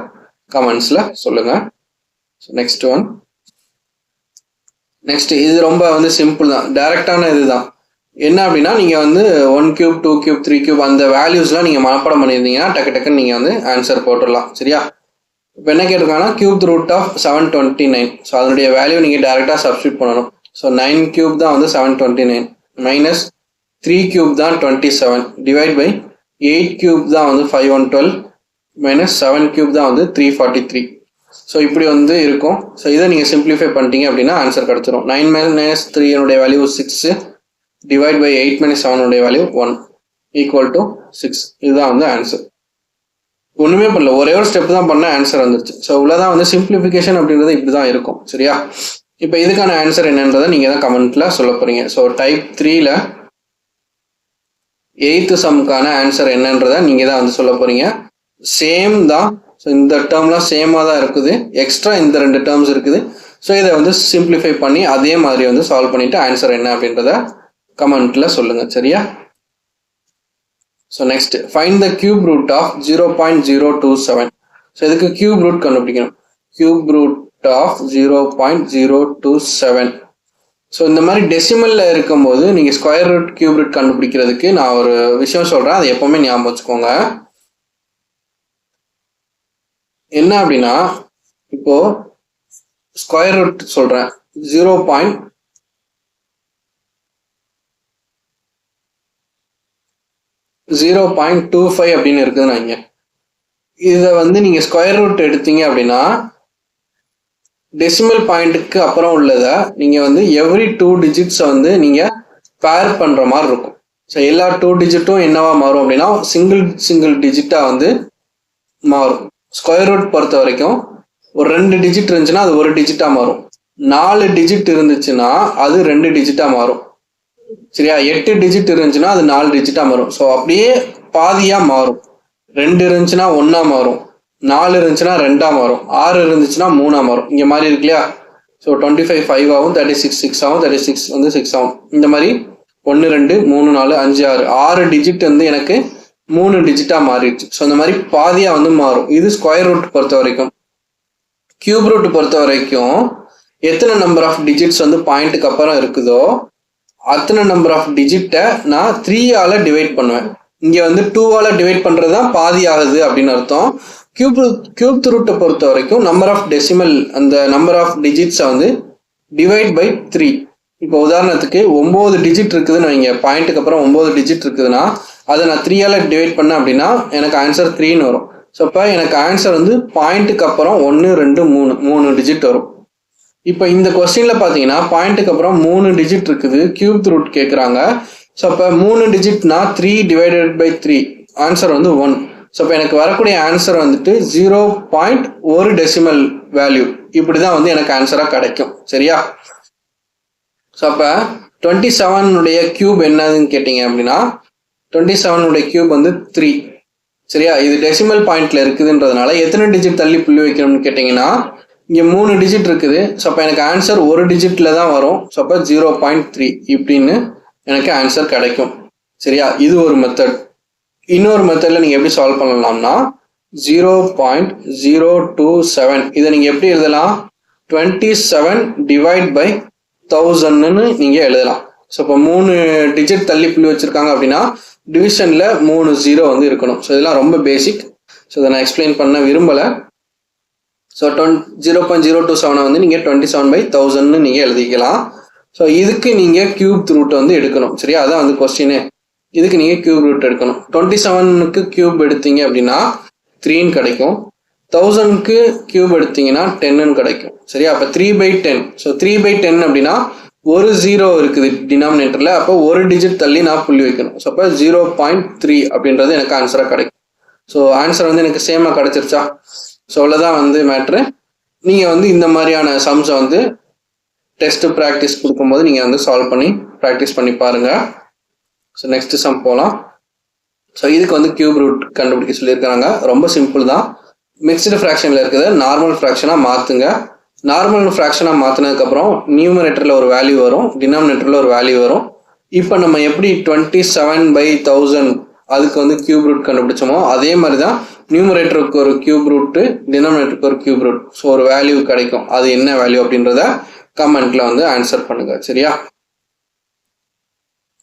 கமெண்ட்ஸில் சொல்லுங்கள். ஸோ நெக்ஸ்ட் ஒன், நெக்ஸ்ட் இது ரொம்ப வந்து சிம்பிள் தான், டைரக்டான இதுதான். என்ன அப்படின்னா நீங்கள் வந்து 1 கியூப் 2 கியூப் 3 கியூப் அந்த வேல்யூஸ்லாம் நீங்கள் மனப்பாடம் பண்ணியிருந்தீங்கன்னா டக்குன்னு நீங்கள் வந்து ஆன்சர் போட்டுடலாம். சரியா? இப்போ என்ன கேட்டிருக்காங்கன்னா கியூப் ரூட் ஆஃப் 729. ஸோ அதனுடைய வேல்யூ நீங்கள் டேரெக்டாக சப்ஸ்டியூட் பண்ணணும். ஸோ 9 கியூப் தான் வந்து 729 மைனஸ் 3 கியூப் தான் 27 டிவைட் பை 8 கியூப் தான் வந்து 5112 மைனஸ் 7 கியூப் தான் வந்து 343. ஸோ இப்படி வந்து இருக்கும். ஸோ இதை நீங்கள் சிம்பிளிஃபை பண்ணிட்டீங்க அப்படின்னா ஆன்சர் கிடச்சிரும். 9 minus 3 value 6 divide by 8 minus 7 value 1 equal to 6. இதுதான் வந்து ஆன்சர். ஒன்றுமே பண்ணல, ஒரே ஒரு ஸ்டெப் தான் பண்ண ஆன்சர் வந்துருச்சு. ஸோ இவ்வளோதான் வந்து சிம்பிளிஃபிகேஷன் அப்படின்றது இப்படி தான் இருக்கும். சரியா? இப்போ இதுக்கான ஆன்சர் என்னன்றதை நீங்கள் தான் கமெண்ட்ல சொல்ல போறீங்க. ஸோ டைப் 3ல 8th சம்க்கான ஆன்சர் என்னன்றதை நீங்கள் தான் வந்து சொல்ல போறீங்க. சேம் தான். ஸோ இந்த டேர்ம்லாம் சேமாக தான் இருக்குது, எக்ஸ்ட்ரா இந்த 2 டேர்ம்ஸ் இருக்குது. ஸோ இதை வந்து சிம்பிளிஃபை பண்ணி அதே மாதிரி வந்து சால்வ் பண்ணிட்டு ஆன்சர் என்ன அப்படின்றத கமெண்ட்ல சொல்லுங்க. சரியா? So next find the cube root of 0.027. So இதுக்கு கியூப் ரூட் கண்டுபிடிக்கணும். Cube root of 0.027. ஸோ இந்த மாதிரி டெசிமலில் இருக்கும்போது நீங்கள் ஸ்கொயர் ரூட் கியூப் ரூட் கண்டுபிடிக்கிறதுக்கு நான் ஒரு விஷயம் சொல்கிறேன், அதை எப்போவுமே ஞாபகம் வச்சுக்கோங்க. என்ன அப்படின்னா இப்போ ஸ்கொயர் ரூட் சொல்கிறேன் 0.25 அப்படின்னு இருக்குதுன்னு வைங்க. இதை வந்து நீங்கள் ஸ்கொயர் ரூட் எடுத்தீங்க அப்படின்னா டெசிமல் பாயிண்ட்டுக்கு அப்புறம் உள்ளதை நீங்கள் வந்து எவ்ரி 2 டிஜிட்ஸை வந்து நீங்கள் பேர் பண்ணுற மாதிரி இருக்கும். ஸோ எல்லா 2 டிஜிட்டும் என்னவா மாறும் அப்படின்னா சிங்கிள் டிஜிட்டாக வந்து மாறும். ஸ்கொயர் ரூட் பொறுத்த வரைக்கும் ஒரு 2 டிஜிட் இருந்துச்சுன்னா அது 1 டிஜிட்டாக மாறும். 4 டிஜிட் இருந்துச்சுன்னா அது 2 டிஜிட்டாக மாறும். சரியா? 8 டிஜிட் இருந்துச்சுன்னா அது 4 டிஜிட்டாக மாறும். ஸோ அப்படியே பாதியாக மாறும். 2 இருந்துச்சுன்னா 1ஆ மாறும், 4 இருந்துச்சுன்னா 2ஆ மாறும், 6 இருந்துச்சுன்னா 3ஆ மாறும். இங்கே மாதிரி இருக்கு இல்லையா? ஸோ 25 5 ஆகும், 36 6 ஆகும், 36 வந்து 6 ஆகும். இந்த மாதிரி 1 2 3 4 5 6 6 டிஜிட் வந்து எனக்கு 3 டிஜிட்டாக மாறிடுச்சு. ஸோ இந்த மாதிரி பாதியாக வந்து மாறும். இது ஸ்கொயர் ரூட் பொறுத்த வரைக்கும். கியூப் ரூட் பொறுத்த வரைக்கும் எத்தனை நம்பர் ஆஃப் டிஜிட்ஸ் வந்து பாயிண்ட்டுக்கு அப்புறம் இருக்குதோ அத்தனை நம்பர் ஆஃப் டிஜிட்டை நான் 3ஆல டிவைட் பண்ணுவேன். இங்கே வந்து 2ஆல டிவைட் பண்ணுறது தான் பாதி ஆகுது அப்படின்னு அர்த்தம். கியூப் ரூட்டை பொறுத்த வரைக்கும் நம்பர் ஆஃப் டெசிமல் அந்த நம்பர் ஆஃப் டிஜிட்ஸை வந்து டிவைட் பை 3. இப்போ உதாரணத்துக்கு 9 டிஜிட் இருக்குதுன்னு வைங்க, பாயிண்ட்டுக்கு அப்புறம் 9 டிஜிட் இருக்குதுன்னா அதை நான் 3ஆல டிவைட் பண்ணேன் அப்படின்னா எனக்கு ஆன்சர் 3ன்னு வரும். ஸோ இப்போ எனக்கு ஆன்சர் வந்து பாயிண்ட்டுக்கு அப்புறம் 1 2 3 டிஜிட் வரும். இப்போ இந்த கொஸ்டின்ல பார்த்தீங்கன்னா பாயிண்ட்டுக்கு அப்புறம் 3 டிஜிட் இருக்குது, கியூப் ரூட் கேட்குறாங்க. ஸோ அப்போ 3 டிஜிட்னா 3 டிவைடட் பை 3 ஆன்சர் வந்து 1. ஸோ இப்போ எனக்கு வரக்கூடிய ஆன்சர் வந்துட்டு 0.1 டெசிமல் வேல்யூ. இப்படி தான் வந்து எனக்கு ஆன்சராக கிடைக்கும். சரியா? ஸோ அப்போ 27 கியூப் என்னதுன்னு கேட்டிங்க அப்படின்னா 27 கியூப் வந்து 3. சரியா? இது டெசிமல் பாயிண்ட்ல இருக்குதுன்றதுனால எத்தனை டிஜிட் தள்ளி புள்ளி வைக்கணும்னு கேட்டிங்கன்னா இங்கே 3 டிஜிட் இருக்குது. ஸோ அப்போ எனக்கு ஆன்சர் 1 டிஜிட்ல தான் வரும். ஸோ அப்போ 0.3 இப்படின்னு எனக்கு ஆன்சர் கிடைக்கும். சரியா? இது ஒரு மெத்தட். இன்னொரு மெத்தடில் நீங்கள் எப்படி சால்வ் பண்ணலாம்னா 0.027 இதை நீங்கள் எப்படி எழுதலாம்? 27 டிவைட் பை 1000ன்னு நீங்கள் எழுதலாம். ஸோ இப்போ 3 டிஜிட் தள்ளி புள்ளி வச்சுருக்காங்க அப்படின்னா டிவிஷனில் 3 0 வந்து இருக்கணும். ஸோ இதெல்லாம் ரொம்ப பேசிக். ஸோ இதை நான் எக்ஸ்பிளைன் பண்ண விரும்பலை. ஸோ 0.027 வந்து நீங்கள் 27/1000ன்னு நீங்கள் எழுதிக்கலாம். ஸோ இதுக்கு நீங்கள் கியூப் ரூட் வந்து எடுக்கணும். சரியா? அதான் வந்து கொஸ்டினு. இதுக்கு நீங்கள் கியூப் ரூட் எடுக்கணும். 27க்கு கியூப் எடுத்தீங்க அப்படின்னா 3ன்னு கிடைக்கும். 1000க்கு கியூப் எடுத்தீங்கன்னா 10ன்னு கிடைக்கும். சரியா? அப்போ 3/10. ஸோ 3/10 அப்படின்னா ஒரு 0 இருக்குது டினாமினேட்டரில். அப்போ ஒரு டிஜிட் தள்ளி நான் புள்ளி வைக்கணும். ஸோ அப்போ 0.3 அப்படின்றது எனக்கு ஆன்சராக கிடைக்கும். ஸோ ஆன்சர் வந்து எனக்கு சேமாக கிடைச்சிருச்சா? ஸோ அவ்வளோதான் வந்து மேட்ரு. நீங்கள் வந்து இந்த மாதிரியான சம்ஸை வந்து டெஸ்ட் ப்ராக்டிஸ் கொடுக்கும்போது நீங்கள் வந்து சால்வ் பண்ணி ப்ராக்டிஸ் பண்ணி பாருங்கள். ஸோ நெக்ஸ்ட் சம் போகலாம். ஸோ இதுக்கு வந்து கியூப் ரூட் கண்டுபிடிக்க சொல்லியிருக்கிறாங்க. ரொம்ப சிம்பிள் தான். மிக்ஸ்டு ஃப்ராக்ஷனில் இருக்கிறத நார்மல் ஃப்ராக்ஷனாக மாற்றுங்க. நார்மல் ஃப்ராக்ஷனாக மாற்றினதுக்கப்புறம் நியூமரேட்டரில் ஒரு வேல்யூ வரும், டினாமினேட்டரில் ஒரு வேல்யூ வரும். இப்போ நம்ம எப்படி 27/1000 அதுக்கு வந்து கியூப் ரூட் கண்டுபிடிச்சோமோ அதே மாதிரி தான் நியூமரேட்டருக்கு ஒரு கியூப் ரூட்டு, டினாமினேட்டருக்கு ஒரு கியூப் ரூட். ஸோ ஒரு வேல்யூ கிடைக்கும். அது என்ன வேல்யூ அப்படின்றத கமெண்ட்ல வந்து ஆன்சர் பண்ணுங்க. சரியா?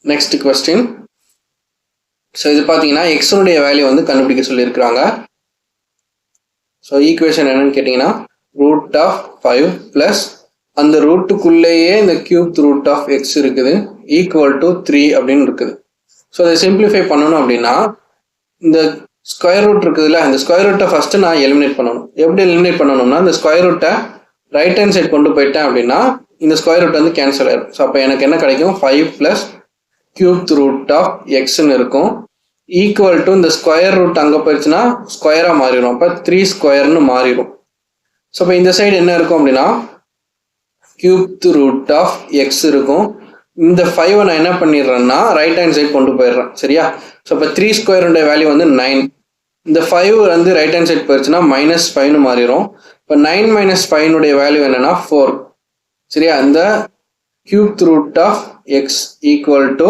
Next question. ஸோ இது பார்த்தீங்கன்னா எக்ஸனுடைய வேல்யூ வந்து கண்டுபிடிக்க சொல்லியிருக்கிறாங்க. ஸோ ஈக்குவேஷன் என்னன்னு கேட்டிங்கன்னா √5 ப்ளஸ் அந்த ரூட்டுக்குள்ளேயே இந்த கியூப் ரூட் ஆஃப் எக்ஸ் இருக்குது ஈக்குவல் டு 3 அப்படின்னு இருக்குது. ஸோ அதை சிம்பிளிஃபை பண்ணணும் அப்படின்னா இந்த ஸ்கொயர் ரூட் இருக்குதுல்ல, இந்த ஸ்கொயர் ரூட்டை ஃபஸ்ட்டு நான் எலிமினேட் பண்ணணும். எப்படி எலிமினேட் பண்ணணும்னா இந்த ஸ்கொயர் ரூட்டை ரைட் ஹேண்ட் சைட் கொண்டு போயிட்டேன் அப்படின்னா இந்த ஸ்கொயர் ரூட் வந்து கேன்சல் ஆயிடும். ஸோ அப்போ எனக்கு என்ன கிடைக்கும், 5 ப்ளஸ் கியூப் ரூட் ஆஃப் எக்ஸ்ன்னு இருக்கும் ஈக்குவல் டு இந்த ஸ்கொயர் ரூட் அங்கே போயிடுச்சுன்னா ஸ்கொயராக மாறிடும். அப்போ 3 ஸ்கொயர்னு மாறிடும். ஸோ இப்போ இந்த சைடு என்ன இருக்கும் அப்படின்னா கியூப் ரூட் ஆஃப் எக்ஸ் இருக்கும். இந்த 5 நான் என்ன பண்ணிடுறேன்னா ரைட் ஹேண்ட் சைட் கொண்டு போயிடுறேன். சரியா? ஸோ இப்போ 3 ஸ்கொயருடைய வேல்யூ வந்து 9. இந்த 5 வந்து ரைட் ஹேண்ட் சைட் போயிடுச்சுன்னா -5ன்னு மாறிடும். இப்போ 9 - 5னுடைய வேல்யூ என்னன்னா 4. சரியா? இந்த cube root of x equal to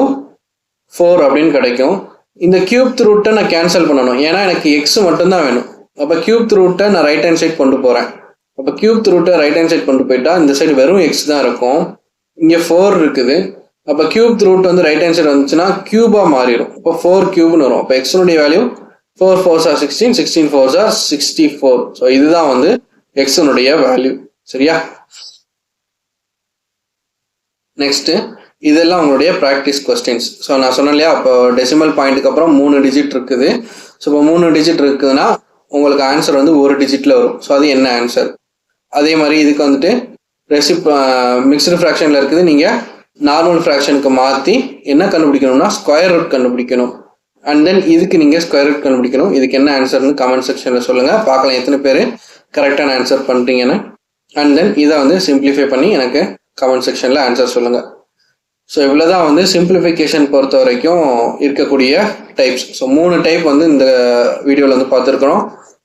4 அப்படின்னு கிடைக்கும். இந்த கியூப் ரூட்டை நான் கேன்சல் பண்ணணும், ஏன்னா எனக்கு எக்ஸ் மட்டும்தான் வேணும். அப்போ கியூப் ரூட்டை நான் ரைட் ஹேண்ட் சைட் கொண்டு போகிறேன். அப்போ கியூப் ரூட்டை ரைட் ஹேண்ட் சைட் கொண்டு போயிட்டா இந்த சைடு வெறும் எக்ஸ் தான் இருக்கும். இங்கே 4 இருக்குது. அப்போ கியூப் ரூட் வந்து ரைட் ஹேண்ட் சைடு வந்துச்சுன்னா கியூபாக மாறிடும். இப்போ 4 கியூப்னு வரும். அப்போ எக்ஸனுடைய value 4 4s are 16, 16 4s are 64. So இதுதான் வந்து எக்ஸனுடைய வேல்யூ. சரியா? நெக்ஸ்ட்டு இதெல்லாம் உங்களுடைய ப்ராக்டிஸ் கொஸ்டின்ஸ். ஸோ நான் சொன்னேன் இல்லையா, அப்போ டெசிமல் பாயிண்ட்டுக்கு அப்புறம் 3 டிஜிட் இருக்குது. ஸோ இப்போ 3 டிஜிட் இருக்குதுன்னா உங்களுக்கு ஆன்சர் வந்து 1 டிஜிட்டில் வரும். ஸோ அது என்ன ஆன்சர்? அதே மாதிரி இதுக்கு வந்துட்டு மிக்ஸ்டு ஃப்ராக்ஷனில் இருக்குது. நீங்கள் நார்மல் ஃப்ராக்ஷனுக்கு மாற்றி என்ன கண்டுபிடிக்கணும்னா ஸ்கொயர் ரூட் கண்டுபிடிக்கணும். அண்ட் தென் இதுக்கு நீங்கள் ஸ்கொயர் ரூட் கண்டுபிடிக்கணும். இதுக்கு என்ன ஆன்சர்னு கமெண்ட் செக்ஷனில் சொல்லுங்கள். பார்க்கலாம் எத்தனை பேர் கரெக்டான ஆன்சர் பண்ணுறீங்கன்னு. அண்ட் தென் இதை வந்து சிம்பிளிஃபை பண்ணி எனக்கு கமெண்ட் செக்ஷனில் ஆன்சர் சொல்லுங்கள். ஸோ இவ்வளோதான் வந்து சிம்பிளிஃபிகேஷன் பொறுத்த வரைக்கும் இருக்கக்கூடிய டைப்ஸ். ஸோ 3 டைப் வந்து இந்த வீடியோவில் வந்து பார்த்துருக்குறோம்.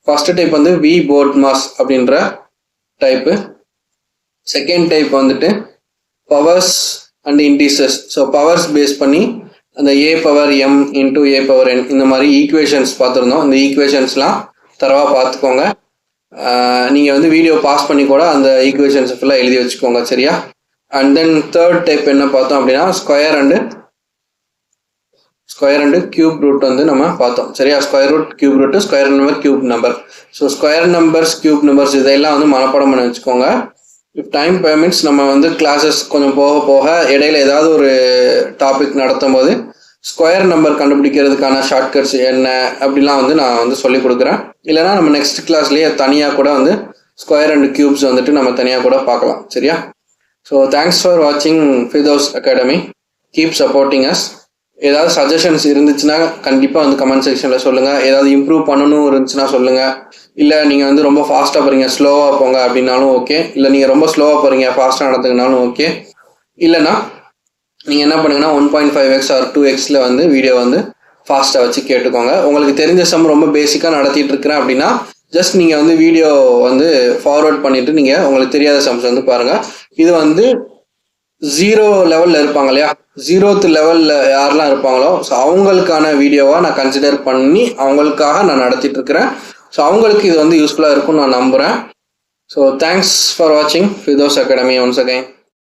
ஃபஸ்ட்டு டைப் வந்து வி போர்ட் மாஸ் அப்படின்ற டைப்பு. செகண்ட் டைப் வந்துட்டு powers and indices. So powers base பண்ணி அந்த a⁻m × a⁻n இந்த மாதிரி ஈக்குவேஷன்ஸ் பார்த்துருந்தோம். இந்த ஈக்குவேஷன்ஸ்லாம் தரவாக பார்த்துக்கோங்க. நீங்கள் வந்து வீடியோ பாஸ் பண்ணி கூட அந்த ஈக்குவேஷன்ஸ் ஃபுல்லாக எழுதி வச்சுக்கோங்க. சரியா? அண்ட் தென் தேர்ட் டைப் என்ன பார்த்தோம் அப்படின்னா ஸ்கொயர் அண்டு கியூப் ரூட் வந்து நம்ம பார்த்தோம். சரியா? Square root, cube root, square number, cube number. So square numbers, cube numbers இதெல்லாம் வந்து மனப்பாடம் பண்ணி வச்சுக்கோங்க. இஃப் டைம் பெர்மிட்ஸ் நம்ம வந்து கிளாஸஸ் கொஞ்சம் போக போக இடையில ஏதாவது ஒரு டாபிக் நடத்தும் போது ஸ்கொயர் நம்பர் கண்டுபிடிக்கிறதுக்கான ஷார்ட்கட்ஸ் என்ன அப்படிலாம் வந்து நான் வந்து சொல்லி கொடுக்குறேன். இல்லைனா நம்ம நெக்ஸ்ட் கிளாஸ்லேயே தனியாக கூட வந்து ஸ்கொயர் அண்ட் கியூப்ஸ் வந்துட்டு நம்ம தனியாக கூட பார்க்கலாம். சரியா? ஸோ தேங்க்ஸ் ஃபார் வாட்சிங் Firdaus academy. Keep supporting us. ஏதாவது சஜஷன்ஸ் இருந்துச்சுன்னா கண்டிப்பாக வந்து கமெண்ட் செக்ஷனில் சொல்லுங்கள். ஏதாவது இம்ப்ரூவ் பண்ணணும் இருந்துச்சுன்னா சொல்லுங்கள். இல்லை நீங்கள் வந்து ரொம்ப ஃபாஸ்ட்டாக போகிறீங்க, ஸ்லோவாக போங்க அப்படின்னாலும் ஓகே. இல்லை நீங்கள் ரொம்ப ஸ்லோவாக போகிறீங்க, ஃபாஸ்ட்டாக நடத்துக்குனாலும் ஓகே. இல்லைனா நீங்கள் என்ன பண்ணுங்கன்னா 1.5x ஆர் 2xல வந்து வீடியோ வந்து ஃபாஸ்ட்டாக வச்சு கேட்டுக்கோங்க. உங்களுக்கு தெரிஞ்ச சம் ரொம்ப பேசிக்காக நடத்திட்டு இருக்கிறேன் அப்படின்னா ஜஸ்ட் நீங்கள் வந்து வீடியோ வந்து ஃபார்வர்ட் பண்ணிவிட்டு நீங்கள் உங்களுக்கு தெரியாத சம்ஸ் வந்து பாருங்கள். இது வந்து 0 லெவலில் இருப்பாங்க இல்லையா, 0th லெவலில் யாரெல்லாம் இருப்பாங்களோ ஸோ அவங்களுக்கான வீடியோவாக நான் கன்சிடர் பண்ணி அவங்களுக்காக நான் நடத்திட்டு இருக்கிறேன். ஸோ அவங்களுக்கு இது வந்து யூஸ்ஃபுல்லாக இருக்கும்னு நான் நம்புகிறேன். ஸோ தேங்க்ஸ் ஃபார் வாட்சிங் ஃபிர்தௌஸ் அகாடமி ஒன்ஸ் அகைன்.